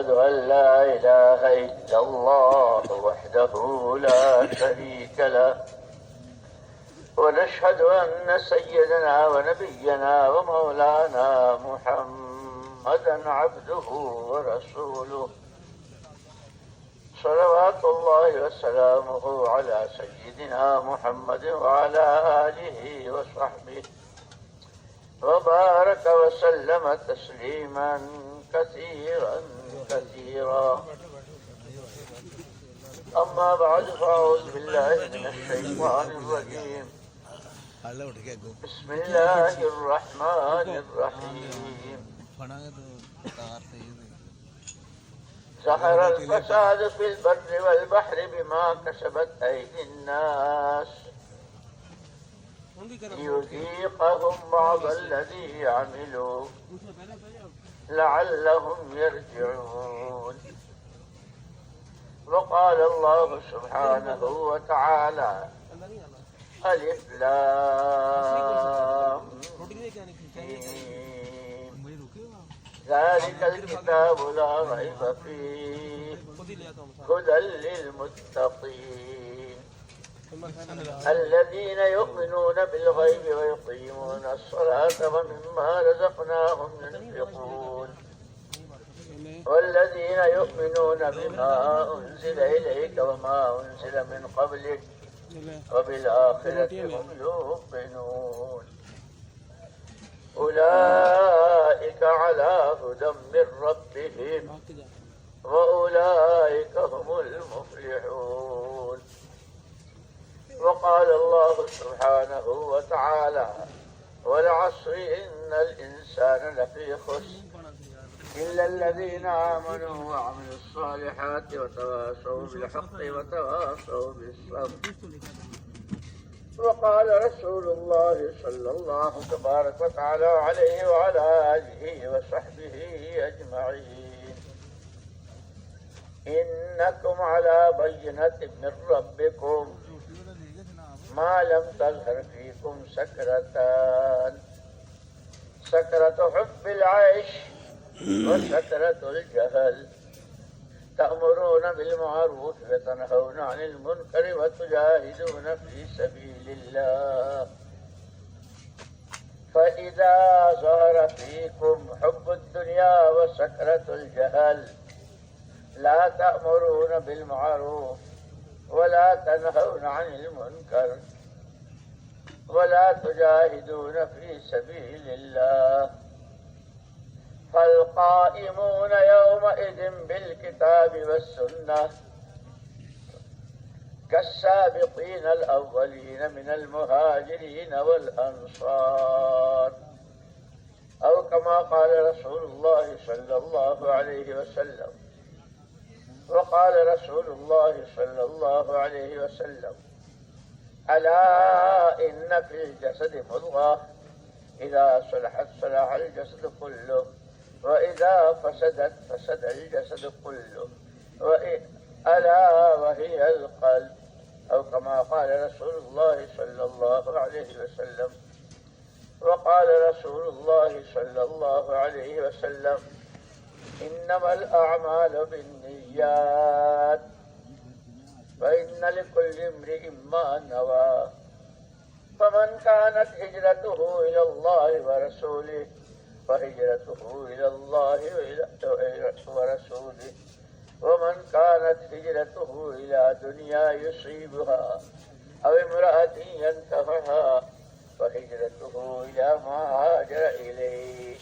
أشهد أن لا إله إلا الله وحده لا شريك له ونشهد أن سيدنا ونبينا ومولانا محمدا عبده ورسوله صلوات الله وسلامه على سيدنا محمد وعلى آله وصحبه وبارك وسلم تسليما كثيرا كثيرا. أما بعد فأعوذ بالله من الشيطان الرجيم. بسم الله الرحمن الرحيم. ظهر الفساد في البر والبحر بما كسبت أيدي الناس ليذيقهم بعض الذي عملوا لعلهم يرجعون. وقال الله سبحانه وتعالى: ألف لام ميم ذلك الكتاب لا ريب فيه هدى للمتقين الذين يؤمنون بالغيب ويقيمون الصلاة ومما رزقناهم ينفقون والذين يؤمنون بما أنزل إليك وما أنزل من قبلك وبالآخرة هم يوقنون أولئك على هدى من ربهم وأولئك هم المفلحون. وقال الله سبحانه وتعالى: والعصر إن الإنسان لفي خسر إلا الذين آمنوا وعملوا الصالحات وتواصوا بالحق وتواصوا بالصبر. وقال رسول الله صلى الله تبارك وتعالى عليه وعلى آله وصحبه أجمعين: إنكم على بينة من ربكم ما لم تظهر فيكم سكرتان: سكرة حب العيش وسكرة الجهل. تأمرون بالمعروف وتنهون عن المنكر وتجاهدون في سبيل الله. فإذا ظهر فيكم حب الدنيا وسكرة الجهل لا تأمرون بالمعروف ولا تنهون عن المنكر ولا تجاهدون في سبيل الله. فالقائمون يومئذ بالكتاب والسنة كالسابقين الأولين من المهاجرين والأنصار، أو كما قال رسول الله صلى الله عليه وسلم. وقال رسول الله صلى الله عليه وسلم: ألا إن في الجسد مضغة إذا صلحت صلح الجسد كله وإذا فسدت فسد الجسد كله ألا وهي القلب، أو كما قال رسول الله صلى الله عليه وسلم. وقال رسول الله صلى الله عليه وسلم: إنما الأعمال بالنيات وإن لكل امرئ ما نوى. فمن كانت هجرته إلى الله ورسوله فهجرته إلى الله ورسوله، ومن كانت هجرته إلى دنيا يصيبها أو امرأة ينكحها فهجرته إلى ما هاجر إليه،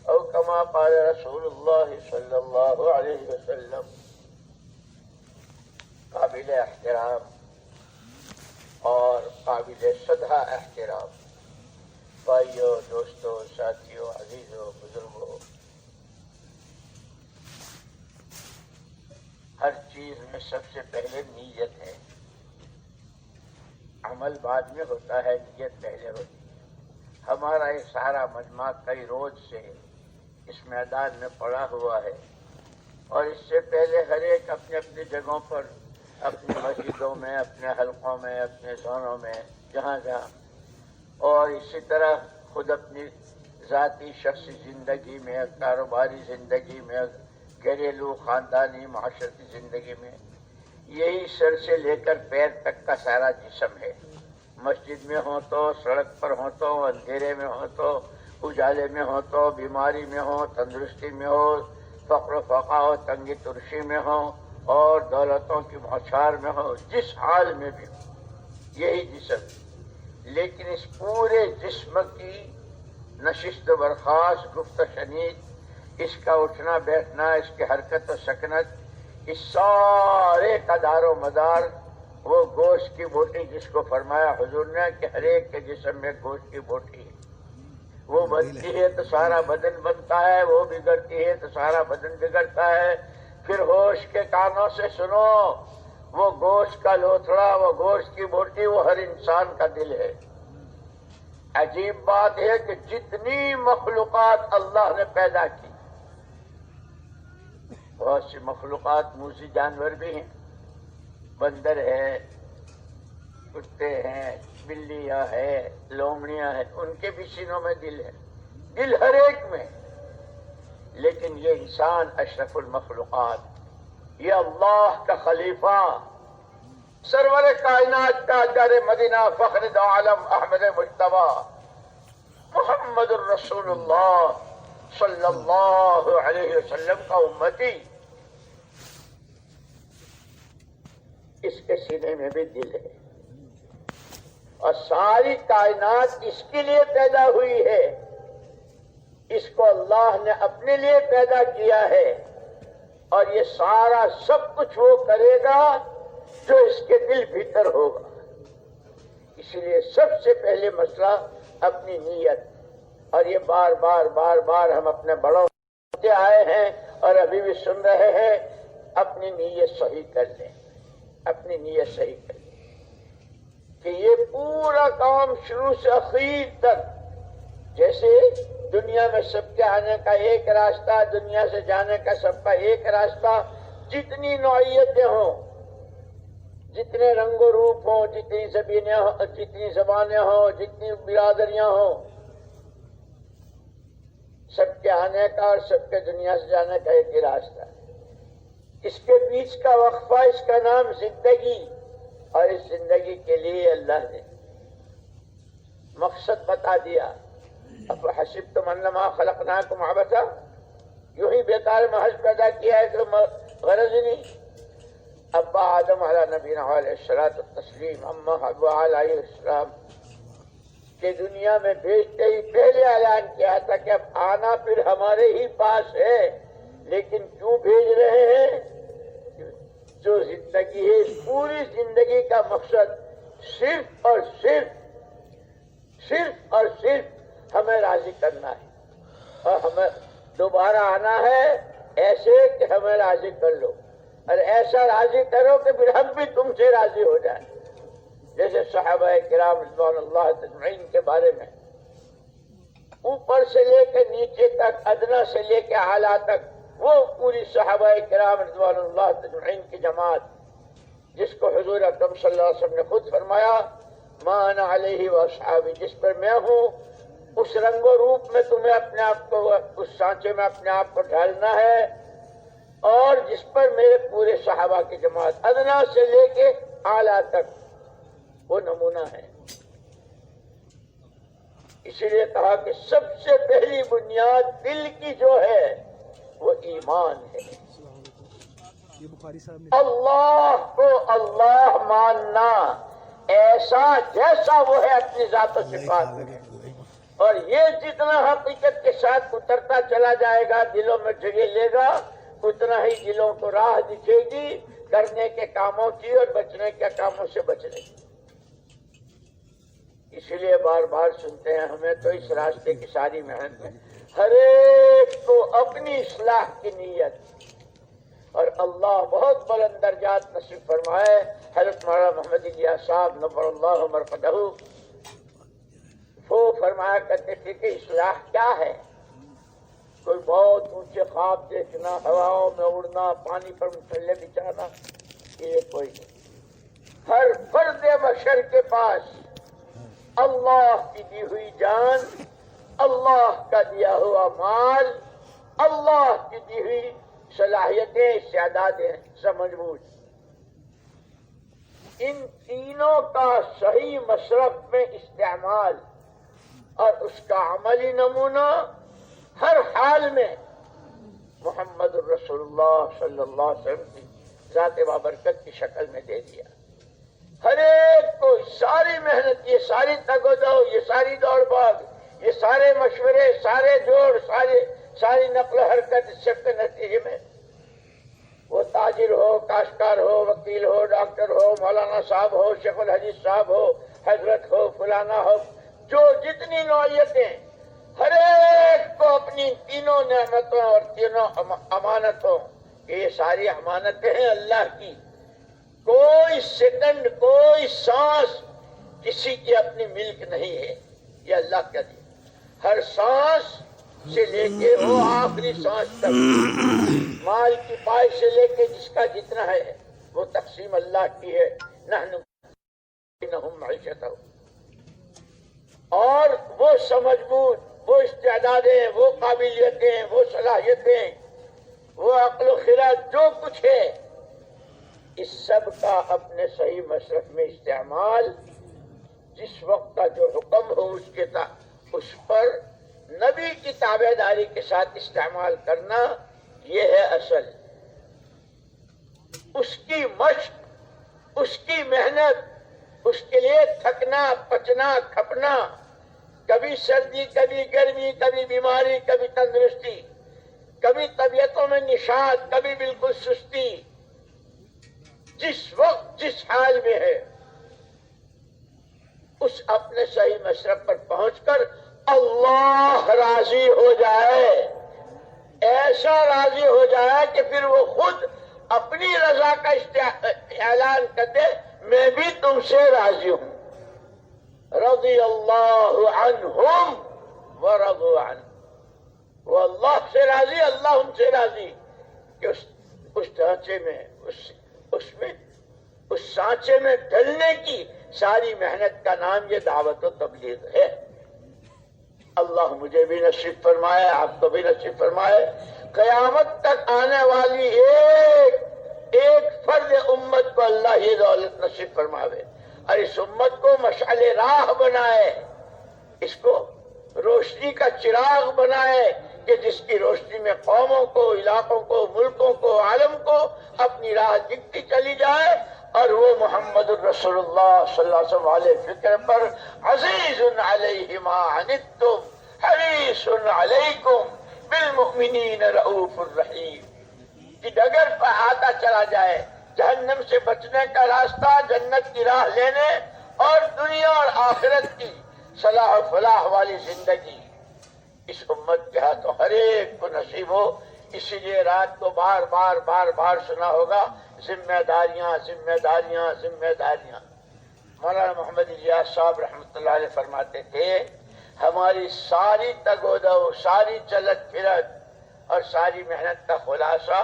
أو كما قال رسول الله صلى الله عليه وسلم. قابل احترام اور قابل صدہ احترام بھائیوں، دوستوں، ساتھیوں، عزیزوں، بزرگوں، ہر چیز میں سب سے پہلے نیت ہے. عمل بعد میں ہوتا ہے، نیت پہلے ہوتی ہے. ہمارا یہ سارا مجمع کئی روز سے اس میدان میں پڑا ہوا ہے، اور اس سے پہلے ہر ایک اپنے اپنی جگہوں پر، اپنی مسجدوں میں، اپنے حلقوں میں، اپنے زونوں میں، جہاں جہاں، اور اسی طرح خود اپنی ذاتی شخصی زندگی میں، کاروباری زندگی میں، گھریلو خاندانی معاشرتی زندگی میں یہی سر سے لے کر پیر تک کا سارا جسم ہے. مسجد میں ہو تو، سڑک پر ہو تو، اندھیرے میں ہو تو، اجالے میں ہو تو، بیماری میں ہو، تندرستی میں ہو، فقر و فقا ہو، تنگی ترشی میں ہو اور دولتوں کی بوچھار میں ہو، جس حال میں بھی ہو یہی جسم. لیکن اس پورے جسم کی نشست و برخاست، گفت و شنید، اس کا اٹھنا بیٹھنا، اس کی حرکت و سکنت، اس سارے کا دار و مدار وہ گوشت کی بوٹی جس کو فرمایا حضور نے کہ ہر ایک کے جسم میں گوشت کی بوٹی ہے. وہ بنتی ہے تو سارا بدن بنتا ہے، وہ بگڑتی ہے تو سارا بدن بگڑتا ہے. پھر ہوش کے کانوں سے سنو، وہ گوشت کا لوتھڑا، وہ گوشت کی بوٹی، وہ ہر انسان کا دل ہے. عجیب بات ہے کہ جتنی مخلوقات اللہ نے پیدا کی، بہت سی مخلوقات موذی جانور بھی ہیں، بندر ہے، کتے ہیں، بلیاں ہے، لومڑیاں ہیں، ان کے بھی سینوں میں دل ہے، دل ہر ایک میں. لیکن یہ انسان اشرف المخلوقات، یہ اللہ کا خلیفہ، سرور کائنات کا در مدینہ، فخر دو عالم احمد مجتبی محمد الرسول اللہ صلی اللہ علیہ وسلم کا امتی، اس کے سینے میں بھی دل ہے. اور ساری کائنات اس کے لیے پیدا ہوئی ہے، اس کو اللہ نے اپنے لیے پیدا کیا ہے، اور یہ سارا سب کچھ وہ کرے گا جو اس کے دل بھیتر ہوگا. اس لیے سب سے پہلے مسئلہ اپنی نیت. اور یہ بار بار بار بار ہم اپنے بڑوں سے آئے ہیں اور ابھی بھی سن رہے ہیں، اپنی نیت صحیح کر لیں، اپنی نیت صحیح کر لیں کہ یہ پورا کام شروع سے اخیر تک، جیسے دنیا میں سب کے آنے کا ایک راستہ، دنیا سے جانے کا سب کا ایک راستہ، جتنی نوعیتیں ہوں، جتنے رنگ و روپ ہوں، جتنی زبانیں ہوں، جتنی برادریاں ہوں، سب کے آنے کا اور سب کے دنیا سے جانے کا ایک ہی راستہ ہے. اس کے بیچ کا وقفہ، اس کا نام زندگی. اور اس زندگی کے لیے اللہ نے مقصد بتا دیا. افحسبتم انما خلقناکم عبثا، یوں ہی بیکار محض پیدا کیا ہے کہ غرض ہی نہیں. ابا آدم علیہ نبینا علیہ الصلوۃ والتسلیم، اما حوا علیہ السلام کہ دنیا میں بھیجتے ہی پہلے اعلان کیا تھا کہ اب آنا پھر ہمارے ہی پاس ہے، لیکن کیوں بھیج رہے ہیں؟ جو زندگی ہے، پوری زندگی کا مقصد صرف اور صرف ہمیں راضی کرنا ہے، اور ہمیں دوبارہ آنا ہے ایسے کہ ہمیں راضی کر لو، اور ایسا راضی کرو کہ پھر ہم بھی تم سے راضی ہو جائیں. جیسے صحابہ کرام رضوان اللہ اجمعین کے بارے میں، اوپر سے لے کے نیچے تک، ادنا سے لے کے اعلیٰ تک، وہ پوری صحابہ کرام رضوان اللہ اجمعین کی جماعت، جس کو حضور اکرم صلی اللہ علیہ وسلم نے خود فرمایا ما انا علیہ واصحابی، جس پر میں ہوں اس رنگ و روپ میں تمہیں اپنے آپ کو، اس سانچے میں اپنے آپ کو ڈھالنا ہے، اور جس پر میرے پورے صحابہ کی جماعت، ادنا سے لے کے اعلیٰ تک، وہ نمونہ ہے. اسی لیے کہا کہ سب سے پہلی بنیاد دل کی جو ہے وہ ایمان ہے. اللہ کو اللہ ماننا، ایسا جیسا وہ ہے اپنی ذات و صفات میں، اور یہ جتنا حقیقت کے ساتھ اترتا چلا جائے گا، دلوں میں جگہ لے گا، اتنا ہی دلوں کو راہ دکھے گی کرنے کے کاموں کی اور بچنے کے کاموں سے بچنے کی. اسی لیے بار بار سنتے ہیں، ہمیں تو اس راستے کی ساری محنت میں ہر ایک کو اپنی اصلاح کی نیت، اور اللہ بہت بلند درجات نصیب فرمائے. حضرت مولانا محمد الیاس صاحب نور اللہ مرقدہ وہ فرمایا کرتے تھے کہ اصلاح کیا ہے؟ کوئی بہت اونچے خواب دیکھنا، ہواؤں میں اڑنا، پانی پر مسلے بچھانا، یہ کوئی نہیں. ہر فرد بشر کے پاس اللہ کی دی ہوئی جان، اللہ کا دیا ہوا مال، اللہ کی دی ہوئی صلاحیتیں، استعدادیں سمجھ بوجھ، ان تینوں کا صحیح مصرف میں استعمال اور اس کا عملی نمونہ ہر حال میں محمد الرسول اللہ صلی اللہ علیہ وسلم کی ذات بابرکت کی شکل میں دے دیا. ہر ایک کو ساری محنت، یہ ساری تگ و دو، یہ ساری دوڑ بھاگ، یہ سارے مشورے، سارے جوڑ، ساری نقل و حرکت، اس سب کے نتیجے میں وہ تاجر ہو، کاشتکار ہو، وکیل ہو، ڈاکٹر ہو، مولانا صاحب ہو، شیخ الحدیث صاحب ہو، حضرت ہو، فلانا ہو، جو جتنی نوعیتیں، ہر ایک کو اپنی تینوں نعمتوں اور تینوں امانتوں، یہ ساری امانتیں ہیں اللہ کی. کوئی سیکنڈ، کوئی سانس کسی کی اپنی ملک نہیں ہے، یہ اللہ کا دی. ہر سانس سے لے کے وہ آخری سانس تک، مال کی پائی سے لے کے جس کا جتنا ہے وہ تقسیم اللہ کی ہے. نحن بینہم معیشتہم، اور وہ سمجھ بوجھ، وہ استعدادیں، وہ قابلیتیں، وہ صلاحیتیں، وہ عقل و خرد، جو کچھ ہے، اس سب کا اپنے صحیح مصرف میں استعمال، جس وقت کا جو حکم ہو اس پر نبی کی تابع داری کے ساتھ استعمال کرنا، یہ ہے اصل. اس کی مشق، اس کی محنت، اس کے لیے تھکنا، پچنا، کھپنا، کبھی سردی، کبھی گرمی، کبھی بیماری، کبھی تندرستی، کبھی طبیعتوں میں نشاط، کبھی بالکل سستی، جس وقت جس حال میں ہے اس اپنے صحیح مصرف پر پہنچ کر اللہ راضی ہو جائے، ایسا راضی ہو جائے کہ پھر وہ خود اپنی رضا کا اعلان کر دے، میں بھی تم سے راضی ہوں. رضی اللہ عنہم ورضوا عنہ، وہ اللہ سے راضی، اللہ ان سے راضی کہ اس ڈھانچے میں، اس سانچے میں ڈھلنے کی ساری محنت کا نام یہ دعوت و تبلیغ ہے. اللہ مجھے بھی نصیب فرمائے، آپ کو بھی نصیب فرمائے. قیامت تک آنے والی ایک فرد امت کو اللہ یہ دولت نصیب فرماوے اور اس امت کو مشعل راہ بنائے، اس کو روشنی کا چراغ بنائے کہ جس کی روشنی میں قوموں کو، علاقوں کو، ملکوں کو، عالم کو اپنی راہ دکھتی چلی جائے. اور وہ محمد الرسول اللہ صلی اللہ علیہ وسلم والے فکر پر عزیز علیہ ما عنتم حریص علیکم بالمؤمنین رؤوف الرحیم کی ڈگر پر آتا چلا جائے. جہنم سے بچنے کا راستہ، جنت کی راہ لینے اور دنیا اور آخرت کی صلاح و فلاح والی زندگی اس امت کے ہاتھوں ہر ایک کو نصیب ہو. اسی لیے رات کو بار بار سنا ہوگا، ذمہ داریاں، ذمہ داریاں، ذمہ داریاں. مولانا محمد الیاس صاحب رحمۃ اللہ علیہ فرماتے تھے، ہماری ساری تگ و دو، ساری چلت پھرت اور ساری محنت کا خلاصہ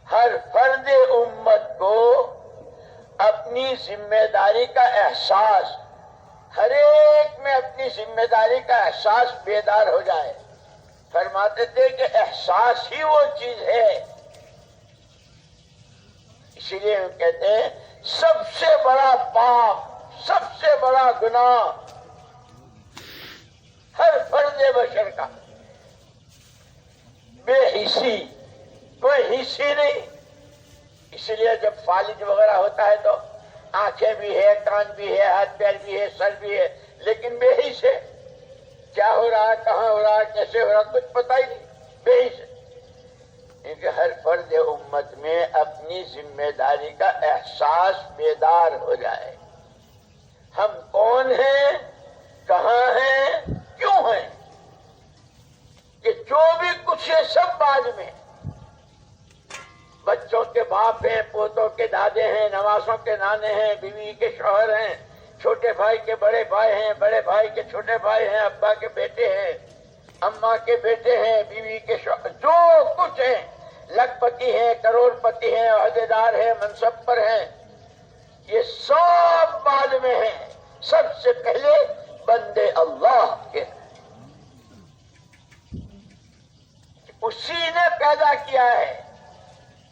ہر فرد امت کو اپنی ذمہ داری کا احساس، ہر ایک میں اپنی ذمہ داری کا احساس بیدار ہو جائے. فرماتے تھے کہ احساس ہی وہ چیز ہے. اسی لیے ہم کہتے ہیں سب سے بڑا پاپ، سب سے بڑا گناہ ہر فرد بشر کا بے حسی، کوئی حسی نہیں. اسی لیے جب فالج وغیرہ ہوتا ہے تو آنکھیں بھی ہے، کان بھی ہے، ہاتھ پیر بھی ہے، سر بھی ہے، لیکن بے حس ہے. کیا ہو رہا ہے، کہاں ہو رہا ہے، کیسے ہو رہا ہے، کچھ پتہ ہی نہیں، بے حس ہے. کیونکہ ہر فرد امت میں اپنی ذمہ داری کا احساس بیدار ہو جائے. ہم کون ہیں، کہاں ہیں، کیوں ہیں، کہ جو بھی کچھ ہے سب بعد میں. بچوں کے باپ ہیں، پوتوں کے دادے ہیں، نواسوں کے نانے ہیں، بیوی کے شوہر ہیں، چھوٹے بھائی کے بڑے بھائی ہیں، بڑے بھائی کے چھوٹے بھائی ہیں، ابا کے بیٹے ہیں، اماں کے بیٹے ہیں، بیوی کے شوہر، جو کچھ ہیں، لکھ پتی ہیں، کروڑ پتی ہیں، عہدیدار ہیں، منصب پر ہیں، یہ سب بعد میں ہیں. سب سے پہلے بندے اللہ کے، اسی نے پیدا کیا ہے،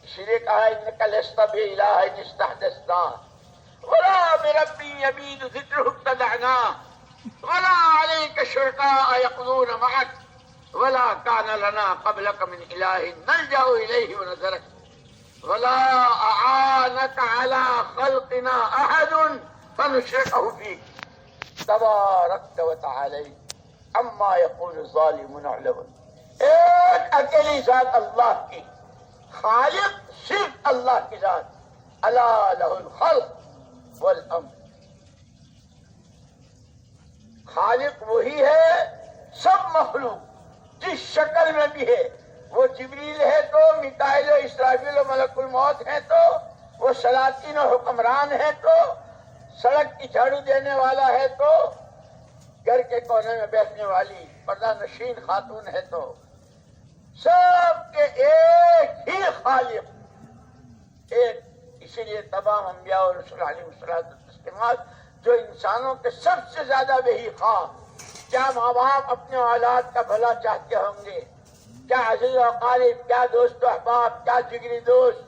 اسی لیے کہا انک لست بإلہ استحدثنا ولا بربی یبید ذکرہ ابتدعنا ولا علیک شرکاء یقضون معک ولا کان لنا قبلک من الہ نلجأ الیہ ونظرک ولا اعانک علی خلقنا احد فنشرکہ فیک تبارکت وتعالیت عما یقول الظالمون علون۔ ایک اکیلی ذات اللہ کی، خالق صرف اللہ کی ذات، الا لہ الخلق والامر، خالق وہی ہے، سب مخلوق جس شکل میں بھی ہے، وہ جبریل ہے تو، میکائیل و اسرافیل و ملک الموت ہیں تو، وہ سلاطین و حکمران ہیں تو، سڑک کی جھاڑو دینے والا ہے تو، گھر کے کونے میں بیٹھنے والی پردہ نشین خاتون ہے تو، سب کے ایک ہی خالق، ایک۔ اسی لیے تمام انبیاء اور رسول علیہ السلام جو انسانوں کے سب سے زیادہ بہی خواہ، کیا ماں باپ اپنے اولاد کا بھلا چاہتے ہوں گے، کیا عزیز و اقارب، کیا دوست و احباب، کیا جگری دوست،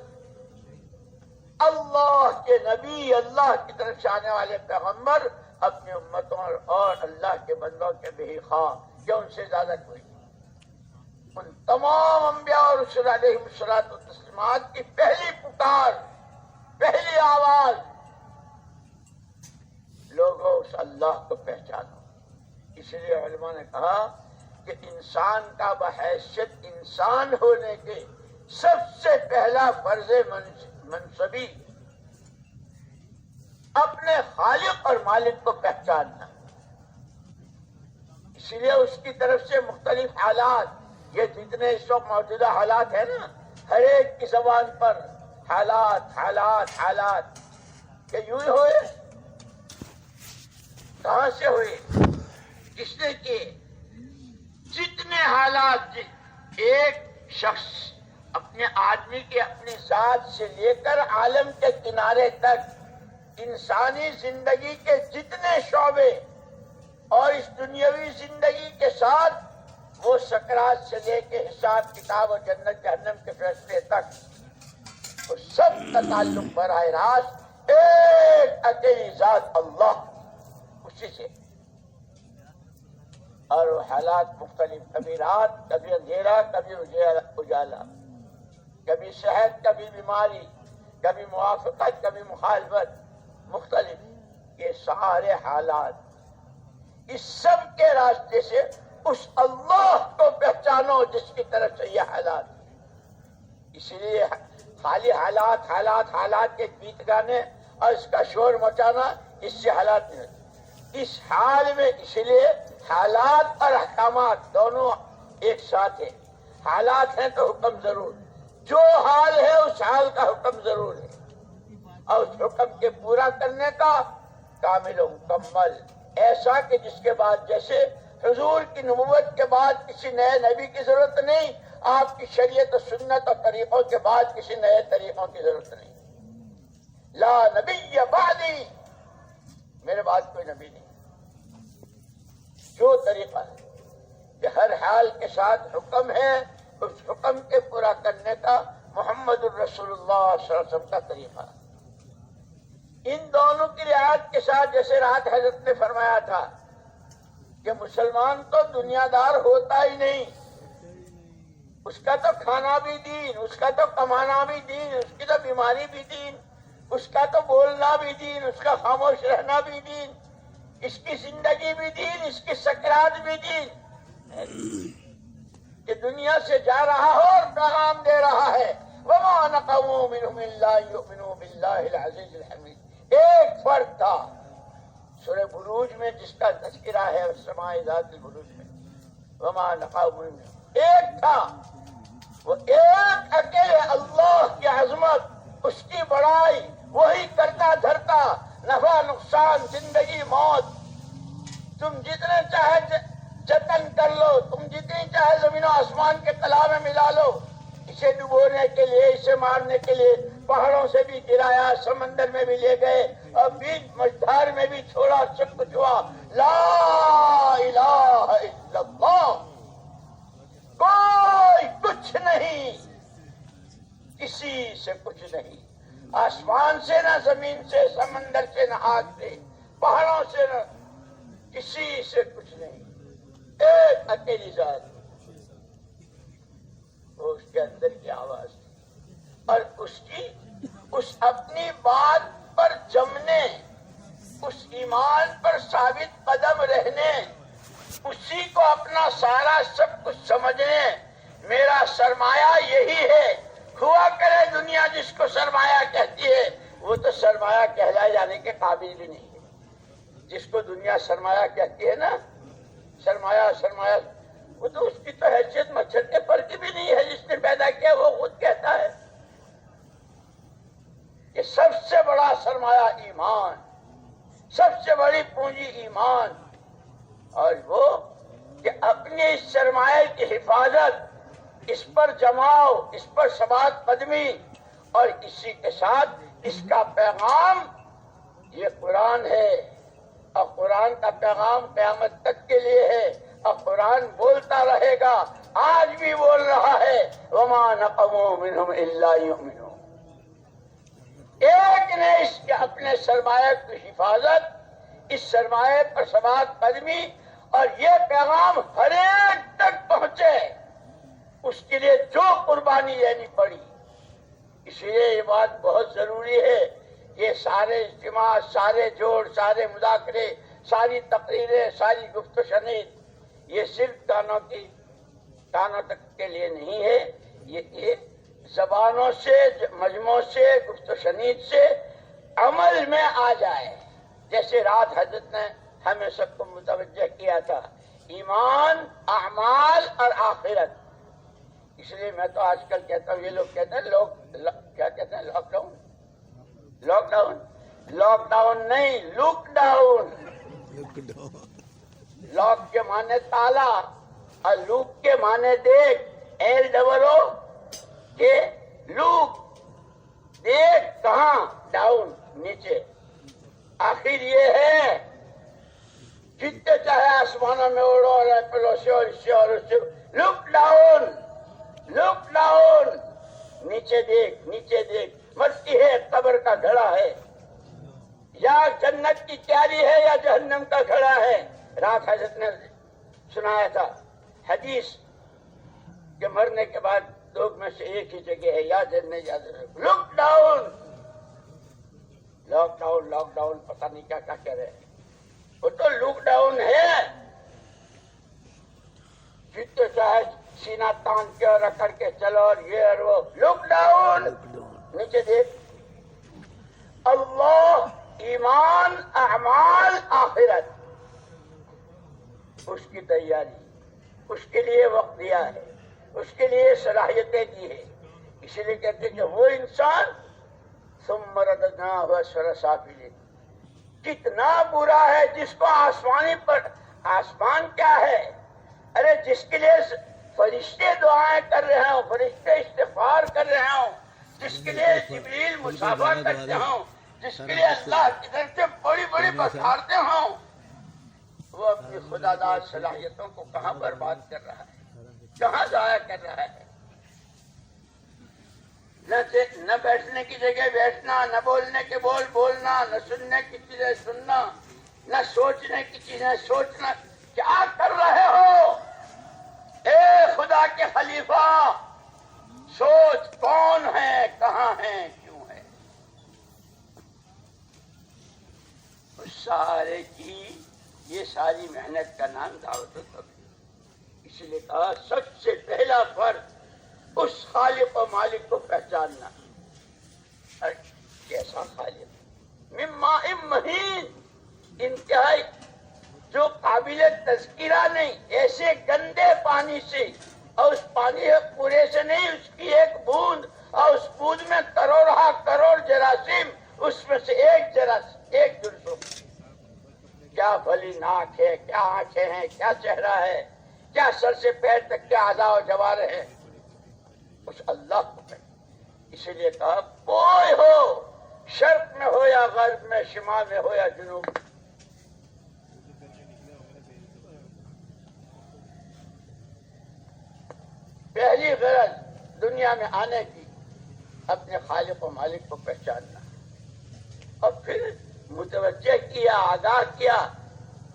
اللہ کے نبی، اللہ کی طرف سے آنے والے پیغمبر اپنی امتوں اور اللہ کے بندوں کے بہی خواہ، کیا ان سے زیادہ کوئی؟ ان تمام انبیاء اور رسول علیہ السلام کی پہلی پکار، پہلی آواز، لوگوں اس اللہ کو پہچانو۔ اس لیے علماء نے کہا کہ انسان کا بحیثیت انسان ہونے کے سب سے پہلا فرض منصبی اپنے خالق اور مالک کو پہچاننا۔ اسی لیے اس کی طرف سے مختلف حالات، یہ جتنے اس وقت موجودہ حالات ہیں نا، ہر ایک کی زبان پر حالات حالات حالات، کہ یوں ہی ہوئے، کہاں سے ہوئے، کس نے کیے؟ جتنے حالات ایک شخص اپنے آدمی کے اپنی ذات سے لے کر عالم کے کنارے تک انسانی زندگی کے جتنے شعبے اور اس دنیاوی زندگی کے ساتھ وہ سکرات سے لے کے حساب کتاب اور جنت جہنم کے فیصلے تک، وہ سب کا تعلق براہ راست ایک اکیلی ذات اللہ، اسی سے۔ اور وہ حالات مختلف، کبھی رات، کبھی اندھیرا، کبھی اجالا، کبھی صحت، کبھی بیماری، کبھی موافقت، کبھی مخالفت، مختلف، یہ سارے حالات، اس سب کے راستے سے اس اللہ کو پہچانو جس کی طرف سے یہ حالات۔ اسی لیے خالی حالات حالات حالات کے گیت گانے اور اس کا شور مچانا، اس سے حالات نہیں ہوتے۔ اس حال میں اسی لیے حالات اور احکامات دونوں ایک ساتھ ہیں۔ حالات ہیں تو حکم ضرور، جو حال ہے اس حال کا حکم ضرور ہے، اور اس حکم کے پورا کرنے کا کامل و مکمل، ایسا کہ جس کے بعد جیسے حضور کی نبوت کے بعد کسی نئے نبی کی ضرورت نہیں، آپ کی شریعت و سنت اور طریقوں کے بعد کسی نئے طریقوں کی ضرورت نہیں۔ لا نبی بعدی، میرے بعد کوئی نبی نہیں۔ جو طریقہ ہے کہ ہر حال کے ساتھ حکم ہے، اس حکم کے پورا کرنے کا محمد الرسول اللہ صلی اللہ علیہ وسلم کا طریقہ۔ ان دونوں کی رعایت کے ساتھ، جیسے رات حضرت نے فرمایا تھا کہ مسلمان تو دنیا دار ہوتا ہی نہیں، اس کا تو کھانا بھی دین، اس کا تو کمانا بھی دین، اس کی تو بیماری بھی دین، اس کا تو بولنا بھی دین، اس کا خاموش رہنا بھی دین، اس کی زندگی بھی دین، اس کی سکرات بھی دین، کہ دنیا سے جا رہا ہو اور پیغام دے رہا ہے وَمَا نَقَمُوا مِنْهُمْ إِلَّا يُؤْمِنُوا بِاللَّهِ الْعَزِيزِ الْحَمِيدِ۔ ایک فرق تھا سورہ بروج میں جس کا تذکرہ ہے، السماء ذات البروج میں، وَمَا نَقَمُوا مِنْهُمْ، ایک تھا، وہ ایک اکیلے اللہ کی عظمت، اس کی بڑائی، وہی کرتا دھرتا، نفع نقصان، زندگی موت، تم جتنے چاہے جتن کر لو، تم جتنی چاہے زمین و آسمان کے تلا میں ملا لو، اسے ڈبونے کے لیے، اسے مارنے کے لیے پہاڑوں سے بھی گرایا، سمندر میں بھی لے گئے، اور بیچ مجھار میں بھی چھوڑا، سب کچھ ہوا، لا الہ الا اللہ، کوئی کچھ نہیں سے کچھ نہیں، آسمان سے نہ زمین سے، سمندر سے نہ آگ سے، پہاڑوں سے نہ کسی سے کچھ نہیں، ایک اکیلی ذات، وہ اس کے اندر کی آواز اور اس اپنی بات پر جمنے، اس ایمان پر ثابت قدم رہنے، اسی کو اپنا سارا سب کچھ سمجھنے، میرا سرمایہ یہی ہے۔ ہوا کرے دنیا جس کو سرمایہ کہتی ہے، وہ تو سرمایہ کہلائے جانے کے قابل بھی نہیں ہے۔ جس کو دنیا سرمایہ کہتی ہے نا، سرمایہ، وہ تو اس کی تو حیثیت مچھر کے پر کی بھی نہیں ہے۔ جس نے پیدا کیا وہ خود کہتا ہے کہ سب سے بڑا سرمایہ ایمان، سب سے بڑی پونجی ایمان، اور وہ کہ اپنے اس سرمایہ کی حفاظت، اس پر جماؤ، اس پر ثبات قدمی، اور اسی کے ساتھ اس کا پیغام یہ قرآن ہے، اور قرآن کا پیغام قیامت تک کے لیے ہے، اور قرآن بولتا رہے گا، آج بھی بول رہا ہے، وما نقموا منهم الا يؤمنون۔ ایک نے اس کے اپنے سرمایہ کی حفاظت، اس سرمایہ پر ثبات قدمی، اور یہ پیغام ہر ایک تک پہنچے، اس کے لیے جو قربانی لینی پڑی۔ اس لیے یہ بات بہت ضروری ہے، یہ سارے اجتماع، سارے جوڑ، سارے مذاکرے، ساری تقریریں، ساری گفت و شنید، یہ صرف کانوں تک کے لیے نہیں ہے، یہ زبانوں سے، مجموعوں سے، گفت و شنید سے عمل میں آ جائے۔ جیسے رات حضرت نے ہمیں سب کو متوجہ کیا تھا، ایمان، اعمال اور آخرت۔ اس لیے میں تو آج کل کہتا ہوں، یہ لوگ کہتے ہیں کیا کہتے ہیں، لاک ڈاؤن، لاک ڈاؤن نہیں، لوک ڈاؤن۔ لاک کے معنی تالا اور لوک کے معنی دیکھ، LOO کے لوک، دیکھ کہاں، ڈاؤن نیچے۔ آخر یہ ہے جتنے چاہے آسمانوں میں اڑو، اور ایپلوں سے اور اس سے اور اس سے، لک ڈاؤن، لک ڈاؤن، نیچے دیکھ، نیچے دیکھ، مرتی ہے قبر کا گھڑا ہے، یا جنت کی کیاری ہے یا جہنم کا گھڑا ہے۔ رات حضرت نے سنایا تھا حدیث کہ مرنے کے بعد لوگ میں سے ایک ہی جگہ ہے، یا جنت یا جہنم۔ Lockdown, lockdown, lockdown, پتہ نہیں کیا کیا کہہ رہے ہیں، وہ تو لک ڈاؤن ہے۔ جتنے چاہے سینہ تان کے اور رکڑ کے چلو، اور یہ اور وہ، لک ڈاؤن، نیچے دیکھ۔ اللہ، ایمان، اعمال، آخرت، اس کی تیاری، اس کے لیے وقت دیا ہے، اس کے لیے صلاحیتیں دی ہے۔ اسی لیے کہتے ہیں کہ وہ انسان ثم رددناہ اسفل سافلین، کتنا برا ہے جس کو آسمانی پر، آسمان کیا ہے، ارے جس کے لیے فرشتے دعائیں کر رہے ہوں، فرشتے استغفار کر رہے ہوں، جس کے لیے جبریل مصافحہ کرتے ہوں، جس کے لیے اللہ کی طرف سے بڑی بڑی بشارتیں ہوں، وہ اپنی خدا داد صلاحیتوں کو کہاں برباد کر رہا ہے، کہاں ضائع کر رہا ہے۔ نہ بیٹھنے کی جگہ بیٹھنا، نہ بولنے کے بول بولنا، نہ سننے کی چیزیں سننا، نہ سوچنے کی چیزیں سوچنا۔ کیا کر رہے ہو اے خدا کے خلیفہ؟ سوچ، کون ہے، کہاں ہے، کیوں ہے؟ اس سارے کی، یہ ساری محنت کا نام دعوت و تبلیغ۔ اس لیے کہا سب سے پہلا فرض اس خالق و مالک کو پہچاننا۔ کیسا خالق؟ من ماء مہین، انتہائی جو قابل تذکرہ نہیں، ایسے گندے پانی سے، اور اس پانی پورے سے نہیں، اس کی ایک بوند، اور اس بوند میں کروڑہ کروڑ جراثیم، اس میں سے ایک جرثوم۔ کیا بھلی ناک ہے، کیا آنکھیں ہیں، کیا چہرہ ہے، کیا سر سے پیر تک کے اعضاء و جوارح ہے، اس اللہ کو پہچان۔ اسی لیے کہا کوئی ہو، شرق میں ہو یا غرب میں، شمال میں ہو یا جنوب میں، پہلی غرض دنیا میں آنے کی اپنے خالق و مالک کو پہچاننا، اور پھر متوجہ کیا، آگاہ کیا.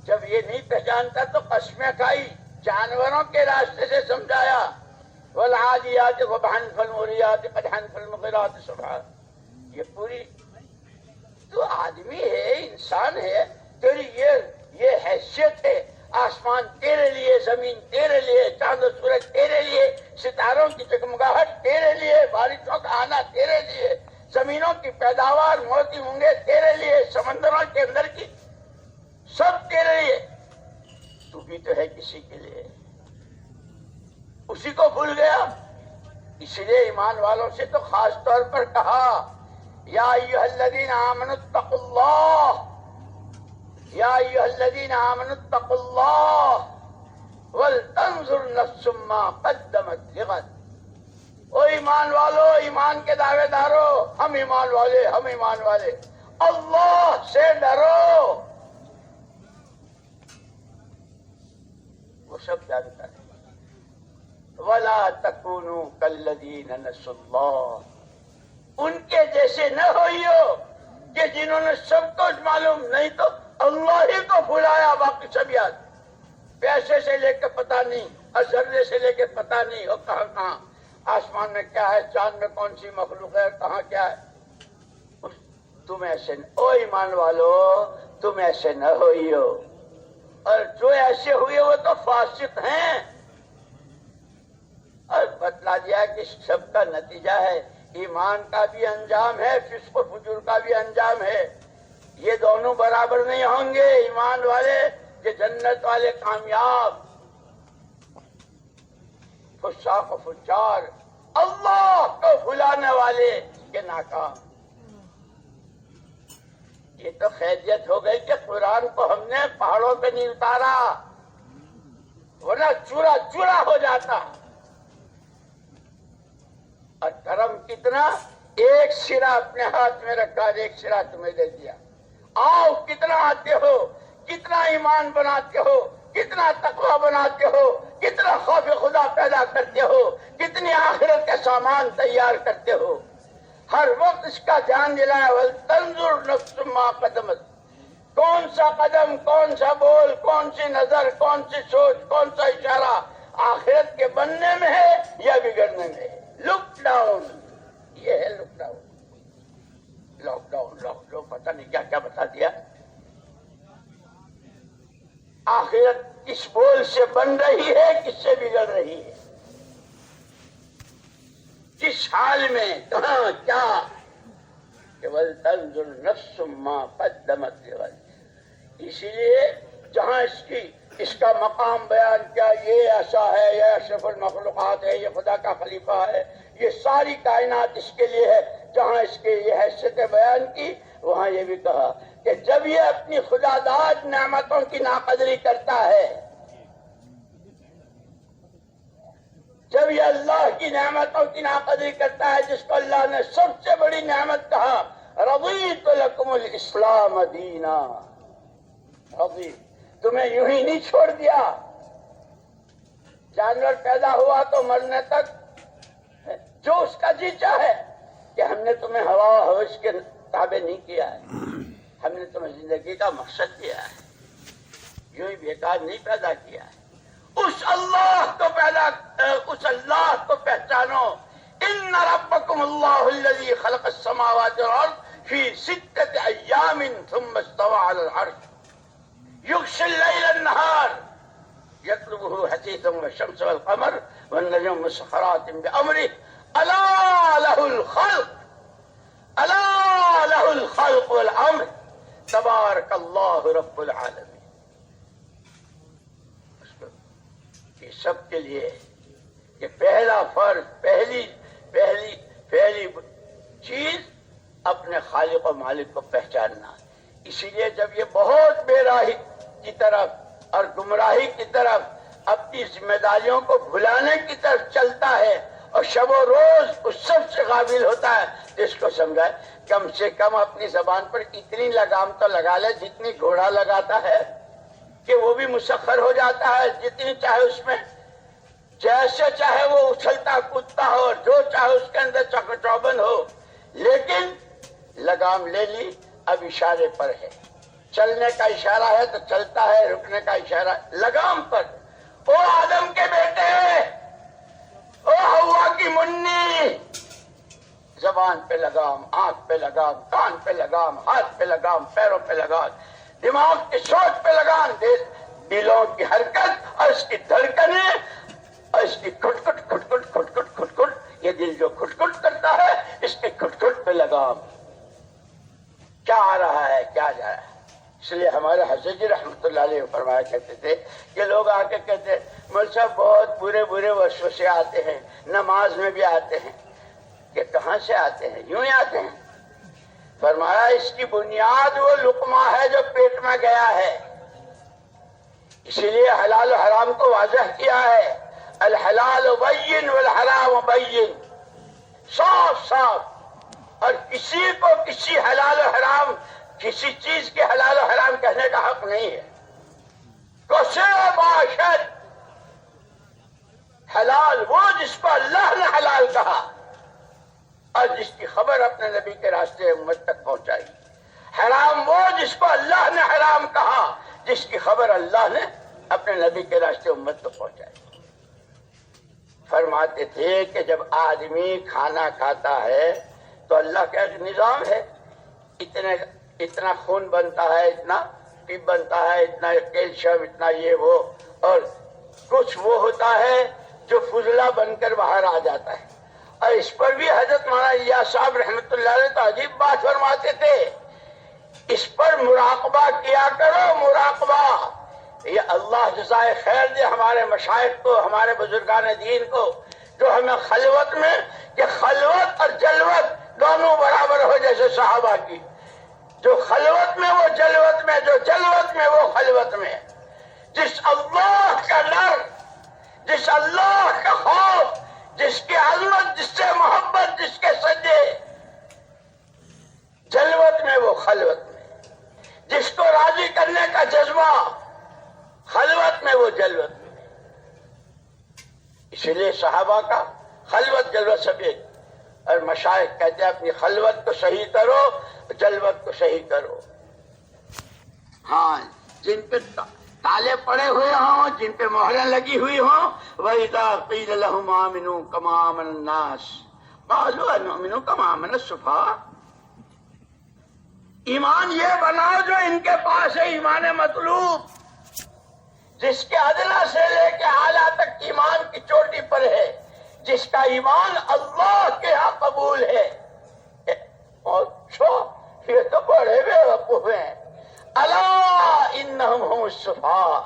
جب یہ نہیں پہچانتا تو قسمیں کھائی، جانوروں کے راستے سے سمجھایا، والعادیات ضبحا فالموریات قدحا فالمغیرات صبحا. یہ پوری تو آدمی ہے، انسان ہے، تیری یہ حیثیت ہے. آسمان تیرے لیے، زمین تیرے لیے، چاند و سورج تیرے لیے، ستاروں کی جگمگاہٹ تیرے لیے، بارشوں کا آنا تیرے لیے، زمینوں کی پیداوار، موتی مونگے تیرے لیے، سمندروں کے اندر کی سب تیرے لیے. تو بھی تو ہے کسی کے لیے، اسی کو بھول گیا. اس لیے ایمان والوں سے تو خاص طور پر کہا، یا ایھا الذین آمنوا اتقوا اللہ، یا ایھا الذین آمنوا اتقوا اللہ ولتنظر نفس ما قدمت لغد. او ایمان والو، ایمان کے دعوے دارو، ہم ایمان والے، ہم ایمان والے، اللہ سے ڈرو. وہ سب جانتا ہے. وَلَا تَكُونُوا كَالَّذِينَ نَسُوا اللَّهَ. ان کے جیسے نہ ہوئیو کہ جنہوں نے سب کچھ معلوم نہیں تو اللہ ہی کو بھلایا، باقی سب یاد. پیسے سے لے کے پتہ نہیں، اور ذرے سے لے کے پتہ نہیں، اور کہاں کہاں آسمان میں کیا ہے، چاند میں کون سی مخلوق ہے، کہاں کیا ہے. تم ایسے او ایمان والو، تم ایسے نہ ہوئیو. اور جو ایسے ہوئے وہ تو فاسق ہیں. اور بتلا دیا کہ سب کا نتیجہ ہے، ایمان کا بھی انجام ہے، فسق و فجور کا بھی انجام ہے. یہ دونوں برابر نہیں ہوں گے. ایمان والے کہ جنت والے کامیاب، فساق و فجار اللہ کو بھلانے والے کہ ناکام. یہ تو خیریت ہو گئی کہ قرآن کو ہم نے پہاڑوں پہ نہیں اتارا، ورنہ چورا چورا ہو جاتا. اور کرم کتنا، ایک سرا اپنے ہاتھ میں رکھا، ایک سرا تمہیں دے دیا. آؤ کتنا آتے ہو، کتنا ایمان بناتے ہو، کتنا تقوی بناتے ہو، کتنا خوف خدا پیدا کرتے ہو، کتنی آخرت کے سامان تیار کرتے ہو. ہر وقت اس کا دھیان دلایا، وَلْتَنْظُرْ نَفْسٌ مَا قَدَّمَتْ. کون سا قدم، کون سا بول، کون سی نظر، کون سی سوچ، کون سا اشارہ آخرت کے بننے میں ہے یا بگڑنے میں ہے. لک ڈاؤن، یہ ہے lockdown. Lockdown, lockdown, پتہ نہیں کیا کیا بتا دیا. آخرت کس بول سے بن رہی ہے، کس سے بگڑ رہی ہے، کس حال میں، کہاں کیا. کہ وَلْتَنْظُرْ نَفْسٌ مَا قَدَّمَتْ لِغَدٍ. اسی لیے جہاں اس کا مقام بیان کیا، یہ ایسا ہے، یہ اشرف المخلوقات ہے، یہ خدا کا خلیفہ ہے، یہ ساری کائنات اس کے لیے ہے. جہاں اس کے یہ حیثیتیں بیان کی، وہاں یہ بھی کہا کہ جب یہ اپنی خدا داد نعمتوں کی ناقدری کرتا ہے، جب یہ اللہ کی نعمتوں کی ناقدری کرتا ہے، جس کو اللہ نے سب سے بڑی نعمت کہا، رضیت لکم الاسلام دینا. رضیت، تمہیں یوں ہی نہیں چھوڑ دیا. جانور پیدا ہوا تو مرنے تک جو اس کا جی چاہے، کہ ہم نے تمہیں ہوا و ہوش کے تابع نہیں کیا ہے، ہم نے تمہیں زندگی کا مقصد دیا ہے، یوں ہی بیکار نہیں پیدا کیا ہے. اس اللہ کو پہچانو. ان ربکم اللہ الذی خلق السماوات والارض فی 6 ایام ثم استوى علی العرش یغشی اللیل النہار یطلبہ حثیثا والشمس والقمر والنجم مسخرات بامرہ الا لہ الخلق، الا لہ الخلق والامر تبارک اللہ رب العالمین. یہ سب کے لیے یہ پہلا فرض، پہلی چیز اپنے خالق و مالک کو پہچاننا. اسی لیے جب یہ بہت بے راہی کی طرف اور گمراہی کی طرف، اپنی ذمہ داریوں کو بھلانے کی طرف چلتا ہے اور شب و روز اس سب سے غافل ہوتا ہے، تو اس کو سمجھائے کم سے کم اپنی زبان پر اتنی لگام تو لگا لے جتنی گھوڑا لگاتا ہے، کہ وہ بھی مسخر ہو جاتا ہے، جتنی چاہے اس میں جیسے چاہے وہ اچھلتا کودتا ہو اور جو چاہے اس کے اندر چوبند ہو، لیکن لگام لے لی، اب اشارے پر ہے. چلنے کا اشارہ ہے تو چلتا ہے، رکنے کا اشارہ لگام پر. او آدم کے بیٹے، او ہوا کی منی، زبان پہ لگام، آنکھ پہ لگام، کان پہ لگام، ہاتھ پہ لگام، پیروں پہ لگام، دماغ کی سوچ پہ لگام، دلوں کی حرکت اور اس کی دھڑکنیں اور اس کی کھٹ کھٹ کھٹ کھٹ کھٹ کھٹ کھٹ کھٹ، یہ دل جو کھٹ کھٹ کرتا ہے اس کی کھٹ کھٹ پہ لگام. کیا آ رہا ہے، کیا جا رہا ہے. اس لیے ہمارے حضرت جی رحمۃ اللہ علیہ فرمایا کرتے تھے کہ لوگ آ کے کہتے ہیں مول صاحب بہت برے برے وسوسے آتے ہیں، نماز میں بھی آتے ہیں. کہ کہاں سے آتے ہیں؟ یوں ہی آتے ہیں. فرمایا اس کی بنیاد وہ لقمہ ہے جو پیٹ میں گیا ہے. اسی لیے حلال و حرام کو واضح کیا ہے. الحلال بین والحرام بین، صاف صاف. اور کسی کو کسی حلال و حرام، کسی چیز کے حلال و حرام کہنے کا حق نہیں ہے. کسے باشد، حلال وہ جس کو اللہ نے حلال کہا اور جس کی خبر اپنے نبی کے راستے امت تک پہنچائی. حرام وہ جس کو اللہ نے حرام کہا، جس کی خبر اللہ نے اپنے نبی کے راستے امت تک پہنچائی. فرماتے تھے کہ جب آدمی کھانا کھاتا ہے تو اللہ کا ایک نظام ہے. اتنا خون بنتا ہے، اتنا ٹیپ بنتا ہے، اتنا کیلشیم، اتنا یہ وہ، اور کچھ وہ ہوتا ہے جو فضلہ بن کر باہر آ جاتا ہے. اور اس پر بھی حضرت مولانا الیاس صاحب رحمۃ اللہ علیہ تو عجیب بات فرماتے تھے، اس پر مراقبہ کیا کرو، مراقبہ. یہ اللہ جزائے خیر دے ہمارے مشائخ کو، ہمارے بزرگان دین کو، جو ہمیں خلوت میں، کہ خلوت اور جلوت دونوں برابر ہو جیسے صحابہ کی. جو خلوت میں وہ جلوت میں، جو جلوت میں وہ خلوت میں. جس اللہ کا ڈر، جس اللہ کا خوف، جس کی عظمت، جس سے محبت، جس کے سجدے، جلوت میں وہ خلوت میں. جس کو راضی کرنے کا جذبہ، خلوت میں وہ جلوت میں. اسی لیے صحابہ کا خلوت جلوت سب ایک. اور مشائخ کہتے ہیں اپنی خلوت کو صحیح کرو، جلوت کو صحیح کرو. ہاں، جن پہ تالے پڑے ہوئے ہوں، جن پہ مہریں لگی ہوئی ہوں، وَإِذَا قِيلَ لَهُمْ آمِنُوا كَمَا آمَنَ النَّاسُ قَالُوا أَنُؤْمِنُ كَمَا آمَنَ السُّفَهَاءُ. ایمان یہ بناؤ جو ان کے پاس ہے، ایمان مطلوب، جس کے ادنا سے لے کے اعلیٰ تک ایمان کی چوٹی پر ہے، جس کا ایمان اللہ کے ہاں قبول ہے. اور یہ تو بڑے بیوقوف ہیں. الا انہم هم السفہاء،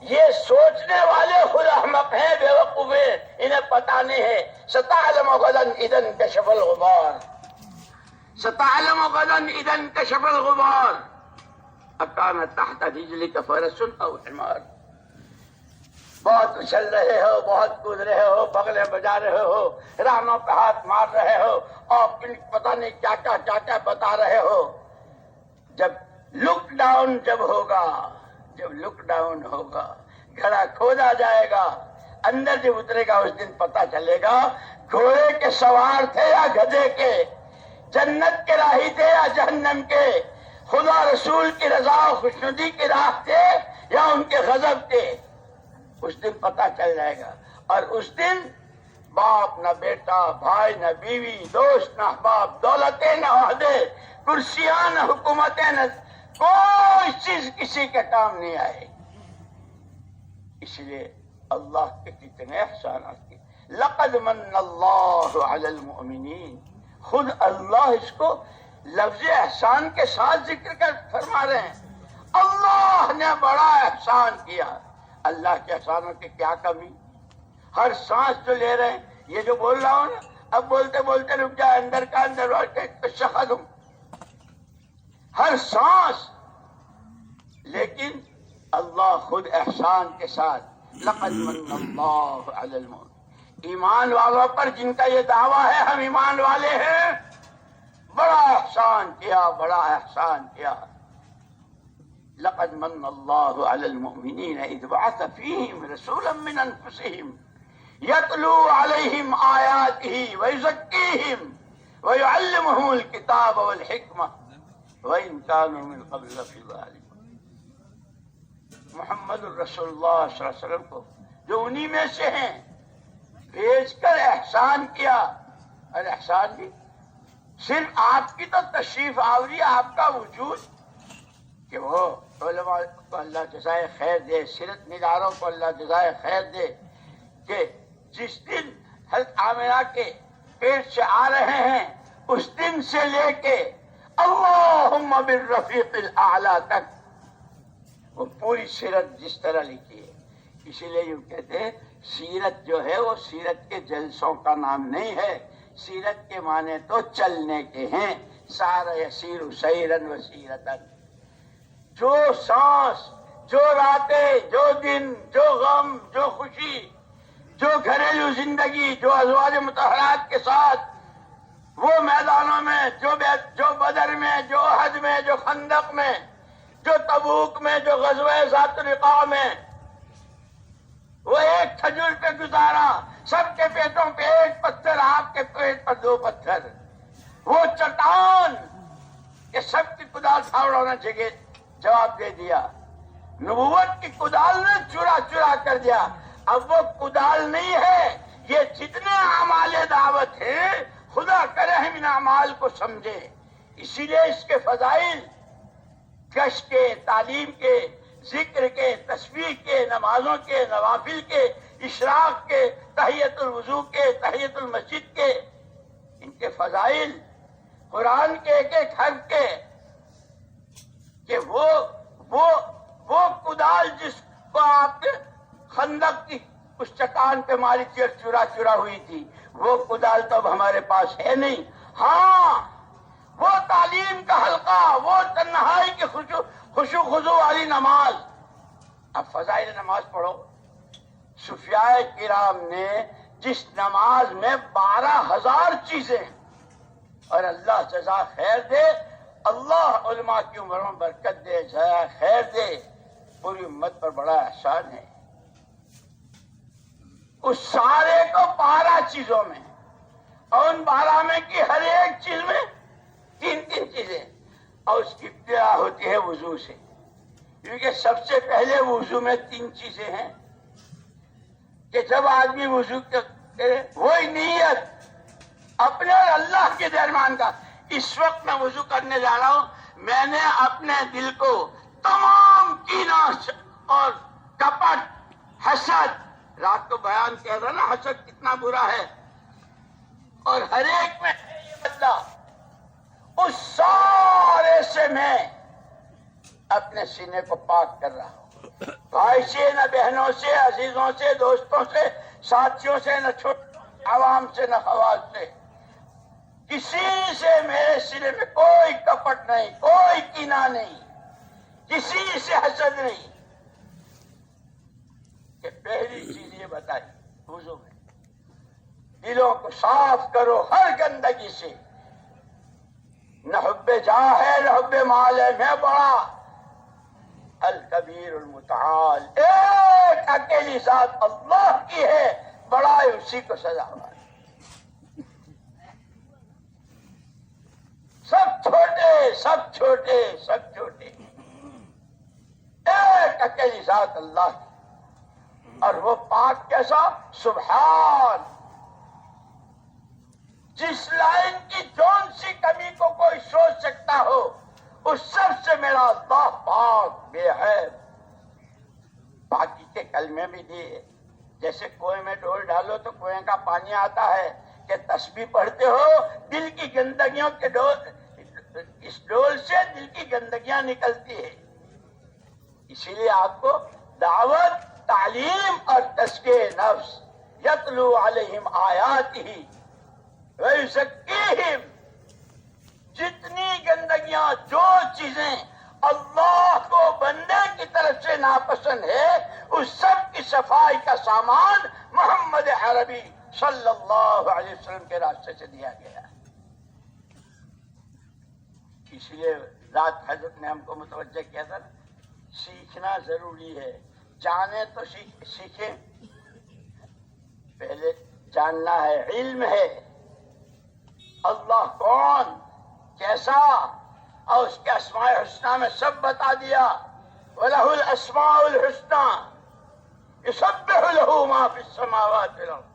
یہ سوچنے والے خود احمق ہیں، بیوقوف ہیں، انہیں پتہ نہیں ہے. ستعلم غدا اذا انکشف الغبار، ستعلم غدا اذا انکشف الغبار اکان تحت رجلک فرس او حمار. بہت اچھل رہے ہو، بہت کود رہے ہو، بغلیں بجا رہے ہو، رانوں پہ ہاتھ مار رہے ہو، اور پتہ نہیں کیا کیا بتا رہے ہو. جب لک ڈاؤن ہوگا، جب لک ڈاؤن ہوگا، گھڑا کھودا جائے گا، اندر جب اترے گا اس دن پتہ چلے گا گھوڑے کے سوار تھے یا گدھے کے، جنت کے راہی تھے یا جہنم کے، خدا رسول کی رضا و خوشنودی کی راہ تھے یا ان کے غضب کے. اس دن پتہ چل جائے گا. اور اس دن باپ نہ بیٹا، بھائی نہ بیوی، دوست نہ احباب، دولتیں نہ عہدے، کرسیاں نہ حکومتیں، نہ کوئی چیز کسی کے کام نہیں آئے. اس لیے اللہ کے کتنے احسانات کی. لقد من اللہ علی المؤمنین، خود اللہ اس کو لفظ احسان کے ساتھ ذکر کر فرما رہے ہیں. اللہ نے بڑا احسان کیا. اللہ کے احسانوں کی کیا کمی. ہر سانس جو لے رہے ہیں، یہ جو بول رہا ہوں نا، اب بولتے بولتے رک جائے، اندر کا اندر شہد ہوں، ہر سانس. لیکن اللہ خود احسان کے ساتھ لقد من اللہ علی المؤمنین، ایمان والوں پر جن کا یہ دعویٰ ہے ہم ایمان والے ہیں، بڑا احسان کیا، بڑا احسان کیا. لقد من اللہ علی المؤمنین اذ بعث فیہم رسولا من انفسہم یتلو علیہم آیاتہ ویزکیہم ویعلمہم الکتاب والحکمہ وإن كانوا من قبل لفی ضلال مبین۔ محمد الرسول اللہ صلی اللہ علیہ وسلم کو جو انہی میں سے ہیں بھیج کر احسان کیا، اور احسان بھی صرف آپ کی تو تشریف آوری، آپ کا وجود، کہ وہ علماء کو اللہ جزائے خیر دے، سیرت نگاروں کو اللہ جزائے خیر دے، کہ جس دن حضرت آمنہ کے پیٹ سے آ رہے ہیں اس دن سے لے کے اللہم بالرفیق الاعلی تک وہ پوری سیرت جس طرح لکھی ہے۔ اسی لیے یوں کہتے ہیں سیرت جو ہے وہ سیرت کے جلسوں کا نام نہیں ہے، سیرت کے معنی تو چلنے کے ہیں، سارا یسیر سیرن و سیرتن، جو سانس، جو راتیں، جو دن، جو غم، جو خوشی، جو گھریلو زندگی، جو ازواج مطہرات کے ساتھ وہ میدانوں میں، جو بدر میں، جو احد میں، جو خندق میں، جو تبوک میں، جو غزوہ ذات الرقاع میں، وہ ایک کھجور پہ گزارا، سب کے پیٹوں پہ ایک پتھر، آپ کے پیٹ پر 2 پتھر، وہ چٹان کہ سب کی کدال پھاڑوں نے جواب دے دیا، نبوت کی کدال نے چرا چرا کر دیا۔ اب وہ کدال نہیں ہے، یہ جتنے اعمال دعوت ہیں خدا کرے ہم ان اعمال کو سمجھے۔ اسی لیے اس کے فضائل کش کے، تعلیم کے، ذکر کے، تسبیح کے، نمازوں کے، نوافل کے، اشراق کے، تحیت الوضو کے، تحیت المسجد کے، ان کے فضائل قرآن کے ایک ایک حرف کے، کہ وہ کدال جس کو آپ نے خندق کی اس چٹان پہ ماری تھی اور چرا چرا ہوئی تھی، وہ کدال تو اب ہمارے پاس ہے نہیں۔ ہاں وہ تعلیم کا حلقہ، وہ تنہائی کی خشوع خضوع والی نماز۔ اب فضائل نماز پڑھو، صوفیاء کرام نے جس نماز میں 12,000 چیزیں، اور اللہ جزا خیر دے، اللہ علماء کی عمروں میں برکت دے، جزا خیر دے، پوری امت پر بڑا احسان ہے۔ اس سارے کو 12 چیزوں میں، اور ان 12 میں کی ہر ایک چیز میں 3 چیزیں، اور اس کی ابتدا ہوتی ہے وضو سے، کیونکہ سب سے پہلے وضو میں 3 چیزیں ہیں، کہ جب آدمی وضو کرے وہی نیت اپنے اور اللہ کے درمیان کا۔ اس وقت میں وضو کرنے جا رہا ہوں، میں نے اپنے دل کو تمام کینہ اور کپٹ، حسد، رات کو بیان کہہ رہا نا حسد کتنا برا ہے، اور ہر ایک میں یہ بدلا، اس سارے سے میں اپنے سینے کو پاک کر رہا ہوں، بھائی سے، نہ بہنوں سے، عزیزوں سے، دوستوں سے، ساتھیوں سے، نہ چھوٹے عوام سے، نہ خواص سے، کسی سے میرے سینے میں کوئی کپٹ نہیں، کوئی کینہ نہیں، کسی سے حسد نہیں۔ کہ پہلی چیز یہ بتائی وضو میں دلوں کو صاف کرو ہر گندگی سے، نہ حب جاہ ہے، نہ حب مال ہے، میں بڑا الکبیر المتعال، ایک اکیلی ذات اللہ کی ہے، بڑا ہے اسی کو سزا ہوا ہے، سب چھوٹے، سب چھوٹے، سب چھوٹے، ایک اکیلی ذات اللہ کی، اور وہ پاک کیسا؟ سبحان، جس لائن کی جون سی کمی کو کوئی سوچ سکتا ہو، اس سب سے میرا اللہ پاک بے عیب۔ پاکی کے کلمے بھی دیے، جیسے کنویں میں ڈول ڈالو تو کنویں کا پانی آتا ہے، کہ تسبیح پڑھتے ہو دل کی گندگیوں کے اس ڈول سے دل کی گندگیاں نکلتی ہے۔ اسی لیے آپ کو دعوت، تعلیم اور تزکیہ نفس، یتلو علیہم آیاتہ ویزکیہم، جتنی گندگیاں، جو چیزیں اللہ کو بندے کی طرف سے ناپسند ہے، اس سب کی صفائی کا سامان محمد عربی صلی اللہ علیہ وسلم کے راستے سے دیا گیا ہے۔ اس لیے رات حضرت نے ہم کو متوجہ کیا تھا، سیکھنا ضروری ہے، جانے تو سیکھیں، پہلے جاننا ہے، علم ہے اللہ کون کیسا، اور اس کے اسماء الحسنہ میں سب بتا دیا. وَلَهُ الْأَسْمَاءُ الْحُسْنَى يُسَبِّحُ لَهُ مَا فِي السَّمَاوَاتِ وَالْأَرْضِ.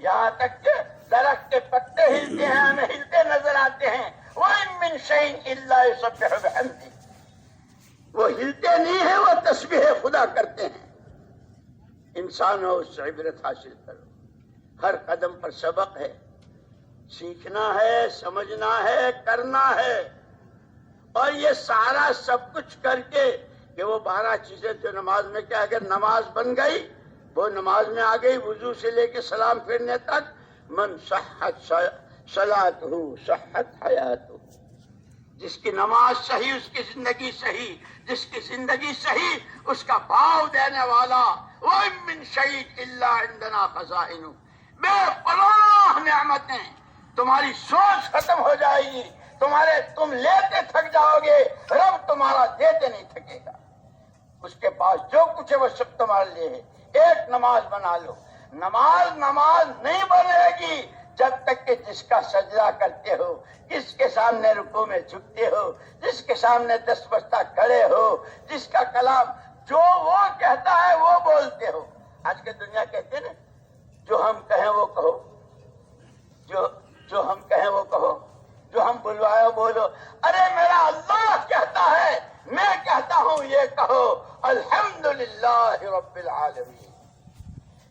یہاں تک کہ درخت کے پتے ہلتے ہیں، ہمیں ہلتے نظر آتے ہیں. وَإِن مِّن شَيْءٍ إِلَّا يُسَبِّحُ بِحَمْدِهِ. وہ ہلتے نہیں ہیں، وہ تسبیح خدا کرتے ہیں. انسانوں اس سے عبرت حاصل کرو. ہر قدم پر سبق ہے، سیکھنا ہے، سمجھنا ہے، کرنا ہے. اور یہ سارا سب کچھ کر کے کہ وہ 12 چیزیں جو نماز میں کیا، اگر نماز بن گئی وہ نماز میں آ گئی، وضو سے لے کے سلام پھیرنے تک. من صحت صلاتہ صحت حیاتہ. جس کی نماز صحیح اس کی زندگی صحیح، جس کی زندگی صحیح اس کا بھاؤ دینے والا. وَإِن مِّن شَيْءٍ إِلَّا عِندَنَا خَزَائِنُهُ. بے پناہ نعمتیں. تمہاری سوچ ختم ہو جائے گی، تم لیتے تھک جاؤ گے، رب تمہارا دیتے نہیں تھکے گا. اس کے پاس جو کچھ ہے وہ سب تمہارے لیے ہے. ایک نماز بنا لو. نماز نہیں بنے گی جب تک کہ جس کا سجدہ کرتے ہو، جس کے سامنے رکوع میں جھکتے ہو، جس کے سامنے 10 بستہ کھڑے ہو، جس کا کلام جو وہ کہتا ہے وہ بولتے ہو. آج کے دنیا کہتے ہیں نا، جو ہم کہیں وہ کہو، جو ہم کہیں وہ کہو، جو ہم بلوائے بولو. ارے میرا اللہ کہتا ہے، میں کہتا ہوں یہ کہو الحمدللہ رب العالمین.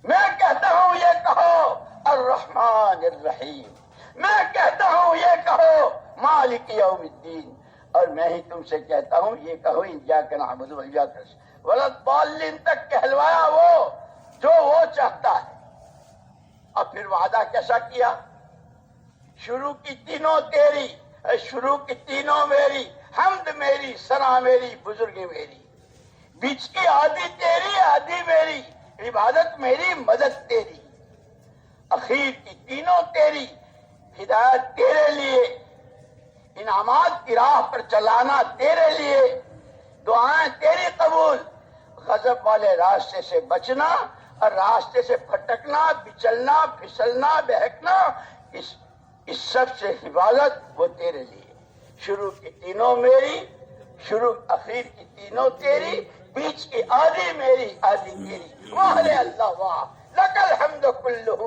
میں کہتا ہوں یہ کہو الرحمن الرحیم. میں کہتا ہوں یہ کہو مالک یوم الدین. اور میں ہی تم سے کہتا ہوں یہ کہو ایاک نعبد و ایاک نستعین. والضالین تک کہلوایا وہ جو وہ چاہتا ہے. اور پھر وعدہ کیسا کیا؟ شروع کی تینوں تیری، شروع کی تینوں میری، حمد میری، ثنا میری، بزرگی میری. بیچ کی آدھی تیری، آدھی میری، عبادت میری، مدد تیری. اخیر کی تینوں تیری، ہدایت تیرے لیے، انعامات کی راہ پر چلانا تیرے لیے، دعائیں تیری قبول. غضب والے راستے سے بچنا اور راستے سے پھٹکنا، بچلنا، پھسلنا، بہکنا، اس سب سے حفاظت وہ تیرے لیے. شروع کی تینوں میری، اخیر کی تینوں تیری، بیچ کی آدھی میری، آدھی تیری. واہ رے اللہ واہ، لک الحمد کلہ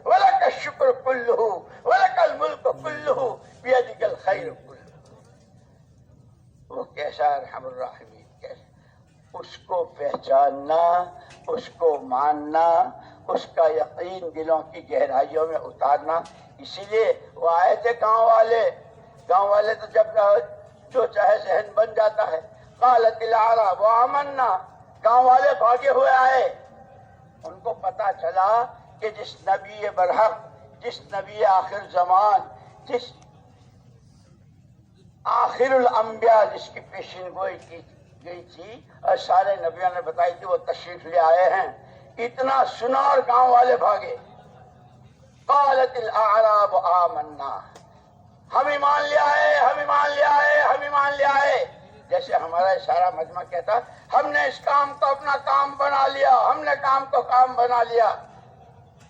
ولک الشکر کلہ ولک الملک کلہ بیدک الخیر کلہ. وہ کیسا ارحم الراحمین، کیسا. اس کو پہچاننا، اس کو ماننا، اس کا یقین دلوں کی گہرائیوں میں اتارنا. اسی لیے وہ آئے تھے گاؤں والے تو جب جو چاہے ذہن بن جاتا ہے. قالت الاعراب آمنا. گاؤں والے بھاگے ہوئے آئے. ان کو پتا چلا کہ جس نبی برحق، جس نبی آخر زمان، جس آخر الانبیاء جس کی پیشین گوئی کی گئی تھی اور سارے نبیوں نے بتائی تھی، وہ تشریف لے آئے ہیں. اتنا سنا اور گاؤں والے بھاگے. قالت الاعراب آمنا. ہم ایمان لے آئے، ہم ایمان لے آئے، ہم ایمان لے آئے. جیسے ہمارا سارا مجمع کہتا ہم نے اس کام کو اپنا کام بنا لیا، ہم نے کام کو کام بنا لیا.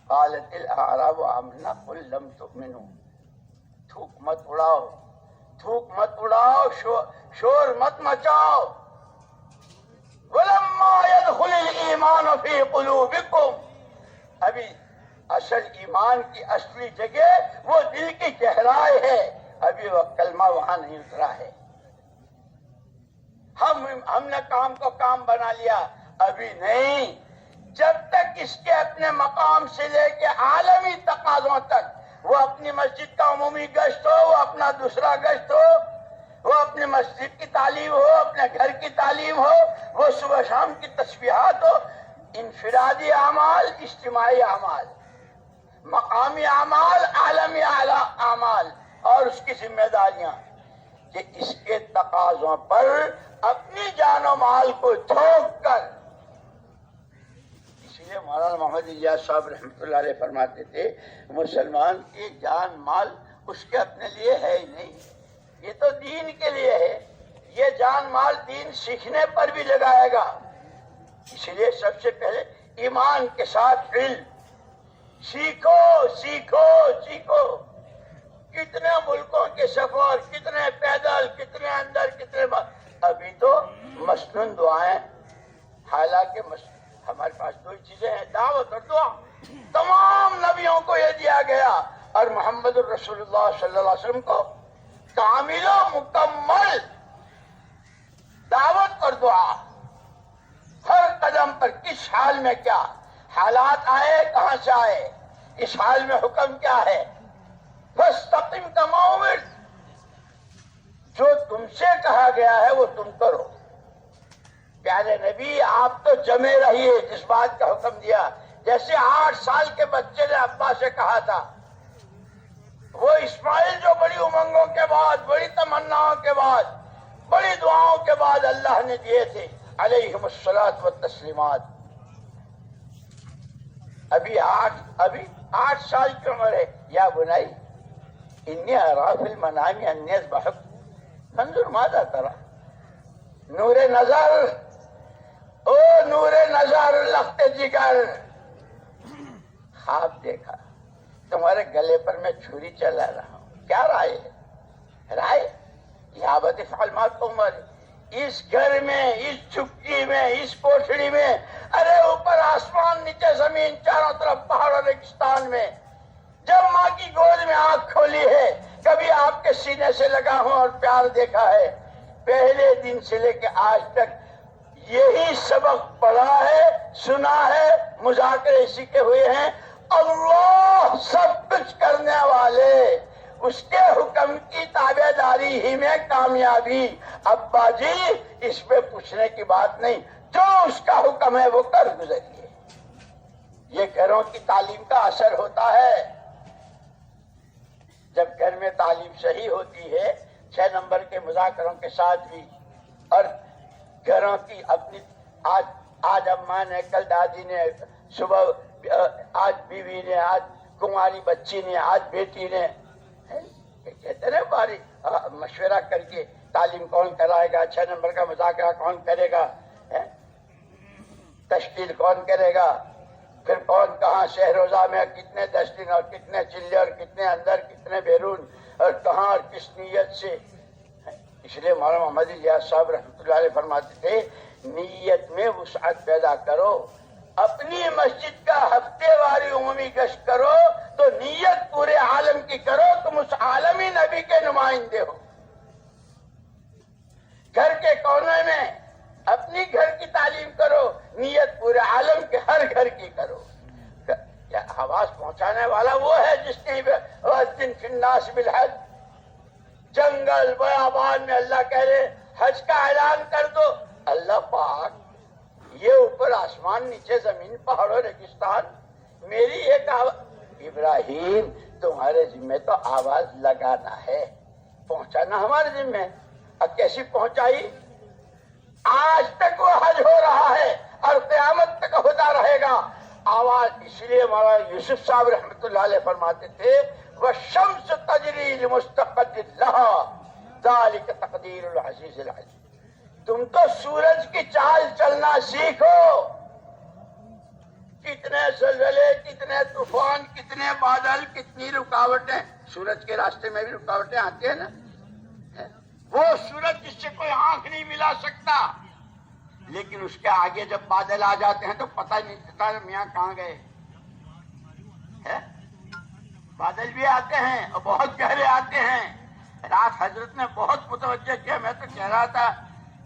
قالت الاعراب آمنا قل لم تؤمنوا. تھوک مت اڑاؤ، تھوک مت اڑاؤ، شور مت مچاؤ. ولما يدخل الایمان فی قلوبکم. ابھی اصل ایمان کی اصلی جگہ وہ دل کی گہرائی ہے، ابھی وہ کلمہ وہاں نہیں اترا ہے. ہم نے کام کو کام بنا لیا، ابھی نہیں. جب تک اس کے اپنے مقام سے لے کے عالمی تقاضوں تک، وہ اپنی مسجد کا عمومی گشت ہو، وہ اپنا دوسرا گشت ہو، وہ اپنی مسجد کی تعلیم ہو، اپنے گھر کی تعلیم ہو، وہ صبح شام کی تسبیحات ہو، انفرادی اعمال، اجتماعی اعمال، مقامی اعمال، عالمی اعمال، اور اس کی ذمہ داریاں، کہ اس کے تقاضوں پر اپنی جان و مال کو جھونک کر. اس لیے مولانا محمد الیاس صاحب رحمۃ اللہ علیہ فرماتے تھے مسلمان کی جان مال اس کے اپنے لیے ہے ہی نہیں، یہ تو دین کے لیے ہے. یہ جان مال دین سیکھنے پر بھی لگائے گا. اس لیے سب سے پہلے ایمان کے ساتھ علم. سیکھو سیکھو سیکھو. کتنے ملکوں کے سفر، کتنے پیدل، کتنے اندر، کتنے ابھی تو مسنون دعائیں. حالانکہ ہمارے پاس دو چیزیں ہیں، دعوت اور دعا. تمام نبیوں کو یہ دیا گیا اور محمد الرسول اللہ صلی اللہ علیہ وسلم کو کامل و مکمل دعوت اور دعا. ہر قدم پر کس حال میں کیا حالات آئے، کہاں سے آئے، اس حال میں حکم کیا ہے. فاستقم کما امرت. جو تم سے کہا گیا ہے وہ تم کرو. پیارے نبی آپ تو جمے رہیے جس بات کا حکم دیا. جیسے 8 سال کے بچے نے ابا سے کہا تھا، وہ اسماعیل جو بڑی امنگوں کے بعد، بڑی تمناؤں کے بعد، بڑی دعاؤں کے بعد اللہ نے دیے تھے علیہم الصلاۃ والتسلیمات. ابھی 8 سال کی عمر ہے. یا بنائی انی ارا فی المنام انی اذبحک فانظر ماذا تری. نور نظر، او نور نظر لخت جگر. خواب دیکھا تمہارے گلے پر میں چھری چلا رہا ہوں. کیا رائے ہے؟ رائے یا ابت افعل ما تؤمر. اس گھر میں، اس جھگی میں، اس کوٹھڑی میں، ارے اوپر آسمان، نیچے زمین، چاروں طرف پہاڑ اور ریگستان میں، جب ماں کی گود میں آنکھ کھولی ہے کبھی آپ کے سینے سے لگا ہوں اور پیار دیکھا ہے. پہلے دن سے لے کے آج تک یہی سبق پڑھا ہے، سنا ہے، مذاکرے اسی کے ہوئے ہیں. اللہ سب کچھ کرنے والے، اس کے حکم کی تابع داری ہی میں کامیابی. ابا جی اس پہ پوچھنے کی بات نہیں، جو اس کا حکم ہے وہ کر گزریے. یہ گھروں کی تعلیم کا اثر ہوتا ہے. جب گھر میں تعلیم صحیح ہوتی ہے 6 نمبر کے مذاکروں کے ساتھ بھی، اور گھروں کی اپنی آج اماں نے، کل دادی نے، صبح آج بیوی نے، آج کماری بچی نے، آج بیٹی نے، کہتے ہیں باری مشورہ کر کے تعلیم کون کرائے گا، 6 نمبر کا مذاکرہ کون کرے گا، تشکیل کون کرے گا، پھر کون کہاں شہر روزہ میں کتنے 10 دن اور کتنے چلے اور کتنے اندر کتنے بیرون اور کہاں اور کس نیت سے. اس لیے مولانا محمد الیاس صاحب رحمۃ اللہ علیہ فرماتے تھے نیت میں وسعت پیدا کرو. اپنی مسجد کا ہفتے واری عمومی گشت کرو تو نیت پورے عالم کی کرو، تم اس عالمی نبی کے نمائندے ہو. گھر کے کونے میں اپنی گھر کی تعلیم کرو، نیت پورے عالم کے ہر گھر کی کرو. آواز پہنچانے والا وہ ہے جس نے وَأَذِّن فِي النَّاسِ بِالْحَجِّ. جنگل بیابان میں اللہ کہہ رہے حج کا اعلان کر دو. اللہ پاک یہ اوپر آسمان، نیچے زمین، پہاڑوں، ریگستان، میری ایک آواز. ابراہیم تمہارے ذمہ تو آواز لگانا ہے، پہنچانا ہمارے ذمہ. اب کیسی پہنچائی؟ آج تک وہ حج ہو رہا ہے اور قیامت تک ہوتا رہے گا. آواز اس لیے مولانا یوسف صاحب رحمۃ اللہ علیہ فرماتے تھے وَالشَّمْسُ تَجْرِي لِمُسْتَقَرٍّ لَهَا ذَلِكَ تَقْدِيرُ الْعَزِيزِ الْعَلِيمِ. تم تو سورج کی چال چلنا سیکھو. کتنے زلزلے، کتنے طوفان، کتنے بادل، کتنی رکاوٹیں. سورج کے راستے میں بھی رکاوٹیں آتی ہیں نا. وہ سورج جس سے کوئی آنکھ نہیں ملا سکتا، لیکن اس کے آگے جب بادل آ جاتے ہیں تو پتہ نہیں چلتا میاں کہاں گئے. بادل بھی آتے ہیں اور بہت گہرے آتے ہیں. رات حضرت نے بہت متوجہ کیا. میں تو کہہ رہا تھا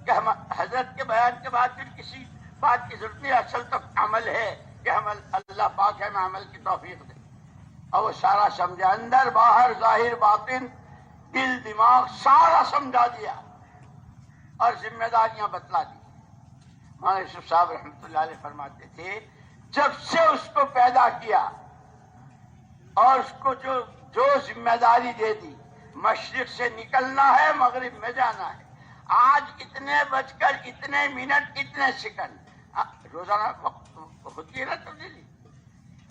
کہ ہم حضرت کے بیان کے بعد پھر کسی بات کی ضرورت نہیں، اصل تو عمل ہے کہ ہم اللہ پاک ہے میں عمل کی توفیق دے. اور وہ سارا سمجھا، اندر باہر ظاہر باطن، دل دماغ سارا سمجھا دیا اور ذمہ داریاں بتلا دی. مولانا یوسف صاحب رحمۃ اللہ علیہ فرماتے تھے جب سے اس کو پیدا کیا اور اس کو جو ذمہ داری دے دی، مشرق سے نکلنا ہے مغرب میں جانا ہے. آج اتنے بج کر اتنے منٹ اتنے سیکنڈ روزانہ ہوتی ہے نا تبدیلی.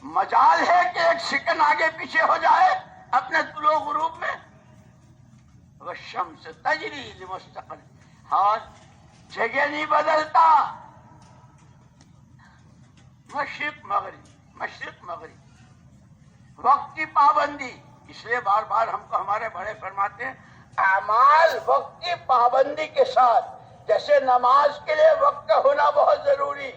مجال ہے کہ 1 سیکنڈ آگے پیچھے ہو جائے اپنے طلوع غروب میں. وَالشَّمْسُ تَجْرِي لِمُسْتَقَرٍّ. ہاں جگہ نہیں بدلتا، مشرق مغرب، وقت کی پابندی. اس لیے بار بار ہم کو ہمارے بڑے فرماتے ہیں اعمال وقت کی پابندی کے ساتھ. جیسے نماز کے لیے وقت کا ہونا بہت ضروری.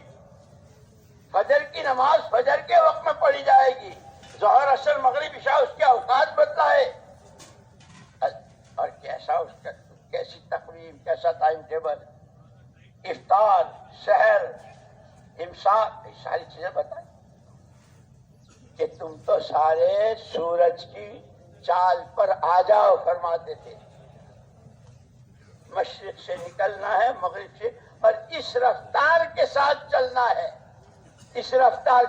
فجر کی نماز فجر کے وقت میں پڑھی جائے گی. ظہر عصر مغرب عشاء اس کے اوقات بتلائے. اور کیسا اس کا کیسی تقویم، کیسا ٹائم ٹیبل، افطار، سحر، امساک، یہ ساری چیزیں بتائیں کہ تم تو سارے سورج کی چال پر آ جاؤ فرماتے تھے. مشرق سے نکلنا ہے، مغرب سے، اور اس رفتار کے ساتھ چلنا ہے. اس رفتار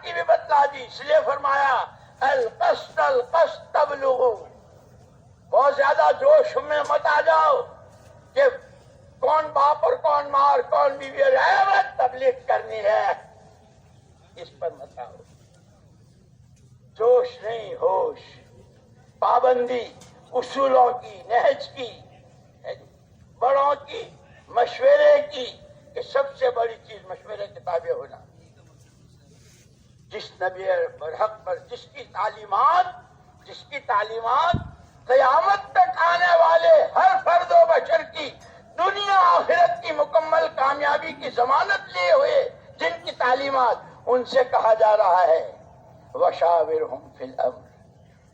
کی بھی بتلا دی. اس لیے فرمایا القصد القصد تبلغوا. بہت زیادہ جوش میں مت آ جاؤ کہ کون باپ اور کون ماں اور کون بیوی اور تبلیغ کرنی ہے، اس پر مت آؤ. جوش نہیں، ہوش، پابندی، اصولوں کی، نہج کی، بڑوں کی، مشورے کی. کہ سب سے بڑی چیز مشورے کے تابع ہونا. جس نبی برحق پر جس کی تعلیمات قیامت تک آنے والے ہر فرد و بشر کی دنیا آخرت کی مکمل کامیابی کی ضمانت لیے ہوئے، جن کی تعلیمات، ان سے کہا جا رہا ہے وشاورہم فی الامر،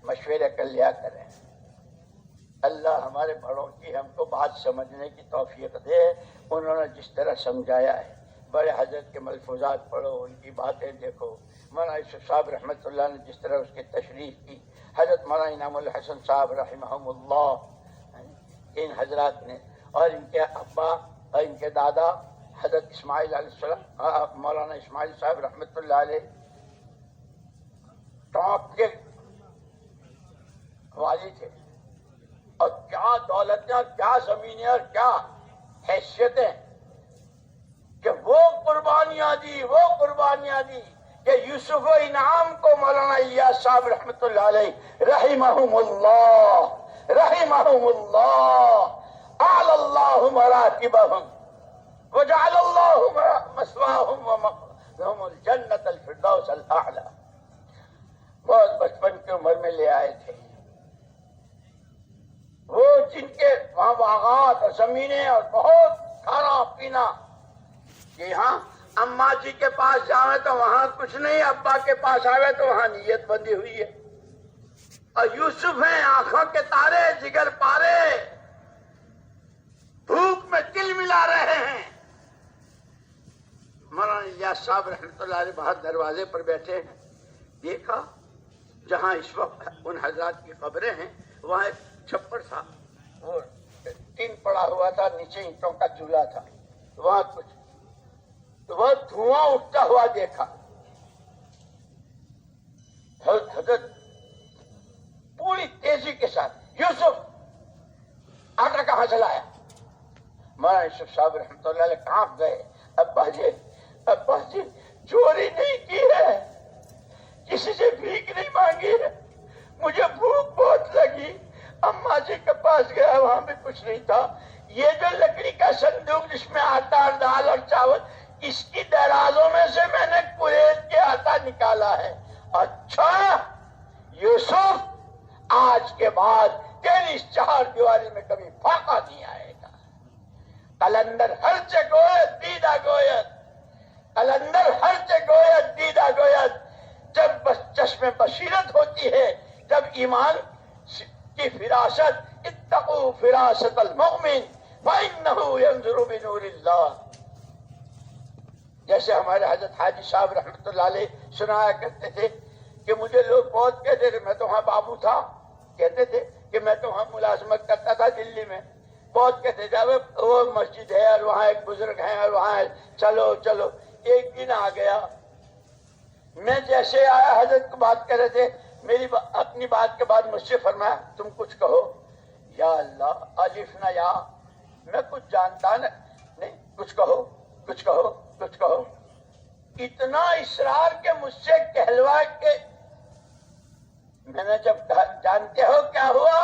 مشورے کر لیا کریں. اللہ ہمارے بڑوں کی ہم کو بات سمجھنے کی توفیق دے. انہوں نے جس طرح سمجھایا ہے، بڑے حضرت کے ملفوظات پڑھو، ان کی باتیں دیکھو. مولانا یوسف صاحب رحمۃ اللہ نے جس طرح اس کی تشریح کی، حضرت مولانا انعام الحسن صاحب رحمہم اللہ، ان حضرات نے، اور ان کے ابا اور ان کے دادا حضرت اسماعیل علیہ السلام، مولانا اسماعیل صاحب رحمۃ اللہ علیہ ٹانک کے والی تھے. اور کیا دولتیں اور کیا زمینیں اور کیا حیثیتیں، کہ وہ قربانیاں دی کہ یوسف و انعام کو مولانا الیاس صاحب رحمۃ اللہ علیہ رحمہم اللہ اعلی اللہ مراتبہم وجعل اللہ مثواہم ومأواہم الجنۃ الفردوس الاعلی. بہت بچپن کی عمر میں لے آئے تھے. وہ جن کے وہاں باغات اور زمینیں اور بہت کھانا پینا. یہاں اماں جی کے پاس جاوے تو وہاں کچھ نہیں، ابا کے پاس آوے تو وہاں نیت بندی ہوئی ہے. اور یوسف ہیں آنکھوں کے تارے، جگر پارے، بھوک میں تل ملا رہے ہیں. مولانا الیاس صاحب رحمۃ اللہ علیہ باہر دروازے پر بیٹھے ہیں. دیکھا جہاں اس وقت ان حضرات کی قبریں ہیں، وہاں ایک چھپر تھا، وہ ٹین پڑا ہوا تھا، نیچے اینٹوں کا چولہا تھا. وہاں کچھ وہ دھواں اٹھتا ہوا دیکھا. حضرت پوری تیزی کے ساتھ یوسف آٹا کہاں سے لایا؟ مولانا یوسف صاحب رحمۃ اللہ علیہ کانپ گئے. ابا جی چوری نہیں کی ہے، کسی سے بھیک نہیں مانگی ہے، مجھے بھوک بہت لگی، اماں جی کے پاس گیا وہاں بھی کچھ نہیں تھا. یہ جو لکڑی کا صندوق جس میں آٹا اور دال اور چاول، اس کی درازوں میں سے میں نے قریش کے آٹا نکالا ہے. اچھا یوسف، آج کے بعد تیری اس چہار دیواری میں کبھی فاقہ نہیں آئے گا. قلندر ہر چے گوید دیدہ گوید، قلندر ہر چے گوید دیدہ گوید. جب بس چشم بصیرت ہوتی ہے، جب ایمان کی فراست، اتقوا فراست المؤمن فإنه ينظر بنور اللہ. جیسے ہمارے حضرت حاجی صاحب رحمۃ اللہ علیہ سنایا کرتے تھے کہ مجھے لوگ بہت کہتے تھے، میں تو وہاں بابو تھا، کہتے تھے کہ میں تو وہاں ملازمت کرتا تھا دلی میں. بہت کہتے تھے وہ مسجد ہے اور وہاں ایک بزرگ ہیں اور وہاں چلو. ایک دن آ گیا، میں جیسے آیا حضرت کو بات کر رہے تھے، میری اپنی بات کے بعد مجھ سے فرمایا تم کچھ کہو. یا اللہ، الف نہ یا، میں کچھ جانتا نہیں، کچھ کہو. اتنا اصرار کے مجھ سے کہلوا کے میں نے جب جانتے ہو کیا ہوا؟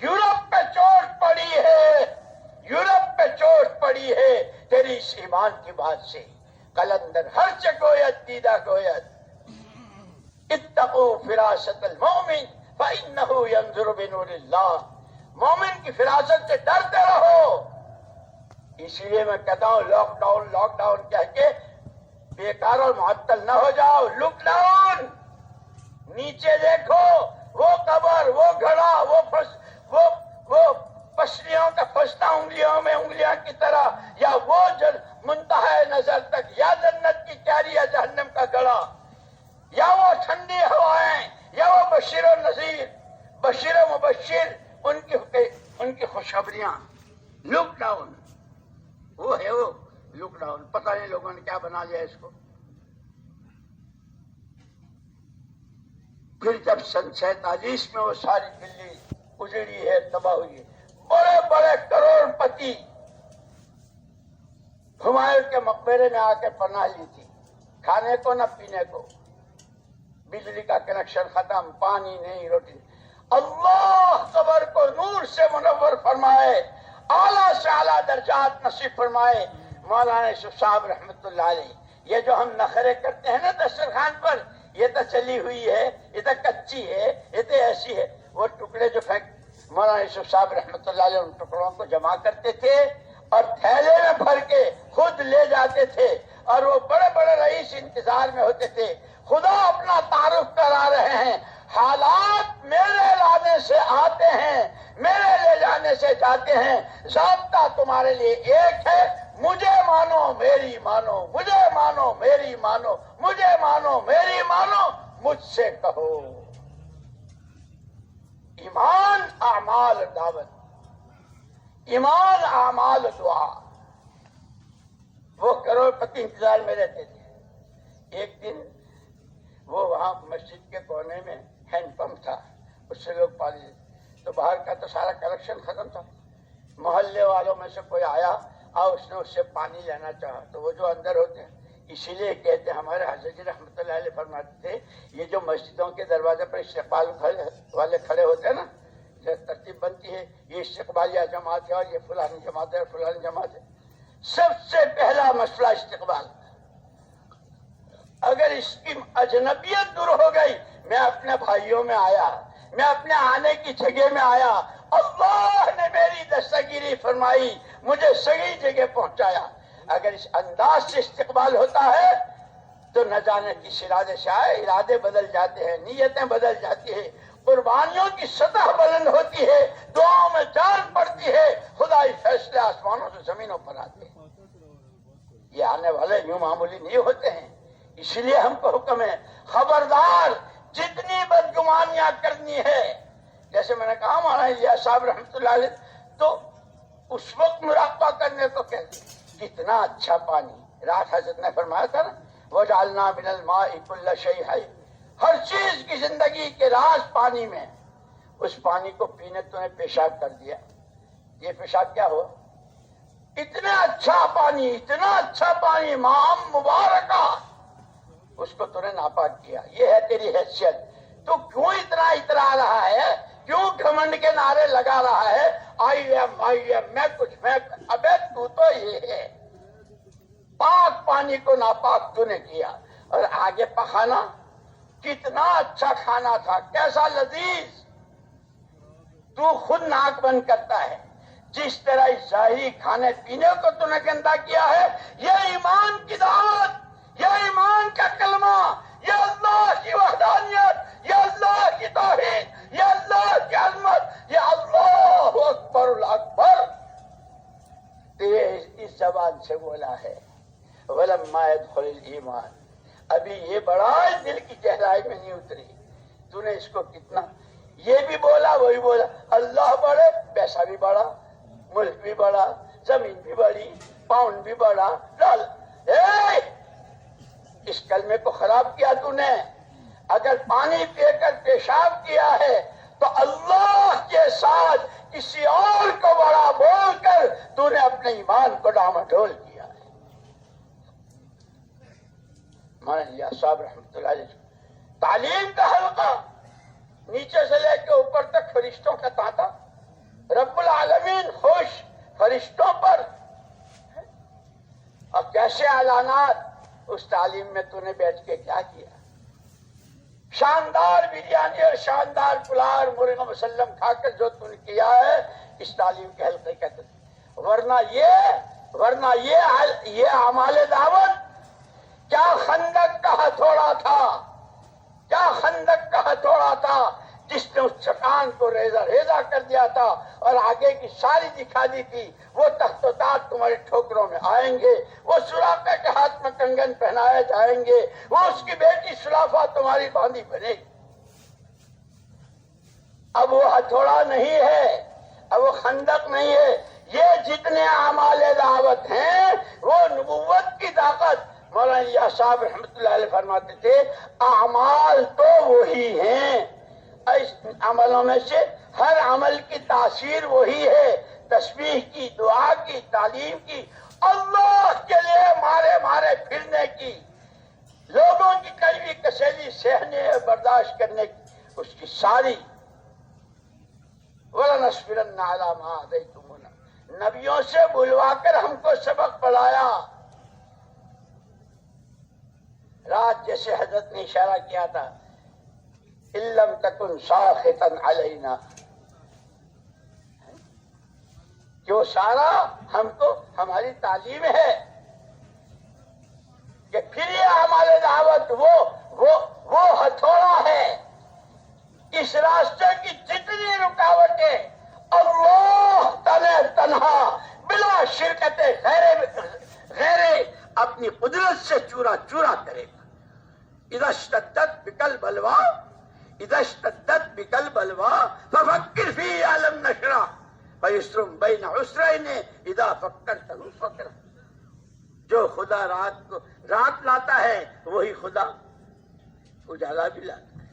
یورپ پہ چوٹ پڑی ہے، تیری اس ایمان کی بات سے قلندر ہر چہ گوید دیدہ گوید اتقوا فراست المومن فإنه ينظر بنور اللہ، مومن کی فراست سے ڈرتے رہو۔ اسی لیے میں کہتا ہوں لاک ڈاؤن کہہ کے بیکار اور معطل نہ ہو جاؤ۔ لک ڈاؤن، نیچے دیکھو، وہ قبر، وہ گھڑا، وہ پسلیوں کا پھنسنا انگلیوں میں انگلیاں کی طرح، یا وہ منتہا نظر تک، یا جنت کی کیاری یا جہنم کا گڑھا، یا وہ ٹھنڈی ہوائیں، یا وہ بشیر و نذیر، بشیر و مبشر، ان کی خوشخبریاں۔ لک ڈاؤن، وہ ہے وہ لک ڈاؤن۔ پتہ نہیں لوگوں نے کیا بنا لیا اس کو۔ پھر جب سن 47 میں وہ ساری دلی اجڑی ہے، تباہ ہوئی ہے، بڑے بڑے کروڑ پتی ہمایوں کے مقبرے میں آ کے پناہ لی تھی، کھانے کو نہ پینے کو، بجلی کا کنیکشن ختم، پانی نہیں، روٹی نہیں۔ اللہ قبر کو نور سے منور فرمائے، اعلیٰ سے اعلیٰ درجات نصیب فرمائے۔ مولانا یوسف صاحب رحمۃ اللہ علیہ، یہ جو ہم نخرے کرتے ہیں نا دسترخوان پر، یہ تو چلی ہوئی ہے، یہ تو کچی ہے، یہ تو ایسی ہے، وہ ٹکڑے جو مولانا یوسف صاحب رحمۃ اللہ علیہ ان ٹکڑوں کو جمع کرتے تھے اور تھیلے میں بھر کے خود لے جاتے تھے، اور وہ بڑے بڑے رئیس انتظار میں ہوتے تھے۔ خدا اپنا تعارف کرا رہے ہیں، حالات میرے لانے سے آتے ہیں، میرے لے جانے سے جاتے ہیں، ضابطہ تمہارے لیے ایک ہے، مجھے مانو میری مانو، مجھے مانو میری مانو، مجھے مانو میری مانو، مجھ سے کہو۔ ایمان اعمال دعوت، ایمان اعمال دعا۔ وہ کروڑ پتی انتظار میں رہتے تھے۔ ایک دن وہ وہاں مسجد کے کونے میں ہینڈ پمپ تھا، اس سے لوگ پانی لیتے، تو باہر کا تو سارا کلیکشن ختم تھا۔ محلے والوں میں سے کوئی آیا اور اس نے اس سے پانی لینا چاہا، تو وہ جو اندر ہوتے ہیں، اسی لیے کہتے ہیں ہمارے حضرت جی رحمۃ اللہ علیہ فرماتے تھے، یہ جو مسجدوں کے دروازے پر استقبال والے کھڑے ہوتے ہیں نا، جو ترتیب بنتی ہے، یہ استقبالیہ جماعت ہے اور یہ فلانی جماعت ہے اور فلانی جماعت ہے، سب سے پہلا مسئلہ استقبال۔ اگر اس کی اجنبیت دور ہو گئی، میں اپنے بھائیوں میں آیا، میں اپنے آنے کی جگہ میں آیا، اللہ نے میری دستگیری فرمائی، مجھے صحیح جگہ پہنچایا۔ اگر اس انداز سے استقبال ہوتا ہے تو نہ جانے کس ارادے سے آئے، ارادے بدل جاتے ہیں، نیتیں بدل جاتی ہیں، قربانیوں کی سطح بلند ہوتی ہے، دعاؤں میں جان پڑتی ہے، خدائی فیصلے آسمانوں سے زمینوں پر آتے ہیں۔ یہ آنے والے یوں معمولی نہیں ہوتے ہیں، اسی لیے ہم کو حکم ہے، خبردار جتنی بدگمانیاں کرنی ہے، جیسے میں نے کہا مولانا الیاس صاحب رحمۃ اللہ علیہ، تو اس وقت مراقبہ کرنے کو کہتے ہیں۔ کتنا اچھا پانی، رات حضرت نے فرمایا تھا نا، وَجَعَلْنَا مِنَ الْمَاءِ كُلَّ شَيْءٍ حَيٍّ، ہر چیز کی زندگی کے راز پانی میں۔ اس پانی کو پینے تو نے پیشاب کر دیا، یہ پیشاب کیا ہوا؟ اتنا اچھا پانی، اتنا اچھا پانی، ماء مبارکہ، اس کو تو نے ناپاک کیا۔ یہ ہے تیری حیثیت، تو کیوں اتنا اترا رہا ہے، کیوں گھمنڈ کے نعرے لگا رہا ہے، آئی ایم، میں کچھ، میں، ابے تو یہ ہے، پاک پانی کو ناپاک تو نے کیا۔ اور آگے پخانا، کتنا اچھا کھانا تھا، کیسا لذیذ، تو خود ناک بند کرتا ہے۔ جس طرح اس ظاہری کھانے پینے کو تو نے گندا کیا ہے، یہ ایمان کی دعوت، یہ ایمان کا کلمہ، یہ اللہ کی وحدانیت، یہ اللہ کی توحید، یہ اللہ کی عظمت، یہ اللہ اکبر الاکبر، اس زبان سے بولا ہے۔ وَلَمَّا يَدْخُلِ الْإِيمَانِ، ابھی یہ بڑا دل کی گہرائی میں نہیں اتری، تو نے اس کو کتنا، یہ بھی بولا وہی بولا، اللہ بڑے، پیسہ بھی بڑا، ملک بھی بڑا، زمین بھی بڑی، پاؤنڈ بھی بڑا، اس کلمے کو خراب کیا تو نے۔ اگر پانی پی کر پیشاب کیا ہے تو اللہ کے ساتھ کسی اور کو بڑا بول کر تو نے اپنے ایمان کو ڈامڈول کیا ہے۔ مولانا الیاس صاحب رحمۃ اللہ علیہ، تعلیم کا حلقہ، نیچے سے لے کے اوپر تک فرشتوں کا تانتا، رب العالمین خوش فرشتوں پر، اور کیسے اعلانات، اس تعلیم میں تو نے بیٹھ کے کیا کیا؟ شاندار بریانی اور شاندار پلاؤ اور مرغ مسلم کھا کر جو تم نے کیا ہے اس تعلیم کے حلقے کا، ورنہ یہ اعمال دعوت کیا خندق کا ہتھوڑا تھا، کیا خندق کا ہتھوڑا تھا جس نے اس چٹان کو ریزہ ریزہ کر دیا تھا اور آگے کی ساری دکھا دی تھی۔ وہ تخت و تاج تمہارے ٹھوکروں میں آئیں گے، وہ سلاخہ کے ہاتھ میں کنگن پہنائے جائیں گے، وہ اس کی بیٹی سلافہ تمہاری باندھی بنے گی۔ اب وہ ہتھوڑا نہیں ہے، اب وہ خندق نہیں ہے، یہ جتنے اعمال دعوت ہیں وہ نبوت کی طاقت۔ مولانا الیاس صاحب رحمۃ اللہ علیہ فرماتے تھے اعمال تو وہی ہیں، اس عملوں میں سے ہر عمل کی تاثیر وہی ہے، تسبیح کی، دعا کی، تعلیم کی، اللہ کے لیے مارے مارے پھرنے کی، لوگوں کی کڑوی کسیلی سہنے اور برداشت کرنے کی، اس کی ساری وَلَنَصْبِرَنَّ عَلَىٰ مَا آذَيْتُمُونَا، نبیوں سے بلوا کر ہم کو سبق پڑھایا۔ رات جیسے حضرت نے اشارہ کیا تھا إِن لَّمْ تَكُنْ سَاخِطًا عَلَيْنَا، کہ وہ سارا ہم کو ہماری تعلیم ہے کہ پھر یہ ہمارے دعوت وہ ہتھوڑا ہے، اس راستے کی جتنی رکاوٹیں اللہ تنہا بلا شرکت غیر اپنی قدرت سے چورا چورا کرے گا۔ اذا اشتدت بک البلوى ففکر فی عالم نشرہ فیسر بین عسرین اذا فکرتہ فکرہ، جو خدا رات لاتا ہے وہی خدا اجالا بھی لاتا ہے۔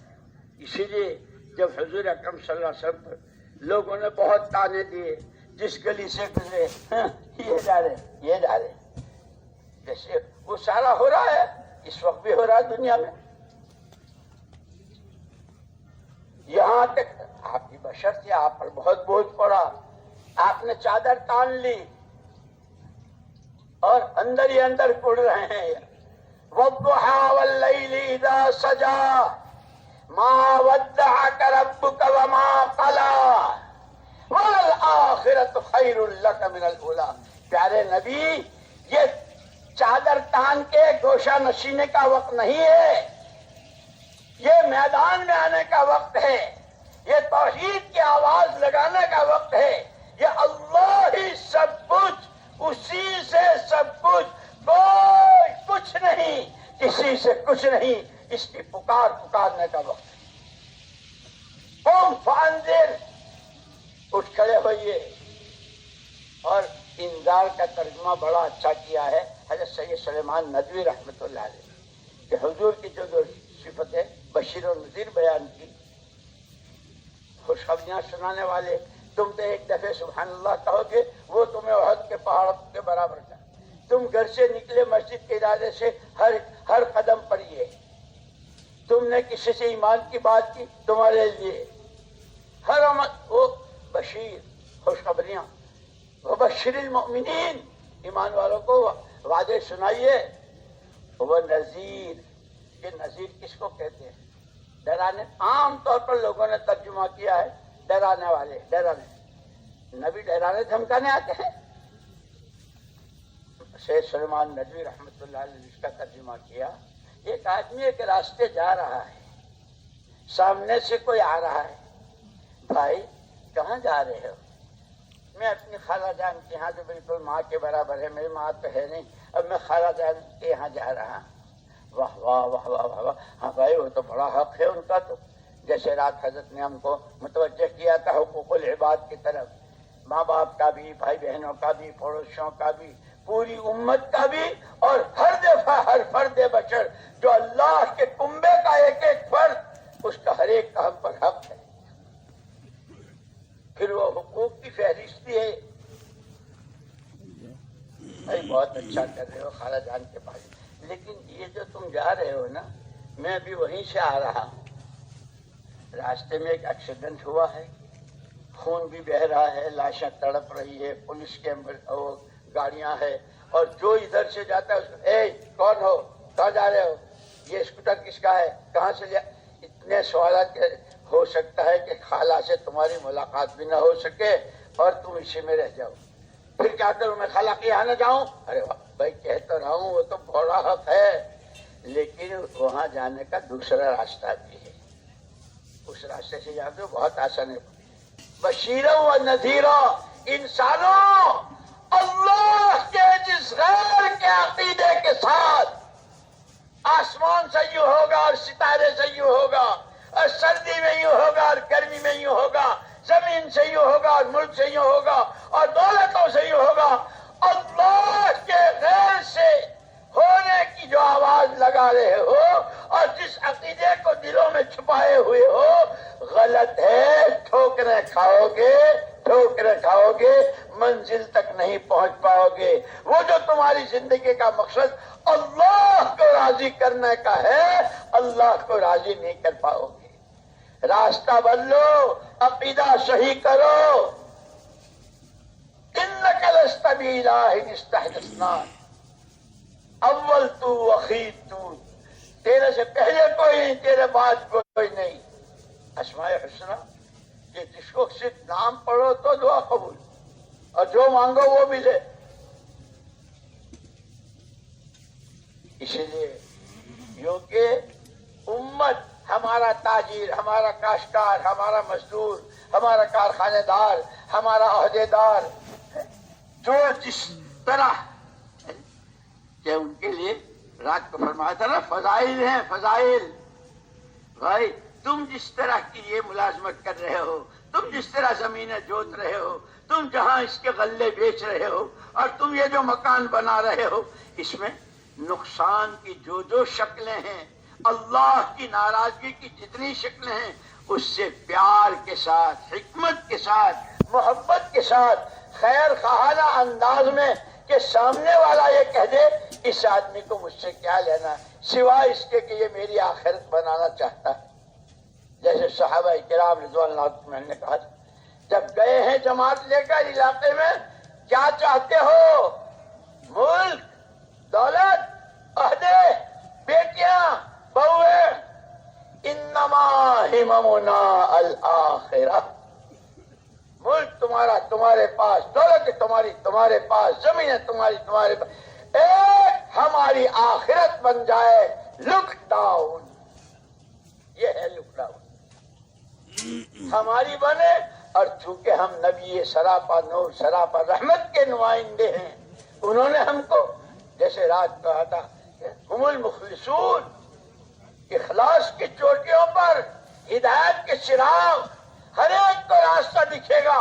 اسی لیے جب حضور اکرم صلی اللہ علیہ وسلم پر لوگوں نے بہت تانے دیے، جس گلی سے گزرے یہ جا رہے، جیسے وہ سارا ہو رہا ہے، اس وقت بھی ہو رہا ہے دنیا میں۔ یہاں تک آپ کی بشر تھی، آپ پر بہت بوجھ پڑا، آپ نے چادر تان لی اور اندر ہی اندر کڑ رہے ہیں۔ وَالضُّحَىٰ وَاللَّيْلِ إِذَا سَجَىٰ مَا وَدَّعَكَ رَبُّكَ وَمَا قَلَىٰ وَالْآخِرَةُ خَيْرٌ لَّكَ مِنَ الْأُولَىٰ۔ پیارے نبی، یہ چادر تان کے گوشہ نشینے کا وقت نہیں ہے، یہ میدان میں آنے کا وقت ہے، یہ توحید کی آواز لگانے کا وقت ہے۔ یہ اللہ ہی سب کچھ، اسی سے سب کچھ، کوئی کچھ نہیں، کسی سے کچھ نہیں، اس کی پکارنے کا وقت ہے۔ قم فانذر، اٹھ کھڑے ہوئیے۔ اور انذار کا ترجمہ بڑا اچھا کیا ہے حضرت سید سلیمان ندوی رحمۃ اللہ علیہ، کہ حضور کی جو صفت ہے بشیر و نذیر بیان کی، خوشخبریاں سنانے والے۔ تم تو ایک دفعہ سبحان اللہ کہو گے وہ تمہیں احد کے پہاڑ کے برابر کا۔ تم گھر سے نکلے مسجد کے ارادے سے ہر قدم پر یہ، تم نے کسی سے ایمان کی بات کی تمہارے لیے ہر وہ بشیر، خوشخبریاں، وبشر المؤمنین، ایمان والوں کو وعدے سنائیے۔ وہ نذیر، کہ نذیر کس کو کہتے ہیں؟ ڈرانے۔ عام طور پر لوگوں نے ترجمہ کیا ہے ڈرانے والے، ڈرانے، نبی ڈرانے دھمکانے آتے ہیں۔ سید سلیمان ندوی رحمۃ اللہ علیہ نے اس کا ترجمہ کیا، ایک آدمی ایک راستے جا رہا ہے، سامنے سے کوئی آ رہا ہے، بھائی کہاں جا رہے ہو؟ میں اپنی خالہ جان کے یہاں، جو بالکل ماں کے برابر ہے، میری ماں تو ہے نہیں، اب میں خالہ جان کے یہاں جا رہا ہوں۔ واہ واہ واہ واہ واہ، ہاں بھائی وہ تو بڑا حق ہے ان کا، تو جیسے رات حضرت نے ہم کو متوجہ کیا تھا حقوق العباد کی طرف، ماں باپ کا بھی، بھائی بہنوں کا بھی، پڑوسیوں کا بھی، پوری امت کا بھی، اور ہر دفعہ ہر فرد بشر جو اللہ کے کنبے کا ایک ایک فرد، اس کا ہر ایک کا ہم پر حق ہے۔ پھر وہ حقوق کی فہرستی ہے۔ بھائی بہت اچھا کر رہے ہو خالہ جان کے پاس، لیکن یہ جو تم جا رہے ہو نا، میں بھی وہیں سے آ رہا ہوں، راستے میں ایک ایکسیڈنٹ ہوا ہے، خون بھی بہہ رہا ہے، لاشیں تڑپ رہی ہے، پولیس کے گاڑیاں ہے، اور جو ادھر سے جاتا ہے اس کو اے کون ہو, کہاں جا رہے ہو, یہ اسکوٹر کس کا ہے, کہاں سے لیا, اتنے سوالات ہو سکتا ہے کہ خالہ سے تمہاری ملاقات بھی نہ ہو سکے اور تم اسی میں رہ جاؤ. پھر کیا کروں, میں خالہ کے یہاں نہ جاؤں؟ ارے بھائی کہہ تو رہا ہوں, وہ تو بڑا حق ہے, لیکن وہاں جانے کا دوسرا راستہ بھی ہے, اس راستے سے جاتے ہو بہت آسان ہے. بشیرا و نذیرا, انسانوں اللہ کے جس غیر کے عقیدے کے ساتھ آسمان سے یوں ہوگا اور ستارے سے یوں ہوگا اور سردی میں یوں ہوگا اور گرمی میں یوں ہوگا, زمین سے یوں ہوگا اور ملک سے یوں ہوگا اور دولتوں سے یوں ہوگا, اللہ کے غیر سے ہونے کی جو آواز لگا رہے ہو اور جس عقیدے کو دلوں میں چھپائے ہوئے ہو, غلط ہے. ٹھوکریں کھاؤ گے, ٹھوکریں کھاؤ گے, منزل تک نہیں پہنچ پاؤ گے. وہ جو تمہاری زندگی کا مقصد اللہ کو راضی کرنے کا ہے, اللہ کو راضی نہیں کر پاؤ گے. راستہ بدلو, عقیدہ صحیح کرو. انک لست بإلہ استحدثنا, اول تو اخیر تو, تیرے سے پہلے کوئی نہیں, تیرے بعد کوئی نہیں. اسماء حسنہ کہ جس کو صرف نام پڑھو تو دعا قبول, اور جو مانگو وہ ملے. اسی لیے کیونکہ امت, ہمارا تاجر, ہمارا کاشتکار, ہمارا مزدور, ہمارا کارخانے دار, ہمارا عہدے دار, جو جس طرح کہ ان کے لیے رات کو فرمایا تھا نا, فضائل ہیں فضائل. بھائی تم جس طرح کی یہ ملازمت کر رہے ہو, تم جس طرح زمینیں جوت رہے ہو, تم جہاں اس کے غلے بیچ رہے ہو, اور تم یہ جو مکان بنا رہے ہو, اس میں نقصان کی جو شکلیں ہیں, اللہ کی ناراضگی کی جتنی شکلیں ہیں, اس سے پیار کے ساتھ, حکمت کے ساتھ, محبت کے ساتھ, خیر خواہانہ انداز میں کہ سامنے والا یہ کہہ دے اس آدمی کو مجھ سے کیا لینا, سوائے اس کے کہ یہ میری آخرت بنانا چاہتا ہے. جیسے صحابہ کرام رضوان اللہ عنہم نے کہا, جب گئے ہیں جماعت لے کر علاقے میں, کیا چاہتے ہو, ملک, دولت, عہدے, بیٹیاں, بہویں؟ انما ہممنا الآخرہ. ملک تمہارا تمہارے پاس, دولت تمہاری تمہارے پاس, زمینیں تمہاری تمہارے پاس, ایک ہماری آخرت بن جائے. لک ڈاؤن, یہ ہے لک ڈاؤن, ہماری بنے. اور چونکہ ہم نبی سراپا نور سراپا رحمت کے نمائندے ہیں, انہوں نے ہم کو جیسے رات کہا تھا, ہم المخلصون, اخلاص کی چوٹیوں پر ہدایت کے چراغ, ہر ایک کو راستہ دکھے گا,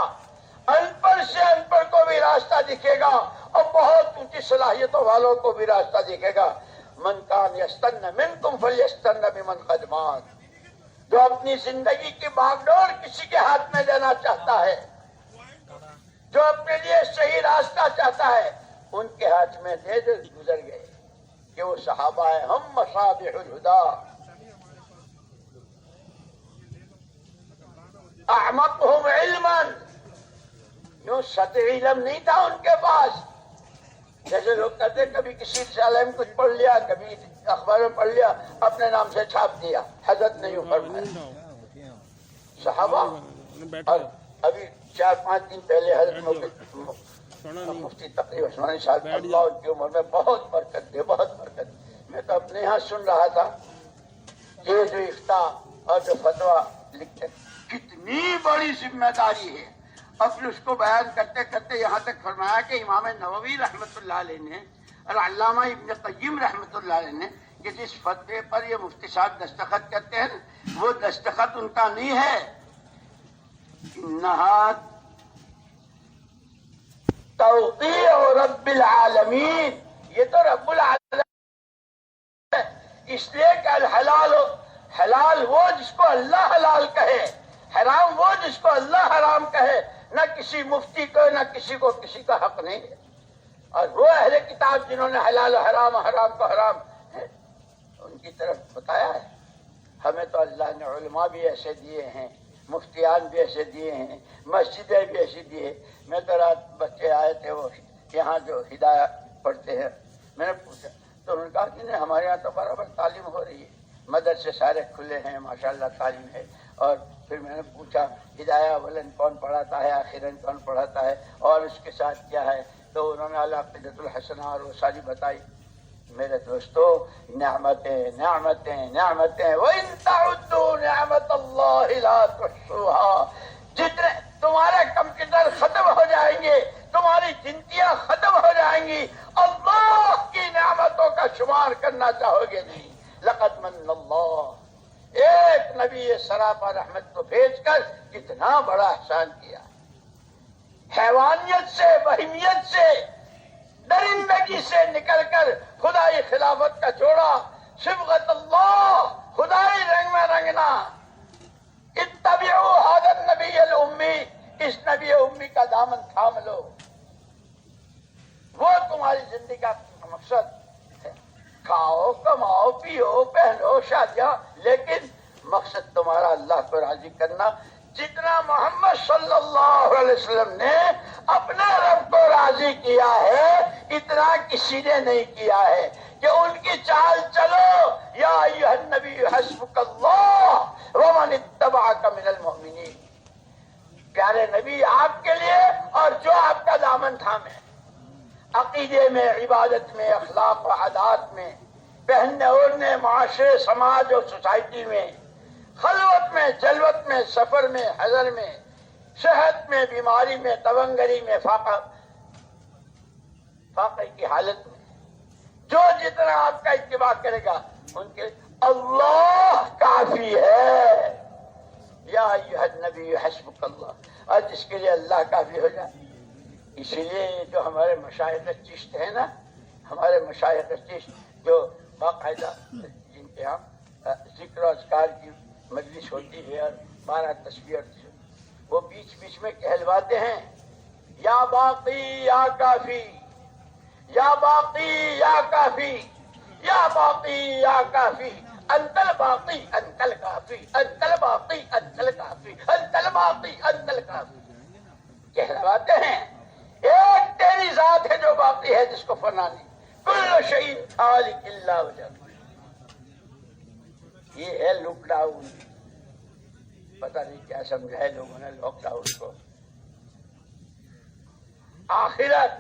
ان پڑھ سے ان پڑھ کو بھی راستہ دکھے گا, اور بہت اونچی صلاحیتوں والوں کو بھی راستہ دکھے گا. من کان یستن منکم فلیستن بمن قد مات, جو اپنی زندگی کی باغ ڈور کسی کے ہاتھ میں دینا چاہتا ہے, جو اپنے لیے صحیح راستہ چاہتا ہے, ان کے ہاتھ میں دے دے گزر گئے کہ وہ صحابہ ہیں, ہم مصابیح الہدا. اعمقہم علما, یوں سطحی علم نہیں تھا ان کے پاس. جیسے لوگ کہتے کبھی کسی رسالے میں کچھ پڑھ لیا, کبھی اخبار میں پڑھ لیا, اپنے نام سے چھاپ دیا. حضرت نے یوں فرمایا. صحابہ, اور ابھی 4-5 دن پہلے حضرت مفتی تقی عثمانی صاحب, اللہ ان کی عمر میں بہت برکت دے, بہت برکت. میں تو اپنے یہاں سن رہا تھا یہ جو افتاء اور جو فتویٰ لکھتے, کتنی بڑی ذمہ داری ہے. اور پھر اس کو بیان کرتے کرتے یہاں تک فرمایا کہ امام نووی رحمۃ اللہ علیہ نے اور علامہ ابن قیم رحمۃ اللہ علیہ نے کہ جس فتوے پر یہ مفتی صاحب دستخط کرتے ہیں, وہ دستخط ان کا نہیں ہے. انہا توقیع رب العالمین, یہ تو رب العالمین ہے. اس لیے کہ الحلال, حلال وہ جس کو اللہ حلال کہے, حرام وہ جس کو اللہ حرام کہے. نہ کسی مفتی کو, نہ کسی کو کسی کا حق نہیں ہے. اور وہ اہل کتاب جنہوں نے حلال و حرام, حرام کو حرام ہے, ان کی طرف بتایا ہے. ہمیں تو اللہ نے علماء بھی ایسے دیے ہیں, مفتیان بھی ایسے دیے ہیں, مسجدیں بھی ایسی دی ہیں. میں تو رات بچے آئے تھے, وہ یہاں جو ہدایت پڑھتے ہیں؟ میں نے پوچھا تو انہوں نے کہا کہ نہیں ہمارے یہاں تو برابر تعلیم ہو رہی ہے، مدرسے سارے کھلے ہیں، ماشاءاللہ تعلیم ہے۔ اور پھر میں نے پوچھا ہدایہ اولن کون پڑھاتا ہے، آخرن کون پڑھاتا ہے، اور اس کے ساتھ کیا ہے؟ تو انہوں نے العقیدۃ الحسنہ اور وہ ساری بتائی۔ میرے دوستو، نعمتیں نعمتیں نعمتیں، وَإِن تَعُدُّوا نِعْمَتَ اللَّهِ لَا تُحْصُوهَا، جتنے تمہارے کمپیوٹر ختم ہو جائیں گے، تمہاری گنتیاں ختم ہو جائیں گی، اللہ کی نعمتوں کا شمار کرنا چاہو گے نہیں۔ لقد من اللہ، ایک نبی سراپا رحمت کو بھیج کر کتنا بڑا احسان کیا، حیوانیت سے، بہیمیت سے، درندگی سے نکل کر خدائی خلافت کا جوڑا، صبغت اللہ، خدائی رنگ میں رنگنا۔ اتبعوا ھذا النبی الامی، اس نبی امی کا دامن تھام لو، وہ تمہاری زندگی کا مقصد ہے۔ کھاؤ، کماؤ، پیو، پہنو، شادیاں، لیکن مقصد تمہارا اللہ کو راضی کرنا۔ جتنا محمد صلی اللہ علیہ وسلم نے اپنے رب کو راضی کیا ہے، اتنا کسی نے نہیں کیا ہے کہ ان کی چال چلو۔ یا ایھا النبی حسبک اللہ ومن اتبعک من المؤمنین، پیارے نبی آپ کے لیے اور جو آپ کا دامن تھامے، عقیدے میں، عبادت میں، اخلاق و عادات میں، پہننے اوڑھنے، معاشرے، سماج اور سوسائٹی میں، خلوت میں، جلوت میں، سفر میں، حضر میں، صحت میں، بیماری میں، تونگری میں، فاقے کی حالت میں، جو جتنا آپ کا اتباع کرے گا ان کے اللہ کافی ہے۔ یا ایھا النبی حسبک اللہ، اور جس کے لیے اللہ کافی ہو جائے۔ اسی لیے جو ہمارے مشائخ چشت ہیں نا، ہمارے مشائخ چشت جو باقاعدہ جن کے یہاں ذکر و اذکار کی مجلس ہوتی ہے اور 12 تسبیح، وہ بیچ بیچ میں کہلواتے ہیں یا باقی یا کافی، یا باقی یا کافی، یا باقی یا کافی، انت الباقی انت الکافی، انت الباقی انت الکافی، انت الباقی انت الکافی، کہلواتے ہیں ایک تیری ذات ہے جو باقی ہے، جس کو فنا نہیں، کل شیء خالق الا وجہ۔ یہ ہے لاک ڈاؤن، پتہ نہیں کیا سمجھا ہے لوگوں نے لاک ڈاؤن کو۔ آخرت،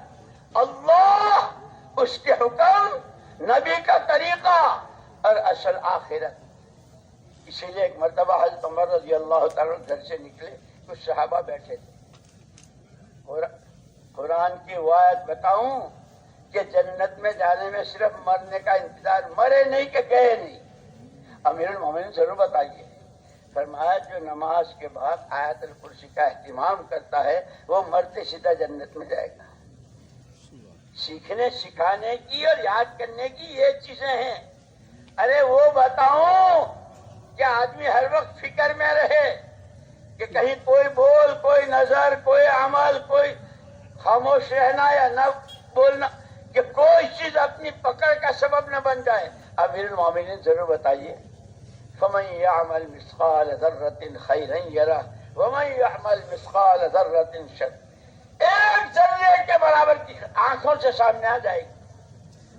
اللہ، اس کے حکم، نبی کا طریقہ اور اصل آخرت۔ اسی لیے ایک مرتبہ حضرت عمر رضی اللہ تعالیٰ گھر سے نکلے، کچھ صحابہ بیٹھے تھے، قرآن کی وہ آیت بتاؤں کہ جنت میں جانے میں صرف مرنے کا انتظار، مرے نہیں کہ گئے نہیں۔ امیر المومنین ضرور بتائیے۔ فرمایا جو نماز کے بعد آیت الکرسی کا اہتمام کرتا ہے وہ مرتے سیدھا جنت میں جائے گا۔ سیکھنے سکھانے کی اور یاد کرنے کی یہ چیزیں ہیں۔ ارے وہ بتاؤں کہ آدمی ہر وقت فکر میں رہے کہ کہیں کوئی بول، کوئی نظر، کوئی عمل، کوئی خاموش رہنا یا نہ بولنا، کہ کوئی چیز اپنی پکڑ کا سبب نہ بن جائے۔ امیر المومنین ضرور بتائیے فَمَن يَعْمَلْ مِثْقَالَ ذَرَّةٍ خَيْرًا يَرَهُ وَمَن يَعْمَلْ مِثْقَالَ ذَرَّةٍ شَرًّا، ایک ذرے کے برابر کی آنکھوں سے سامنے آ جائے گی۔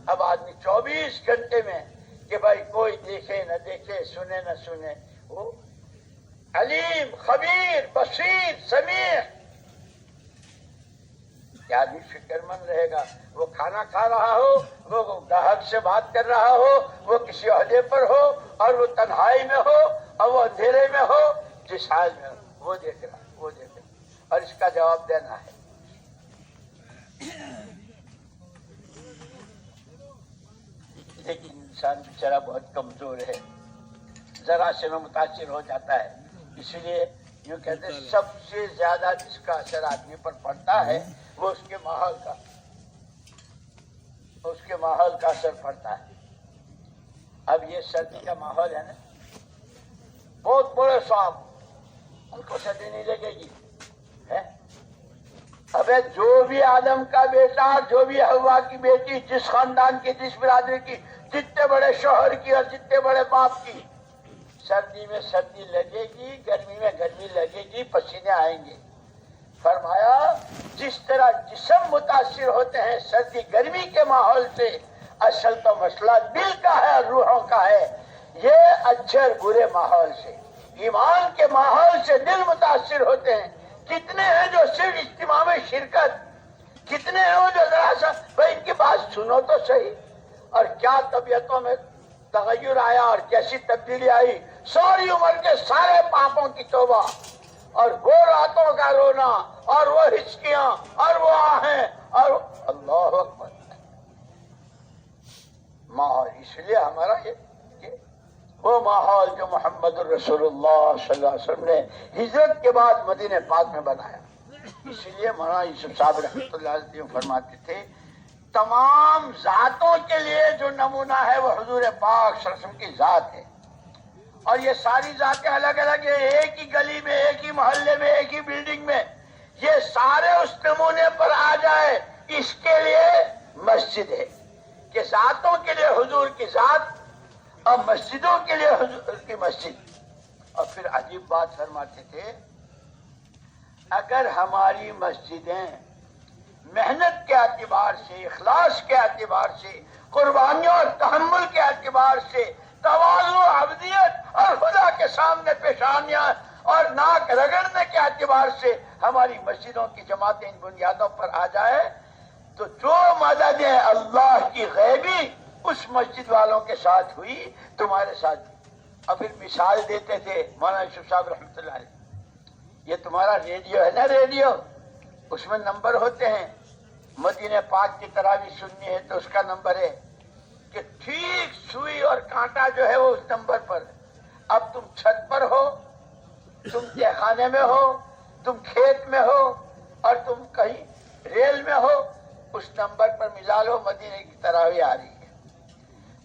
اب آدمی 24 گھنٹے میں کہ بھائی کوئی دیکھے نہ دیکھے، سنے نہ سنے، وہ علیم، خبیر، بصیر، سمیع، کیا آدمی فکر مند رہے گا؟ وہ کھانا کھا رہا ہو، وہ گاہک سے بات کر رہا ہو، وہ کسی عہدے پر ہو اور وہ تنہائی میں ہو اور وہ اندھیرے میں ہو، جس حال میں ہو وہ دیکھ رہا، وہ دیکھ رہا، اور اس کا جواب دینا ہے۔ لیکن انسان بیچارہ بہت کمزور ہے، ذرا سے میں متاثر ہو جاتا ہے۔ اسی لیے یوں کہتے ہیں سب سے زیادہ جس کا اثر آدمی پر پڑتا ہے وہ اس کے ماحول کا، اس کے ماحول کا اثر پڑتا ہے۔ اب یہ سردی کا ماحول ہے نا، بہت بڑے صاحب ان کو سردی نہیں لگے گی ہے؟ ابے جو بھی آدم کا بیٹا، جو بھی ہوا کی بیٹی، جس خاندان کی، جس برادری کی، جتنے بڑے شوہر کی اور جتنے بڑے باپ کی، سردی میں سردی لگے گی، گرمی میں گرمی لگے گی، پسینے آئیں گے۔ فرمایا جس طرح جسم متاثر ہوتے ہیں سردی گرمی کے ماحول سے، اصل تو مسئلہ دل کا ہے اور روحوں کا ہے، یہ اچھے برے ماحول سے، ایمان کے ماحول سے دل متاثر ہوتے ہیں۔ کتنے ہیں جو صرف اجتماع میں شرکت، کتنے ہیں وہ جو ذرا سا بھائی ان کی بات سنو تو صحیح، اور کیا طبیعتوں میں تغیر آیا اور کیسی تبدیلی آئی، ساری عمر کے سارے پاپوں کی توبہ، اور وہ راتوں کا رونا اور وہ ہچکیاں اور وہ آہیں اور اللہ اکبر ماحول۔ اس لیے ہمارا یہ وہ ماحول جو محمد الرسول اللہ صلی اللہ علیہ وسلم نے ہجرت کے بعد مدینہ پاک میں بنایا۔ اسی لیے مولانا یوسف صاحب رحمۃ اللہ علیہ فرماتے تھے تمام ذاتوں کے لیے جو نمونہ ہے وہ حضور پاک صلی اللہ علیہ وسلم کی ذات ہے، اور یہ ساری ذاتیں الگ الگ ہیں، ایک ہی گلی میں، ایک ہی محلے میں، ایک ہی بلڈنگ میں، یہ سارے اس نمونے پر آ جائے، اس کے لیے مسجد ہے کہ ذاتوں کے لیے حضور کی ذات اور مسجدوں کے لیے حضور کی مسجد۔ اور پھر عجیب بات فرماتے تھے اگر ہماری مسجدیں محنت کے اعتبار سے، اخلاص کے اعتبار سے، قربانیوں اور تحمل کے اعتبار سے، تواضع، عبدیت اور خدا کے سامنے پیشانیاں اور ناک رگڑنے کے اعتبار سے ہماری مسجدوں کی جماعتیں ان بنیادوں پر آ جائے تو جو مدد ہے اللہ کی غیبی اس مسجد والوں کے ساتھ ہوئی، تمہارے ساتھ بھی۔ اور پھر مثال دیتے تھے مولانا یوسف صاحب رحمۃ اللہ علیہ، یہ تمہارا ریڈیو ہے نا، ریڈیو اس میں نمبر ہوتے ہیں، مدینہ پاک کی تراویح سننی ہے تو اس کا نمبر ہے کہ ٹھیک سوئی اور کانٹا جو ہے وہ اس نمبر پر۔ اب تم چھت پر ہو، تم تہخانے میں ہو، تم کھیت میں ہو اور تم کہیں ریل میں ہو، اس نمبر پر ملا لو، مدینہ کی تراویح آ رہی ہے۔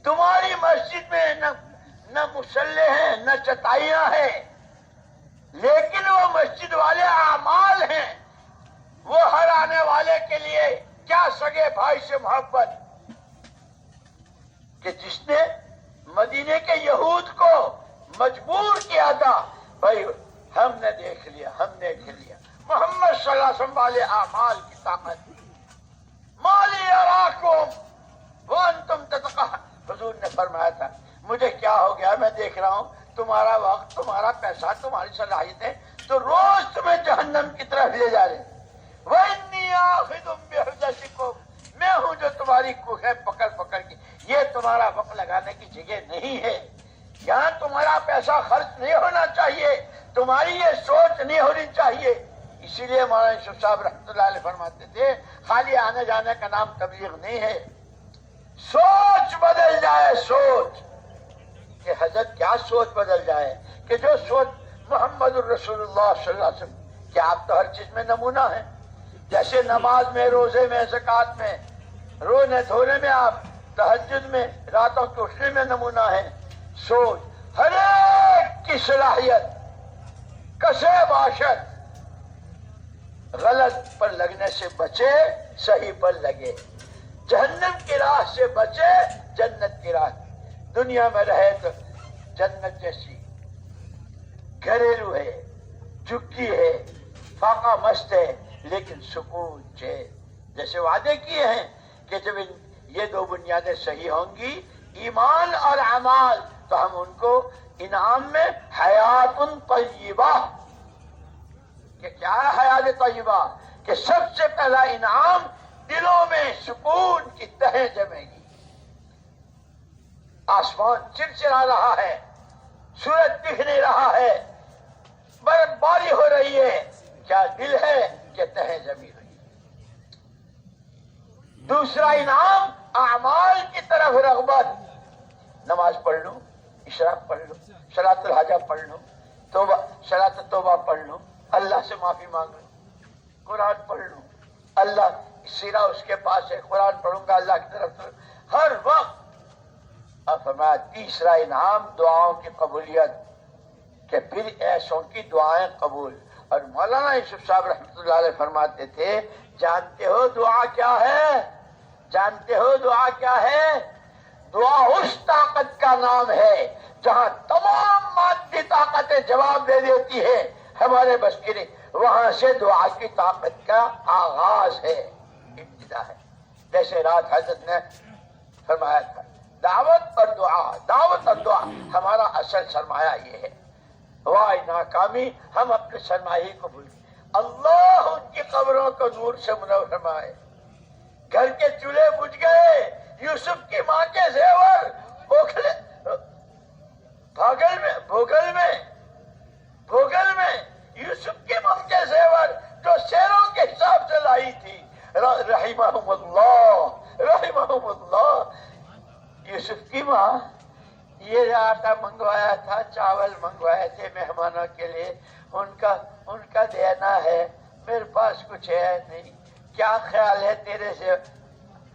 تمہاری مسجد میں نہ مصلے ہیں نہ چٹائیاں ہیں، لیکن وہ مسجد والے اعمال ہیں، وہ ہر آنے والے کے لیے کیا سگے بھائی سے محبت، کہ جس نے مدینے کے یہود کو مجبور کیا تھا، بھائی ہم نے دیکھ لیا، ہم نے دیکھ لیا محمد صلی اللہ علیہ وسلم والے اعمال کی طاقت، مالی اراکم وانتم تتقون، حضور نے فرمایا تھا مجھے کیا ہو گیا، میں دیکھ رہا ہوں تمہارا وقت، تمہارا پیسہ، تمہاری صلاحیتیں تو روز تمہیں جہنم کی طرف لے جا رہے۔ وَإِنِّي آخِذٌ بِحُجَتِكُمْ، میں ہوں جو تمہاری کوہیں پکڑ پکڑ کے، یہ تمہارا وقت لگانے کی جگہ نہیں ہے، یہاں تمہارا پیسہ خرچ نہیں ہونا چاہیے، تمہاری یہ سوچ نہیں ہونی چاہیے۔ اسی لیے مولانا یوسف صاحب رحمۃ اللہ علیہ فرماتے تھے خالی آنے جانے کا نام تبلیغ نہیں ہے، سوچ بدل جائے، سوچ کہ حضرت کیا سوچ بدل جائے کہ جو سوچ محمد الرسول اللہ صلی اللہ علیہ وسلم کہ آپ تو ہر چیز میں نمونہ ہیں، جیسے نماز میں، روزے میں، زکوٰۃ میں، رونے دھونے میں، آپ تہجد میں، راتوں کے اٹھنے میں نمونہ ہیں۔ سوچ ہر ایک کی صلاحیت کسے باشد، غلط پر لگنے سے بچے، صحیح پر لگے، جہنم کی راہ سے بچے، جنت کی راہ، دنیا میں رہے تو جنت جیسی گھریلو ہے، جھکی ہے، فاقہ مست ہے، لیکن سکون ہے، جیسے وعدے کیے ہیں کہ جب یہ دو بنیادیں صحیح ہوں گی، ایمان اور اعمال، تو ہم ان کو انعام میں حیات طیبہ، کہ کیا ہے حیات طیبہ، کہ سب سے پہلا انعام دلوں میں سکون کی تہیں جمے گی، آسمان چرچرا رہا ہے، سورج دکھ نہیں رہا ہے، برف باری ہو رہی ہے، کیا دل ہے کہ تہیں جمی ہوئی۔ دوسرا انعام اعمال کی طرف رغبت، نماز پڑھ لوں، اشراق پڑھ لوں، صلاۃ الحاجہ پڑھ لوں، توبہ صلاۃ توبہ پڑھ لوں، اللہ سے معافی مانگ لوں، قرآن پڑھ لوں، اللہ سیرا اس کے پاس ہے، قرآن پڑھوں گا اللہ کی طرف سے ہر وقت۔ اور فرمایا تیسرا انعام دعاؤں کی قبولیت، کہ پھر ایسوں کی دعائیں قبول۔ اور مولانا یوسف صاحب رحمۃ اللہ علیہ فرماتے تھے جانتے ہو دعا کیا ہے؟ جانتے ہو دعا کیا ہے؟ دعا اس طاقت کا نام ہے جہاں تمام مادی طاقتیں جواب دے دیتی ہے ہمارے بس کی نہیں۔ وہاں سے دعا کی طاقت کا آغاز ہے، ابتدا ہے. جیسے رات حضرت نے فرمایا تھا دعوت اور دعا، دعوت اور دعا ہمارا اصل سرمایہ یہ ہے. واہ ناکامی، ہم اپنے سرمایہ کو بھول گئے. اللہ ان کی قبروں کو نور سے منور فرمائے. گھر کے چولہے بجھ گئے، یوسف کی ماں کے زیور بھوگل میں یوسف کی ماں کے زیور جو شیروں کے حساب سے لائی تھی، رحمہم اللہ. یوسف کی ماں یہ آٹا منگوایا تھا، چاول منگوائے تھے مہمانوں کے لیے، ان کا دینا ہے، میرے پاس کچھ ہے نہیں، کیا خیال ہے تیرے سے؟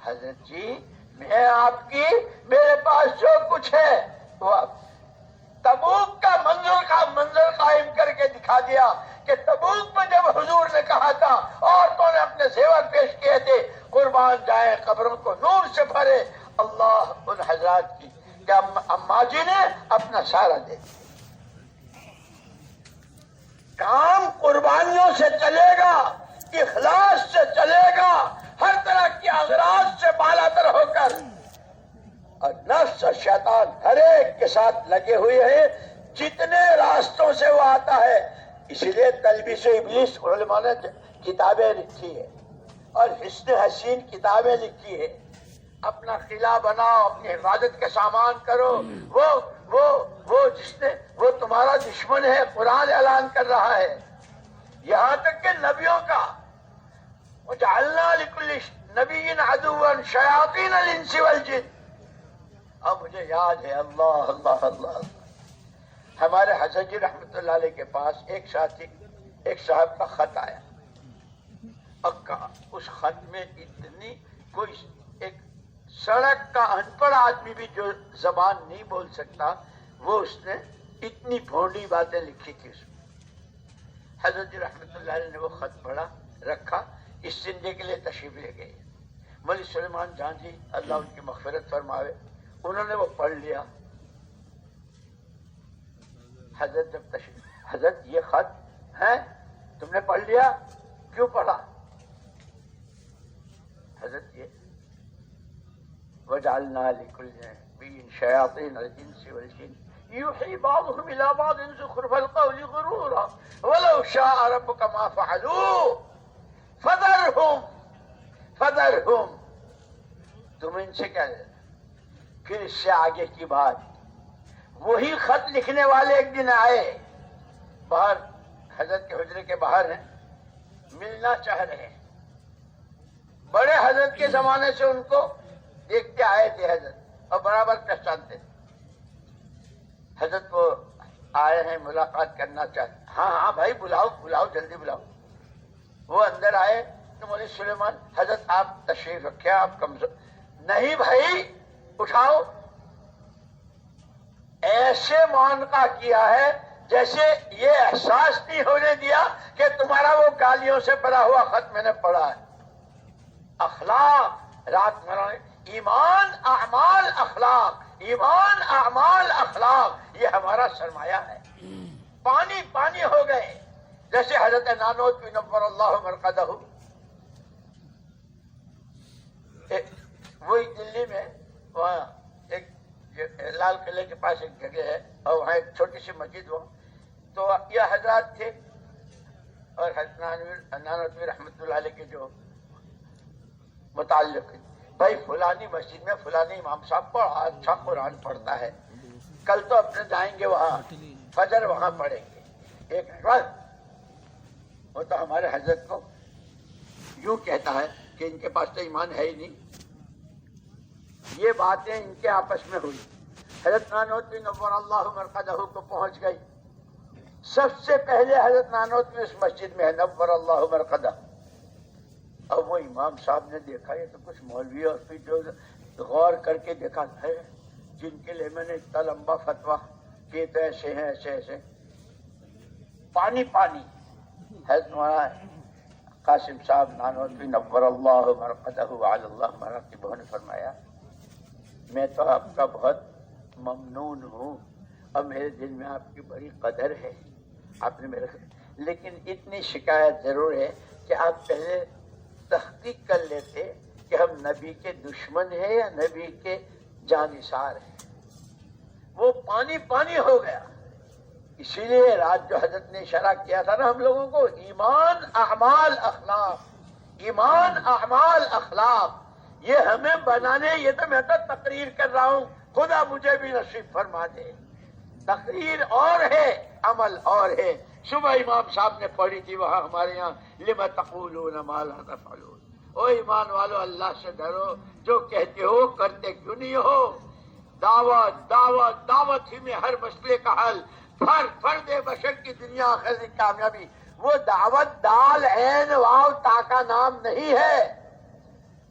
حضرت جی میں آپ کی، میرے پاس جو کچھ ہے وہ تبوک کا منظر قائم کر کے دکھا دیا کہ تبوک میں جب حضور نے کہا تھا عورتوں نے اپنے زیور پیش کیے تھے قربان جائیں قبروں کو نور سے بھرے، اللہ ان حضرات کی کہ اماں جی نے اپنا سارا دے دیا. کام قربانیوں سے چلے گا، اخلاص سے چلے گا، ہر طرح کی اغراض سے بالا تر ہو کر، اور نفس اور شیطان ہر ایک کے ساتھ لگے ہوئے ہیں جتنے راستوں سے وہ آتا ہے. اسی لیے تلبیس ابلیس علماء نے کتابیں لکھی ہے اور حسن حسین کتابیں لکھی ہے. اپنا قلعہ بناؤ، اپنی حفاظت کا سامان کرو. وہ تمہارا دشمن ہے، قرآن اعلان کر رہا ہے. یہاں تک کہ نبیوں کا وَجَعَلْنَا لِكُلِّ نَبِيٍّ عَدُوًّا شَيَاطِينَ الْإِنسِ وَالْجِنِّ. اب مجھے یاد ہے، اللہ اللہ اللہ، ہمارے حضرت جی رحمت اللہ علیہ کے پاس ایک صاحب کا خط آیا. اس خط میں اتنی کوئی ایک سڑک کا ان پڑھ آدمی بھی جو زبان نہیں بول سکتا، وہ اس نے اتنی بھونڈی باتیں لکھی تھی اس میں. حضرت جی رحمت اللہ علیہ نے وہ خط پڑھا، رکھا، اس زندے کے لیے تشریف لے گئے. مولوی سلیمان جان جی اللہ ان کی مغفرت فرماوے، انہوں نے وہ پڑھ لیا. حضرت جب تشریف، حضرت یہ خط ہے تم نے پڑھ لیا، کیوں پڑھا؟ حضرت یہ وَجَعَلْنَا لِكُلِّ نَبِيٍّ شَيَاطِينَ الْإِنسِ وَالْجِنِّ يُوحِي بَعْضُهُمْ إِلَىٰ بَعْضٍ زُخْرُفَ الْقَوْلِ غُرُورًا وَلَوْ شَاءَ رَبُّكَ مَا فَعَلُوهُ فَذَرْهُمْ. تم ان سے کیا لینا؟ پھر اس سے آگے کی بات، وہی خط لکھنے والے ایک دن آئے باہر، حضرت کے حجرے کے باہر ہیں، ملنا چاہ رہے ہیں. بڑے حضرت کے زمانے سے ان کو دیکھتے آئے تھے حضرت اور برابر پہچانتے تھے. حضرت کو آئے ہیں، ملاقات کرنا چاہتے. ہاں بھائی بلاؤ جلدی بلاؤ. وہ اندر آئے تو مولوی سلیمان حضرت آپ تشریف رکھے، آپ کمزور. نہیں بھائی اٹھاؤ. ایسے معانقہ کیا ہے جیسے یہ احساس نہیں ہونے دیا کہ تمہارا وہ گالیوں سے بھرا ہوا خط میں نے پڑھا ہے. اخلاق رات مرا، ایمان اعمال اخلاق، یہ ہمارا سرمایہ ہے. پانی ہو گئے. جیسے حضرت نانوت بن نور اللہ مرقدہ، وہی دلی میں وہاں ایک لال قلعے کے پاس ایک جگہ ہے اور وہاں ایک چھوٹی سی مسجد ہو، تو یہ حضرات تھے اور حضرت نانوتوی رحمت اللہ علیہ کے جو متعلق، بھائی فلانی مسجد میں فلانی امام صاحب بڑا اچھا قرآن پڑھتا ہے، کل تو اپنے جائیں گے وہاں، فجر وہاں پڑھیں گے. ایک وہ تو ہمارے حضرت کو یوں کہتا ہے کہ ان کے پاس تو ایمان ہے ہی نہیں. یہ باتیں ان کے آپس میں ہوئی. حضرت نانوتوی نور اللہ مرقدہ کو پہنچ گئی. سب سے پہلے حضرت نانوتوی اس مسجد میں ہے، نور اللہ مرقدہ. اب وہ امام صاحب نے دیکھا یہ تو کچھ مولوی اور پھر جو غور کر کے دیکھا ہے جن کے لیے میں نے اتنا لمبا فتویٰ کہ تو ایسے ہیں ایسے. پانی حضرت مولانا قاسم صاحب نانوتوی نور اللہ مرقدہ وعلی اللہ مراتبہ نے فرمایا میں تو آپ کا بہت ممنون ہوں اور میرے دل میں آپ کی بڑی قدر ہے. آپ نے لیکن اتنی شکایت ضرور ہے کہ آپ پہلے تحقیق کر لیتے کہ ہم نبی کے دشمن ہیں یا نبی کے جانثار ہیں. وہ پانی پانی ہو گیا. اسی لیے رات جو حضرت نے اشارہ کیا تھا نا ہم لوگوں کو، ایمان اعمال اخلاق، ایمان اعمال اخلاق، یہ ہمیں بنانے، یہ تو میں تو تقریر کر رہا ہوں، خدا مجھے بھی نصیب فرما دے. تقریر اور ہے، عمل اور ہے. صبح امام صاحب نے پڑھی تھی وہاں ہمارے یہاں، لِمَ تَقُولُونَ مَا لَا تَفْعَلُونَ. او ایمان والو، اللہ سے ڈرو، جو کہتے ہو کرتے کیوں نہیں ہو. دعوت دعوت دعوت ہی میں ہر مسئلے کا حل. فرد بشر کی دنیا آخر کی کامیابی. وہ دعوت دال عین واو تا کا نام نہیں ہے،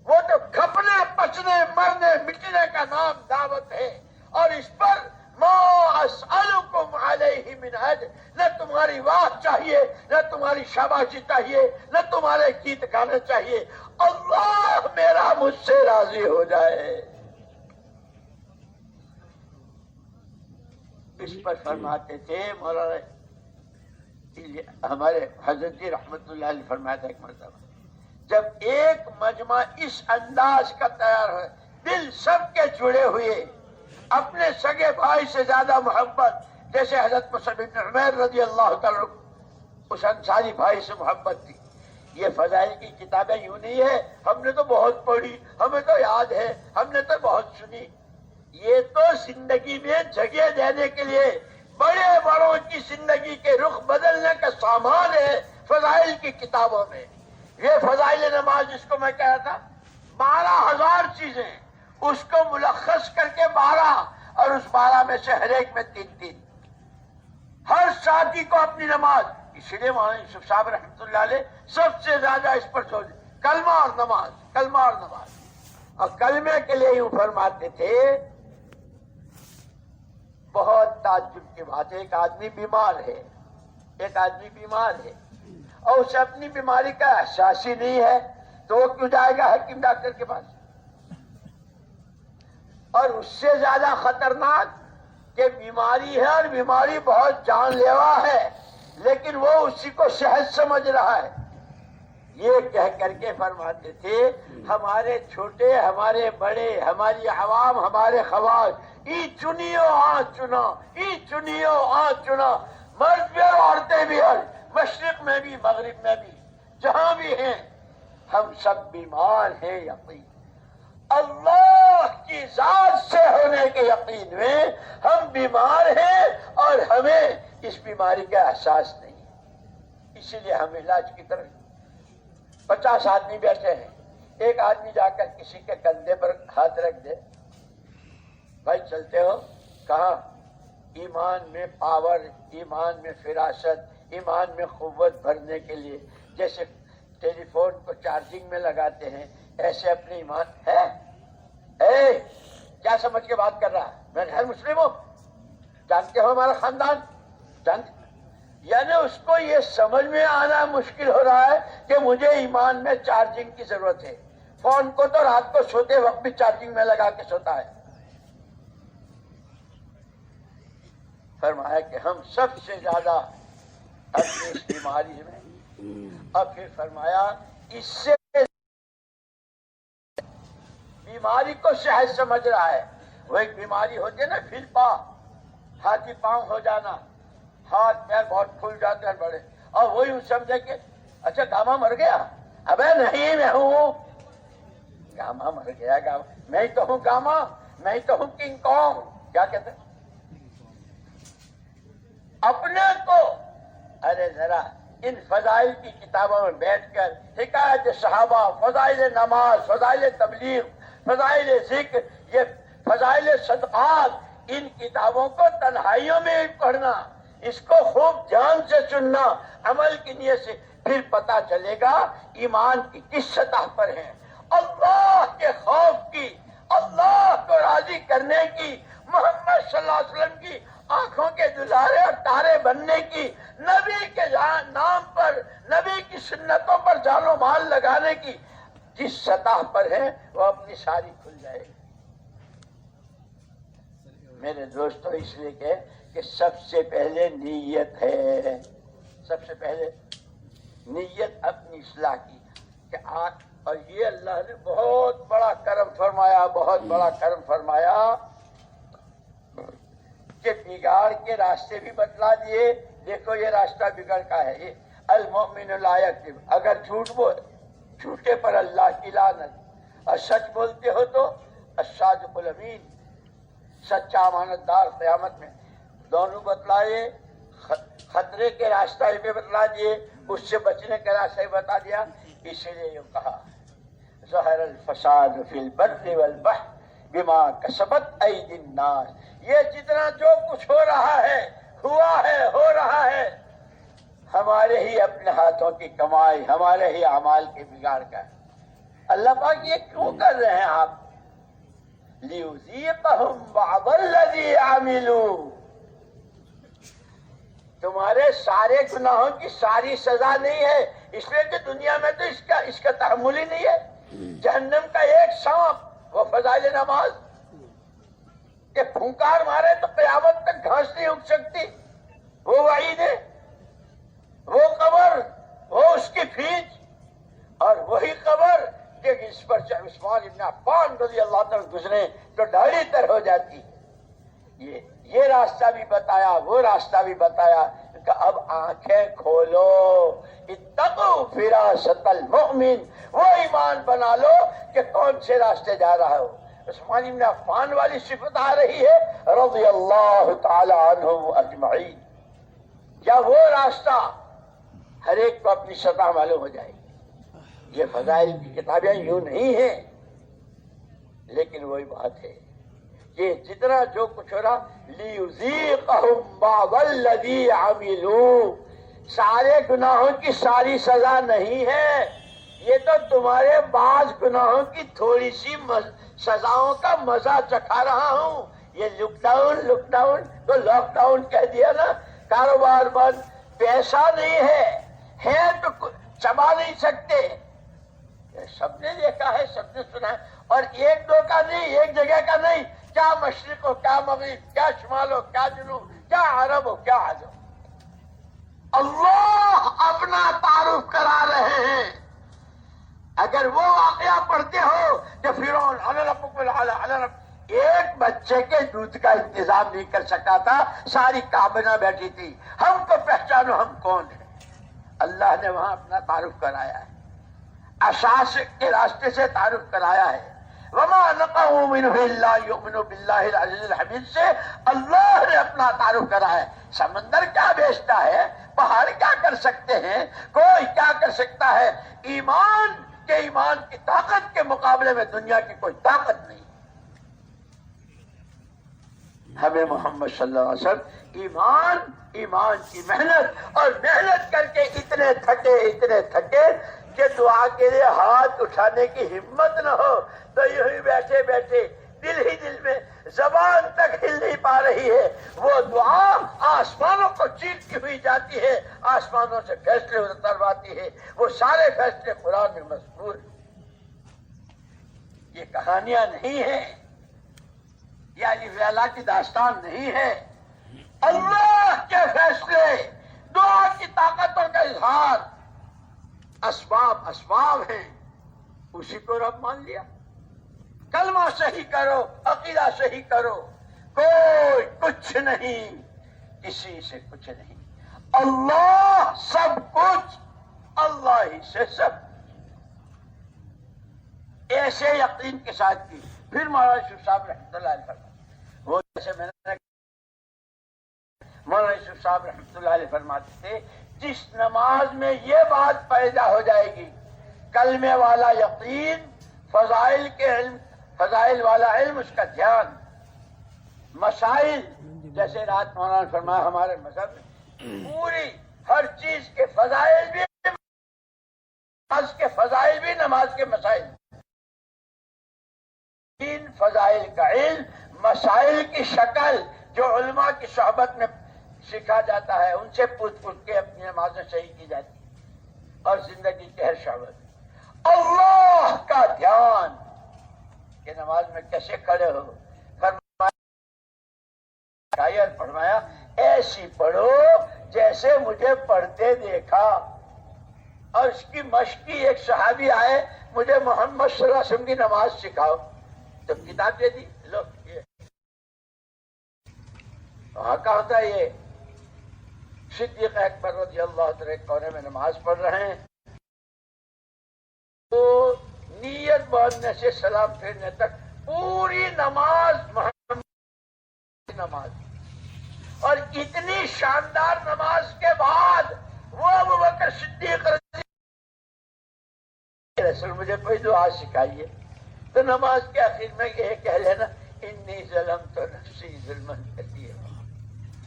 وہ تو کھپنے پچنے مرنے مٹنے کا نام دعوت ہے. اور اس پر ما اسألکم علیہ من اجر، نہ تمہاری واہ چاہیے، نہ تمہاری شاباشی چاہیے، نہ تمہارے گیت گانے چاہیے. اللہ میرا مجھ سے راضی ہو جائے. اس پر فرماتے تھے مولانا ہمارے حضرت جی رحمت اللہ علیہ، فرمایا تھا ایک مرتبہ جب ایک مجمع اس انداز کا تیار ہے، دل سب کے جڑے ہوئے، اپنے سگے بھائی سے زیادہ محبت، جیسے حضرت مصعب بن عمیر رضی اللہ تعالیٰ اس انصاری بھائی سے محبت تھی. یہ فضائل کی کتابیں یوں نہیں ہے ہم نے تو بہت پڑھی، ہمیں تو یاد ہے، ہم نے تو بہت سنی. یہ تو زندگی میں جگہ دینے کے لیے بڑے بڑوں کی زندگی کے رخ بدلنے کا سامان ہے فضائل کی کتابوں میں. یہ فضائل نماز جس کو میں کہا تھا 12,000 چیزیں، اس کو ملخص کر کے 12، اور اس 12 میں سے ہر ایک میں 3 ہر ساتھی کو اپنی نماز. اسی لیے مولانا یوسف صاحب رحمۃ اللہ علیہ سب سے زیادہ اس پر زور دیا، کلمہ اور نماز، کلمہ اور نماز. اور کلمے کے لیے یوں فرماتے تھے، بہت تعجب کی بات ہے، ایک آدمی بیمار ہے، ایک آدمی بیمار ہے اور اسے اپنی بیماری کا احساس ہی نہیں ہے، تو وہ کیوں جائے گا حکیم ڈاکٹر کے پاس؟ اور اس سے زیادہ خطرناک کہ بیماری ہے اور بیماری بہت جان لیوا ہے، لیکن وہ اسی کو صحت سمجھ رہا ہے. یہ کہہ کر کے فرماتے تھے ہمارے چھوٹے، ہمارے بڑے، ہماری عوام، ہمارے خواص، ای چنیو آ چنا، ای چنیو آ چنا، مرد بھی اور عورتیں بھی، اور مشرق میں بھی مغرب میں بھی، جہاں بھی ہیں ہم سب بیمار ہیں. یقین اللہ کی ذات سے ہونے کے یقین میں ہم بیمار ہیں اور ہمیں اس بیماری کا احساس نہیں. اسی لیے ہم علاج کی طرف 50 آدمی بیٹھے ہیں، ایک آدمی جا کر کسی کے کندھے پر ہاتھ رکھ دے، بھائی چلتے ہو کہاں؟ ایمان میں پاور، ایمان میں فراست، ایمان میں قوت بھرنے کے لیے جیسے ٹیلی فون کو چارجنگ میں لگاتے ہیں، ایسے اپنے ایمان ہے. کیا سمجھ کے بات کر رہا ہے؟ میں غیر مسلم ہوں، جانتے ہو ہمارا خاندان، جانتے، یعنی اس کو یہ سمجھ میں آنا مشکل ہو رہا ہے کہ مجھے ایمان میں چارجنگ کی ضرورت ہے. فون کو تو رات کو سوتے وقت بھی چارجنگ میں لگا کے سوتا ہے. فرمایا کہ ہم سب سے زیادہ اپنی اس بیماری میں، اور پھر فرمایا اس سے بیماری کو صحت سمجھ رہا ہے. وہ ایک بیماری ہوتی ہے نا پھر پا، ہاتھی پاؤں ہو جانا، ہاتھ پیر بہت پھول جاتے ہیں بڑے، اور وہی سمجھے کہ اچھا گاما مر گیا. ابے نہیں، میں ہوں گاما، مر گیا گاما، میں ہی تو ہوں گاما، میں ہی تو ہوں کنگ کانگ. کیا کہتے ہیں اپنے کو؟ ارے ذرا ان فضائل کی کتابوں میں بیٹھ کر حکایت صحابہ، فضائل نماز، فضائل تبلیغ، فضائل ذکر، یہ فضائل صدقات، ان کتابوں کو تنہائیوں میں پڑھنا، اس کو خوب دھیان سے سننا، عمل کی نیت سے، پھر پتا چلے گا ایمان کی کس سطح پر ہے. اللہ کے خوف کی، اللہ کو راضی کرنے کی، محمد صلی اللہ علیہ وسلم کی آنکھوں کے دلارے اور تارے بننے کی، نبی کے نام پر، نبی کی سنتوں پر جان و مال لگانے کی جس سطح پر ہے وہ اپنی ساری کھل جائے گی. میرے دوستو اس لیے کہ سب سے پہلے نیت ہے، سب سے پہلے نیت اپنی اصلاح کی کہ اور یہ اللہ نے بہت بڑا کرم فرمایا، بہت بڑا کرم فرمایا کہ بگاڑ کے راستے بھی بتلا دیے. دیکھو یہ راستہ بگڑ کا ہے، یہ المؤمن لا یکذب. اگر جھوٹے پر اللہ کی لعنت، اور سچ بولتے ہو تو الصادق الامین، سچا امانت دار قیامت میں. دونوں بتلائے، خطرے کے راستہ بھی بتلا دیے، اس سے بچنے کا راستہ بھی بتا دیا. اسی لیے یہ کہا ظہر الفساد فی البر والبحر بما کسبت ایدی الناس. یہ جتنا جو کچھ ہو رہا ہے، ہوا ہے، ہو رہا ہے، ہمارے ہی اپنے ہاتھوں کی کمائی، ہمارے ہی اعمال کے بگاڑ کا. اللہ پاک یہ کیوں کر رہے ہیں آپ؟ لیذیقہم بعض الذی عملوا. تمہارے سارے گناہوں کی ساری سزا نہیں ہے، اس لیے کہ دنیا میں تو اس کا تحمل ہی نہیں ہے. جہنم کا ایک سانپ، وہ فضائل نماز، کہ پھونکار مارے تو قیامت تک گھاس نہیں اگ سکتی، وہ وعید ہے. وہ قبر، وہ اس کی پھینچ، اور وہی قبر کہ اس پر عثمان بن عفان رضی اللہ تعالیٰ گزرے تو ڈھائی تر ہو جاتی. یہ راستہ بھی بتایا، وہ راستہ بھی بتایا کہ اب آنکھیں کھولو. اتقوا فراست المؤمن، وہ ایمان بنا لو کہ کون سے راستے جا رہا ہو. عثمان بن عفان والی صفت آ رہی ہے رضی اللہ تعالی عنہم اجمعین. کیا وہ راستہ ہر ایک کو اپنی سطح معلوم ہو جائے گی. یہ فضائل کی کتابیں یوں نہیں ہیں، لیکن وہی بات ہے کہ جتنا جو کچھ ہو رہا لیذیقہم بعض الذی عملوا. سارے گناہوں کی ساری سزا نہیں ہے، یہ تو تمہارے بعض گناہوں کی تھوڑی سی سزاؤں کا مزہ چکھا رہا ہوں. یہ لاک ڈاؤن کہہ دیا نا، کاروبار بند، پیسہ نہیں ہے تو چبا نہیں سکتے. سب نے دیکھا ہے، سب نے سنا ہے، اور ایک دو کا نہیں، ایک جگہ کا نہیں. کیا مشرق ہو، کیا مغرب، کیا شمال ہو، کیا جنوب، کیا عرب ہو، کیا عجم، اللہ اپنا تعارف کرا رہے ہیں. اگر وہ واقعہ پڑھتے ہو کہ فرعون ایک بچے کے دودھ کا انتظام نہیں کر سکا تھا، ساری کابینہ بیٹھی تھی، ہم کو پہچانو ہم کون ہیں. اللہ نے وہاں اپنا تعارف کرایا ہے، اساس کے راستے سے تعارف کرایا ہے. وما نقموا منہ الا یؤمنوا باللہ العزیز الحمید سے اللہ نے اپنا تعارف کرایا ہے. سمندر کیا بیچتا ہے، پہاڑ کیا کر سکتے ہیں، کوئی کیا کر سکتا ہے. ایمان کی طاقت کے مقابلے میں دنیا کی کوئی طاقت نہیں. ہمیں محمد صلی اللہ علیہ وسلم ایمان کی محنت، اور محنت کر کے اتنے تھکے کہ دعا کے لیے ہاتھ اٹھانے کی ہمت نہ ہو تو یوں ہی بیٹھے دل میں زبان تک ہل نہیں پا رہی ہے. وہ دعا آسمانوں کو چیرتی ہوئی جاتی ہے، آسمانوں سے فیصلے اترواتی ہے. وہ سارے فیصلے قرآن میں مذکور ہیں. یہ کہانیاں نہیں ہیں، یہ علی ویلا کی داستان نہیں ہے. اللہ کے فیصلے، دعا کی طاقتوں کا اظہار، اسباب ہیں. اسی کو رب مان لیا. کلمہ صحیح کرو، عقیدہ صحیح کرو، کوئی کچھ نہیں، کسی سے کچھ نہیں. اللہ سب کچھ، اللہ ہی سے سب. ایسے یقین کے ساتھ کی. پھر مولانا یوسف صاحب رحمۃ اللہ علیہ فرماتے، وہ جیسے میں نے مولانا یوسف صاحب رحمۃ اللہ علیہ فرماتے تھے، جس نماز میں یہ بات پیدا ہو جائے گی، کلمے والا یقین، فضائل والا علم، اس کا دھیان، مسائل، جیسے رات مولانا نے فرمایا ہمارے مذہب میں پوری ہر چیز کے فضائل بھی، نماز کے فضائل بھی، نماز کے مسائل، تین فضائل کا علم، مسائل کی شکل جو علماء کی صحبت میں سیکھا جاتا ہے، ان سے پوچھ کے اپنی نمازیں صحیح کی جاتی، اور زندگی کے ہر شعبے میں اللہ کا دھیان کہ نماز میں کیسے کھڑے ہو. فرمایا ایسی پڑھو جیسے مجھے پڑھتے دیکھا اور اس کی مشق کی، ایک صحابی آئے مجھے محمد صلی اللہ علیہ وسلم کی نماز سکھاؤ، تو کتاب دے دی، لو یہ وہاں کہاں تھا، یہ صدیق اکبر رضی اللہ عنہ ایک کونے میں نماز پڑھ رہے ہیں، تو نیت باندھنے سے سلام پھیرنے تک پوری نماز محمد کی نماز، اور اتنی شاندار نماز کے بعد وہ ابوبکر صدیق رسول مجھے کوئی دعا سکھائیے، تو نماز کے آخر میں یہ کہہ لینا انی ظلمت نفسی ظلما کثیرا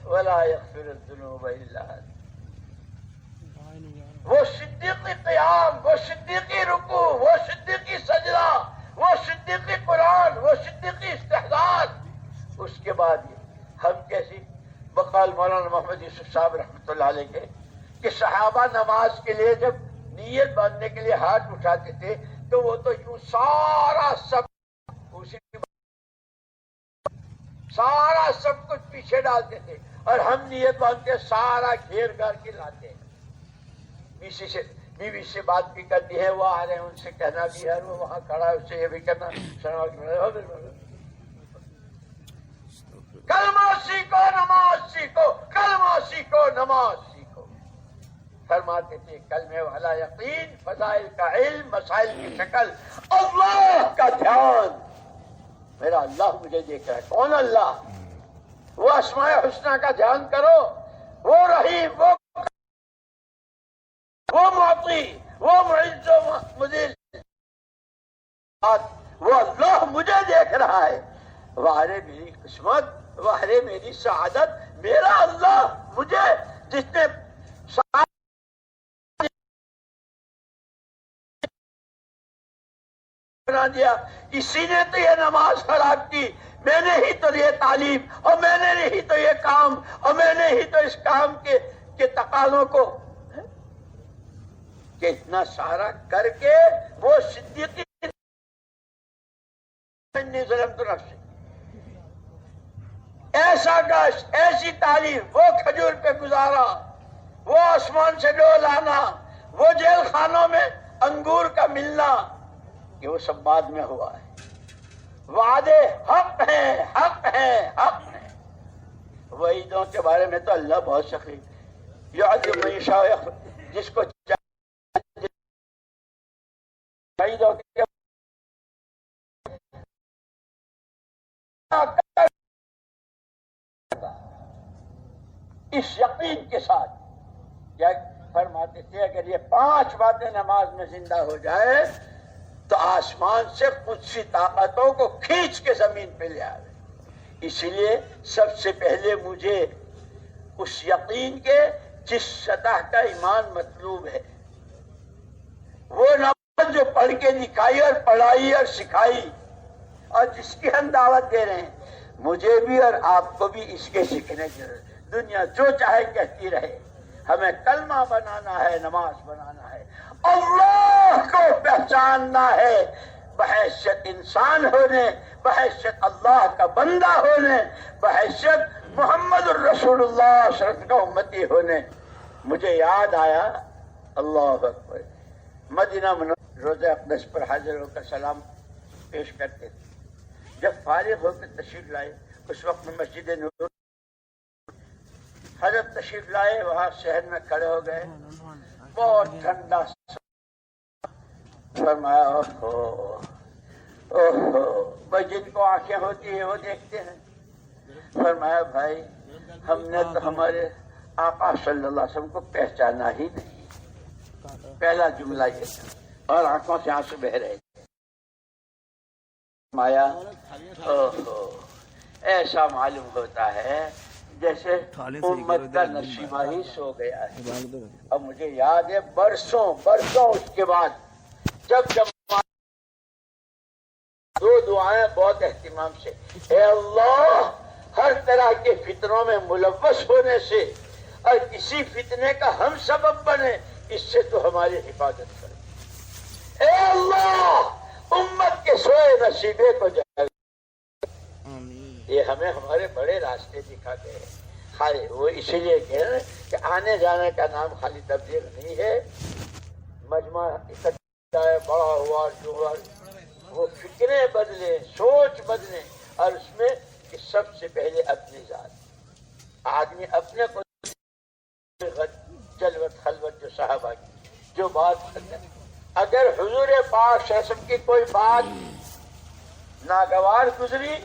ولا یغفر الذنوب الا انت۔ وہ صدیقی قیام، وہ صدیقی رکوع، وہ صدیقی سجدہ، وہ صدیقی قرآن، وہ صدیقی استحضار، اس کے بعد یہ ہم کیسی بقال مولانا محمد یوسف صاحب رحمۃ اللہ علیہ کے کہ صحابہ نماز کے لیے جب نیت باندھنے کے لیے ہاتھ اٹھاتے تھے تو وہ تو یوں سارا سب کچھ پیچھے ڈالتے تھے، اور ہم نیت باندھتے سارا گھیر کر کے لاتے ہیں۔ بیوی سے بات بھی کرتی ہے، وہ آ رہے ہیں ان سے کہنا بھی ہے، وہ وہاں کھڑا ہے اس سے یہ بھی کرنا، کلمہ سیکھو نماز سیکھو، کلمہ سیکھو نماز سیکھو۔ فرماتے تھے کلمے والا یقین، فضائل کا علم، مسائل کی شکل، اللہ کا دھیان، میرا اللہ مجھے دیکھ رہا ہے۔ کون اللہ؟ وہ اسماء حسنہ کا دھیان کرو، وہ رحیم، وہ معطی، وہ معز و مذل، وہ اللہ مجھے دیکھ رہا ہے۔ واہ میری قسمت، واہ میری سعادت، میرا اللہ مجھے جس نے بنا دیا، اسی نے تو یہ نماز خراب کی، میں نے ہی تو یہ تعلیم، اور میں نے ہی تو یہ کام، اور میں نے ہی تو اس کام کے تقاضوں کو کہ اتنا سارا کر کے وہ صدیقی ظلمت نفسی، ایسا گشت، ایسی تعلیم، وہ کھجور پہ گزارا، وہ آسمان سے ڈول آنا، وہ جیل خانوں میں انگور کا ملنا، کہ وہ سب بعد میں ہوا ہے۔ وعدے حق ہیں، حق ہیں، حق ہیں۔ وعیدوں کے بارے میں تو اللہ بہت سخی، یعذب من یشاء، جس کو وعیدوں کے اس یقین کے ساتھ کیا فرماتے تھے، اگر یہ 5 باتیں نماز میں زندہ ہو جائے تو آسمان سے قدسی طاقتوں کو کھینچ کے زمین پہ لے آئے۔ اسی لیے سب سے پہلے مجھے اس یقین کے جس سطح کا ایمان مطلوب ہے، وہ نماز جو پڑھ کے دکھائی اور پڑھائی اور سکھائی، اور جس کی ہم دعوت دے رہے ہیں، مجھے بھی اور آپ کو بھی اس کے سیکھنے کی ضرورت۔ دنیا جو چاہے کہتی رہے، ہمیں کلمہ بنانا ہے، نماز بنانا ہے، اللہ کو پہچاننا ہے، بحیثیت انسان ہونے، بحیثیت اللہ کا بندہ ہونے، بحیثیت محمد الرسول اللہ صلی اللہ علیہ وسلم کا امتی ہونے۔ مجھے یاد آیا، اللہ اکبر، مدینہ منورہ روزہ اقدس پر حاضر ہو کر سلام پیش کرتے تھے۔ جب فارغ ہو کر تشریف لائے، اس وقت میں مسجد نور حضرت تشریف لائے، وہاں شہر میں کھڑے ہو گئے، بہت ٹھنڈا فرمایا، اوہو بھائی، جن کو آنکھیں ہوتی ہیں وہ دیکھتے ہیں۔ فرمایا بھائی، ہم نے تو ہمارے آقا صلی اللہ علیہ وسلم کو پہچانا ہی نہیں۔ پہلا جملہ یہ تھا، اور آنکھوں سے آنسو بہ رہے تھے۔ فرمایا، اوہو ایسا معلوم ہوتا ہے جیسے امت کا نشیمہ ہی سو گیا ہے۔ اب مجھے یاد ہے برسوں اس کے بعد جب دو دعائیں بہت اہتمام سے، اے اللہ، ہر طرح کے فتنوں میں ملوث ہونے سے اور کسی فتنے کا ہم سبب بنے، اس سے تو ہماری حفاظت کرے۔ اے اللہ، امت کے سوئے نصیبے کو جگا۔ یہ ہمیں ہمارے بڑے راستے دکھاتے ہیں۔ خالی وہ اسی لیے کہہ رہے ہیں کہ آنے جانے کا نام خالی تبلیغ نہیں ہے، مجمع اکٹھا ہے، بڑا ہوا جو ہوا، وہ فکریں بدلیں، سوچ بدلیں، اور اس میں کہ سب سے پہلے اپنی ذات، آدمی اپنے کو جلوت خلوت جو صحابہ کی جو بات، اگر حضور پاک صلی اللہ علیہ وسلم کی کوئی بات ناگوار گزری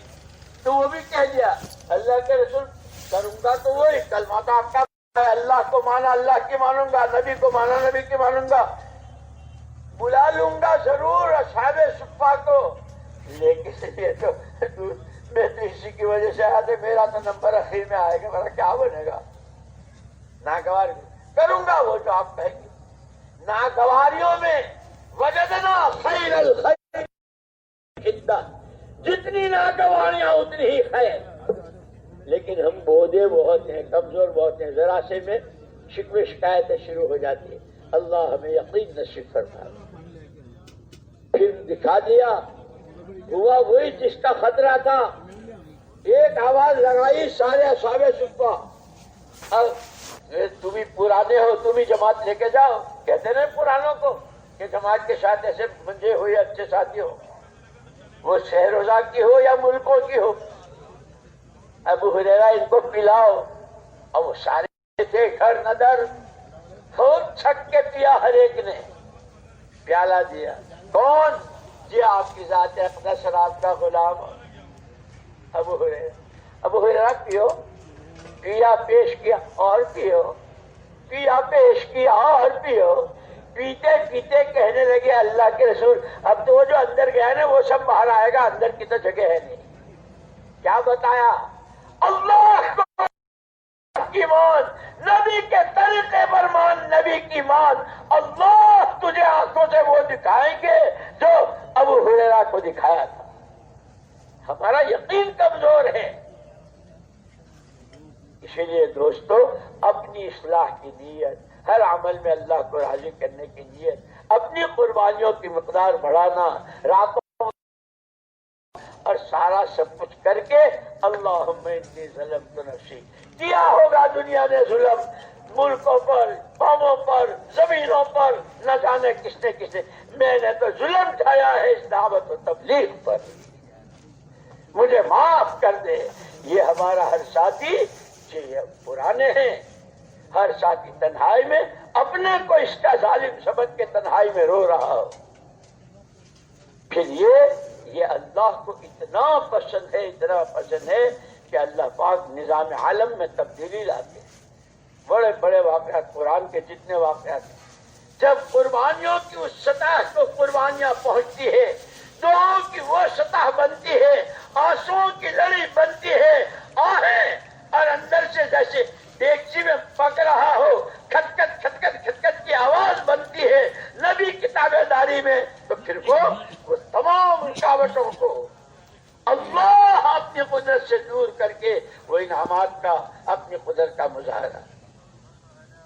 تو وہ بھی کہہ دیا اللہ کے رسول کروں گا تو وہی کلمات آپ کا، اللہ کو مانا اللہ کی مانوں گا، نبی کو مانا نبی کی مانوں گا، بلا لوں گا ضرور اصحاب صفہ کو، لیکن یہ تو میں تو اسی کی وجہ سے آتے، میرا تو نمبر اخیر میں آئے گا، میرا کیا بنے گا؟ ناگوار کروں گا وہ جو آپ کہیں گے، ناگواریوں میں وجدنا خیر الخیر حدہ، جتنی ناگواریاں اتنی ہی خیر، لیکن ہم بودے بہت ہیں، کمزور بہت ہیں، ذرا سے میں شکوے شکایتیں شروع ہو جاتی ہیں، اللہ ہمیں یقین نصیب فرمائے۔ پھر دکھا دیا ہوا وہی جس کا خطرہ تھا، ایک آواز لگائی سارے اصحاب صفہ، تم ہی پرانے ہو، تم ہی جماعت لے کے جاؤ، کہتے ہیں پرانوں کو کہ جماعت کے ساتھ ایسے منجے ہوئے اچھے ساتھی ہو، وہ شہر روزہ کی ہو یا ملکوں کی ہو، ابو ہریرہ ان کو پلاؤ، اور وہ سارے تھے گھر ندر، خود چھک کے پیا، ہر ایک نے پیالہ دیا، کون؟ جی آپ کی ذات اقدس اور آپ کا غلام ابو ہریرہ پیو، پیا پیش کیا اور پیو، پیا پیش کیا اور پیو، پیتے پیتے کہنے لگے اللہ کے رسول اب تو وہ جو اندر گیا نا وہ سب باہر آئے گا، اندر کی تو جگہ ہے نہیں۔ کیا بتایا؟ اللہ کو کی مان، نبی کے طریقے پر مان، نبی کی مان، اللہ تجھے آنکھوں سے وہ دکھائیں گے جو ابو ہریرہ کو دکھایا تھا۔ ہمارا یقین کمزور ہے، اسی لیے دوستو اپنی اصلاح کی نیت، ہر عمل میں اللہ کو راضی کرنے کی نیت، اپنی قربانیوں کی مقدار بڑھانا، راتوں اور سارا سب کچھ کر کے اللہم انی ظلمت نفسی، کیا ہوگا دنیا نے ظلم، ملکوں پر، قوموں پر، زمینوں پر، نہ جانے کس نے، میں نے تو ظلم ڈھایا ہے اس دعوت و تبلیغ پر، مجھے معاف کر دے۔ یہ ہمارا ہر ساتھی یہ پرانے ہیں، ہر ساتھی تنہائی میں اپنے کو اس کا ظالم سمجھ کے تنہائی میں رو رہا ہو، پھر یہ اللہ کو اتنا پسند ہے کہ اللہ پاک نظام عالم میں تبدیلی لاتے ہیں۔ بڑے بڑے واقعات قرآن کے جتنے واقعات ہیں، جب قربانیوں کی اس سطح کو قربانیاں پہنچتی ہے، دعاؤں کی وہ سطح بنتی ہے، آنسوؤں کی لڑی بنتی ہے، آہیں اور اندر سے جیسے دیگچی میں پک رہا ہو کھٹکٹ کھٹکٹ کھٹکٹ کی آواز بنتی ہے نبی کی تابعداری میں، تو پھر وہ تمام رکاوٹوں کو اللہ اپنی قدرت سے دور کر کے وہ انعامات کا اپنی قدرت کا مظاہرہ۔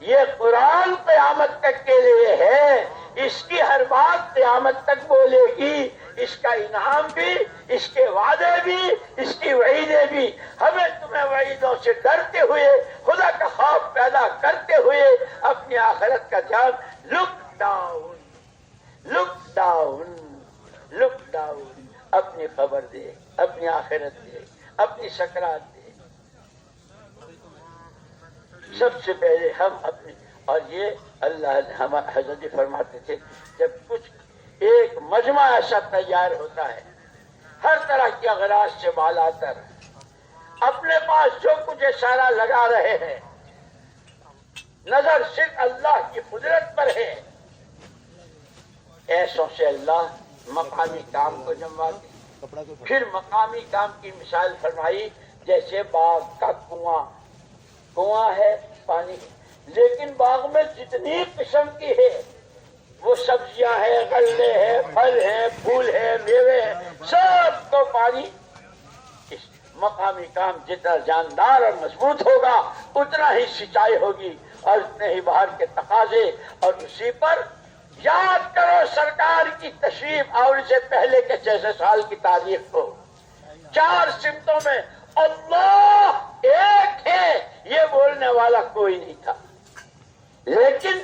یہ قرآن قیامت تک کے لیے ہے، اس کی ہر بات قیامت تک بولے گی، اس کا انعام بھی، اس کے وعدے بھی، اس کی وعیدیں بھی، ہمیں تمہیں وعیدوں سے ڈرتے ہوئے، خدا کا خوف پیدا کرتے ہوئے اپنی آخرت کا دھیان، lockdown lockdown lockdown, اپنی خبر دے، اپنی آخرت دے، اپنی سکرات دے، سب سے پہلے ہم اپنی، اور یہ اللہ ہم حضرت فرماتے تھے جب کچھ ایک مجمع ایسا تیار ہوتا ہے ہر طرح کی اغراض سے بالا تر، اپنے پاس جو کچھ سارا لگا رہے ہیں، نظر صرف اللہ کی قدرت پر ہے، ایسوں سے اللہ مقامی کام کو جمواتے۔ پھر مقامی کام کی مثال فرمائی، جیسے باغ کا کنواں ہے پانی، لیکن باغ میں جتنی قسم کی ہے وہ سبزیاں ہیں، غلے ہیں، پھل ہیں، پھول ہیں، میوے ہیں، سب کو پانی۔ مقامی کام جتنا جاندار اور مضبوط ہوگا اتنا ہی سچائی ہوگی اور اتنے ہی باہر کے تقاضے، اور اسی پر یاد کرو سرکار کی تشریف اور سے پہلے کے 600 سال کی تاریخ کو، 4 سمتوں میں اللہ ایک ہے، والا کوئی نہیں تھا، لیکن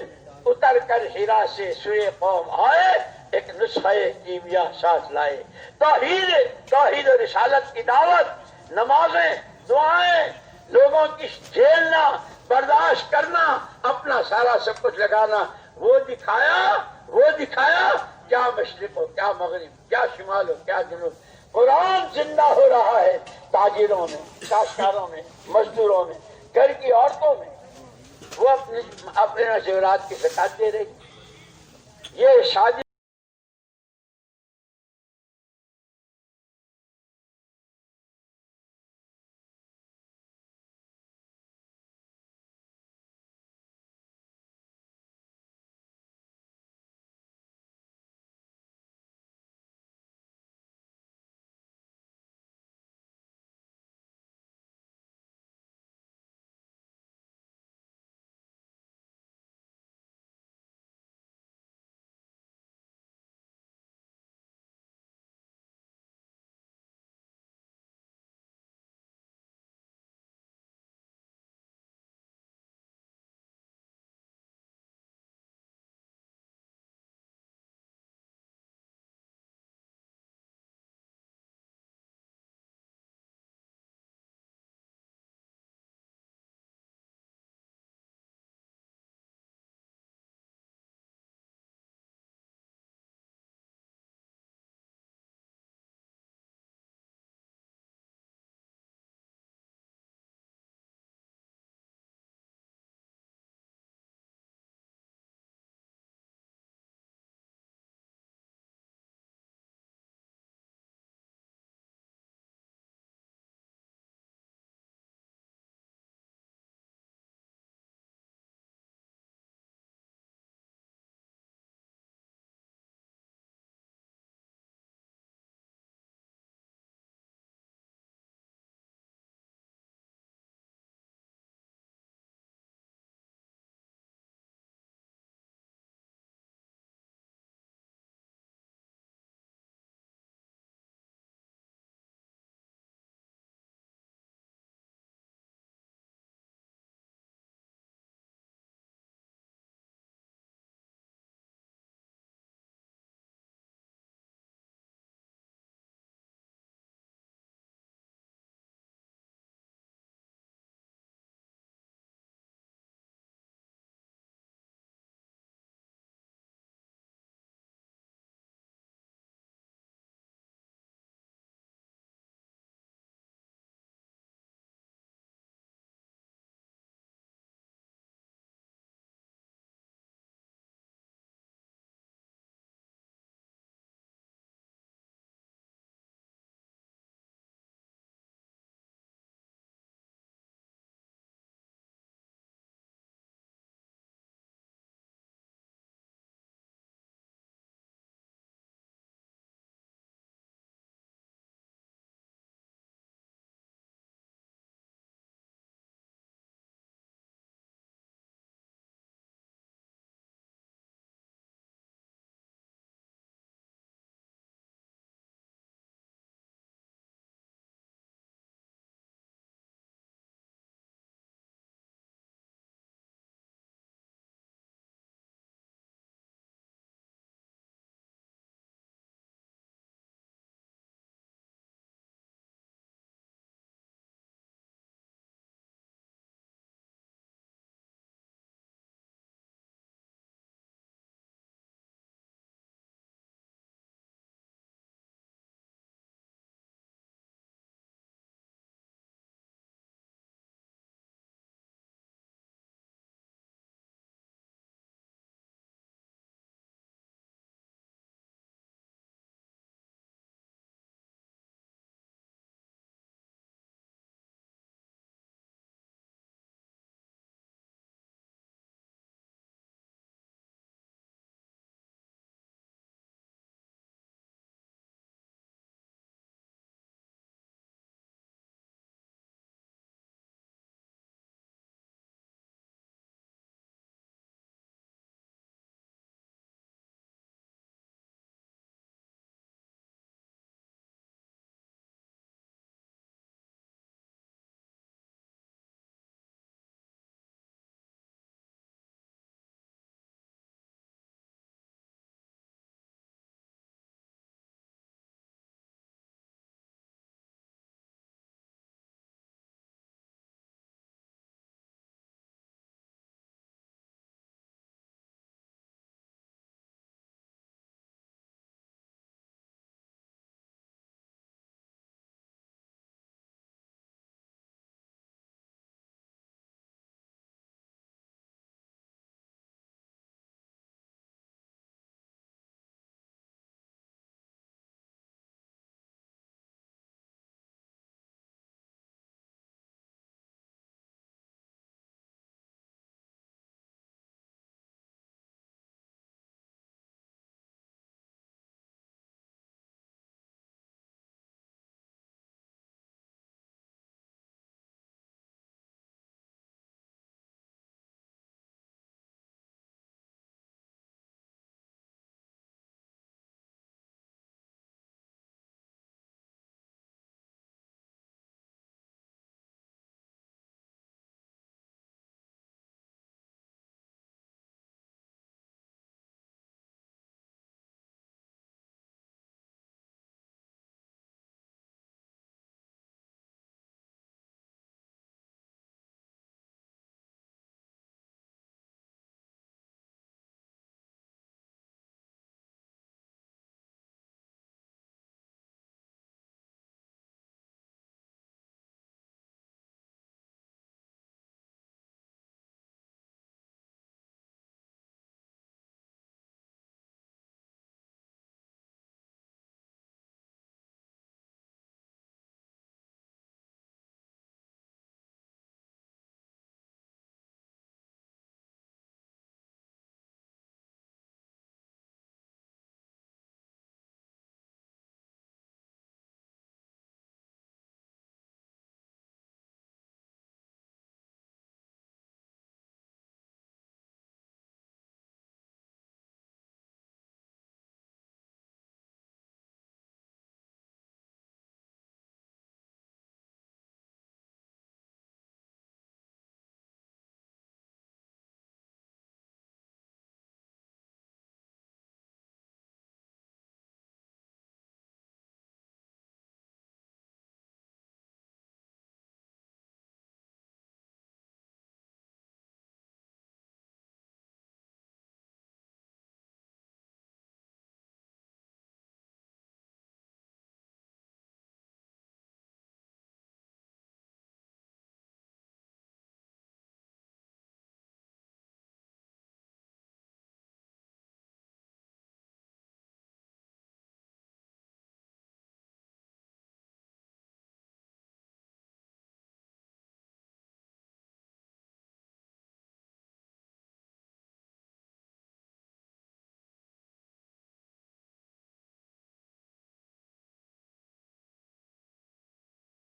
اتر کر ہیرا سے سوئے قوم آئے، ایک نسخہ کیمیا ساتھ لائے، توحید و رسالت کی دعوت، نمازیں، دعائیں، لوگوں کی جھیلنا، برداشت کرنا، اپنا سارا سب کچھ لگانا، وہ دکھایا کیا مشرق ہو، کیا مغرب، کیا شمال ہو، کیا جنوب، قرآن زندہ ہو رہا ہے تاجروں میں، کاشتکاروں میں، مزدوروں میں، گھر کی عورتوں میں، وہ اپنے زیورات کی زکات دے رہی، یہ شادی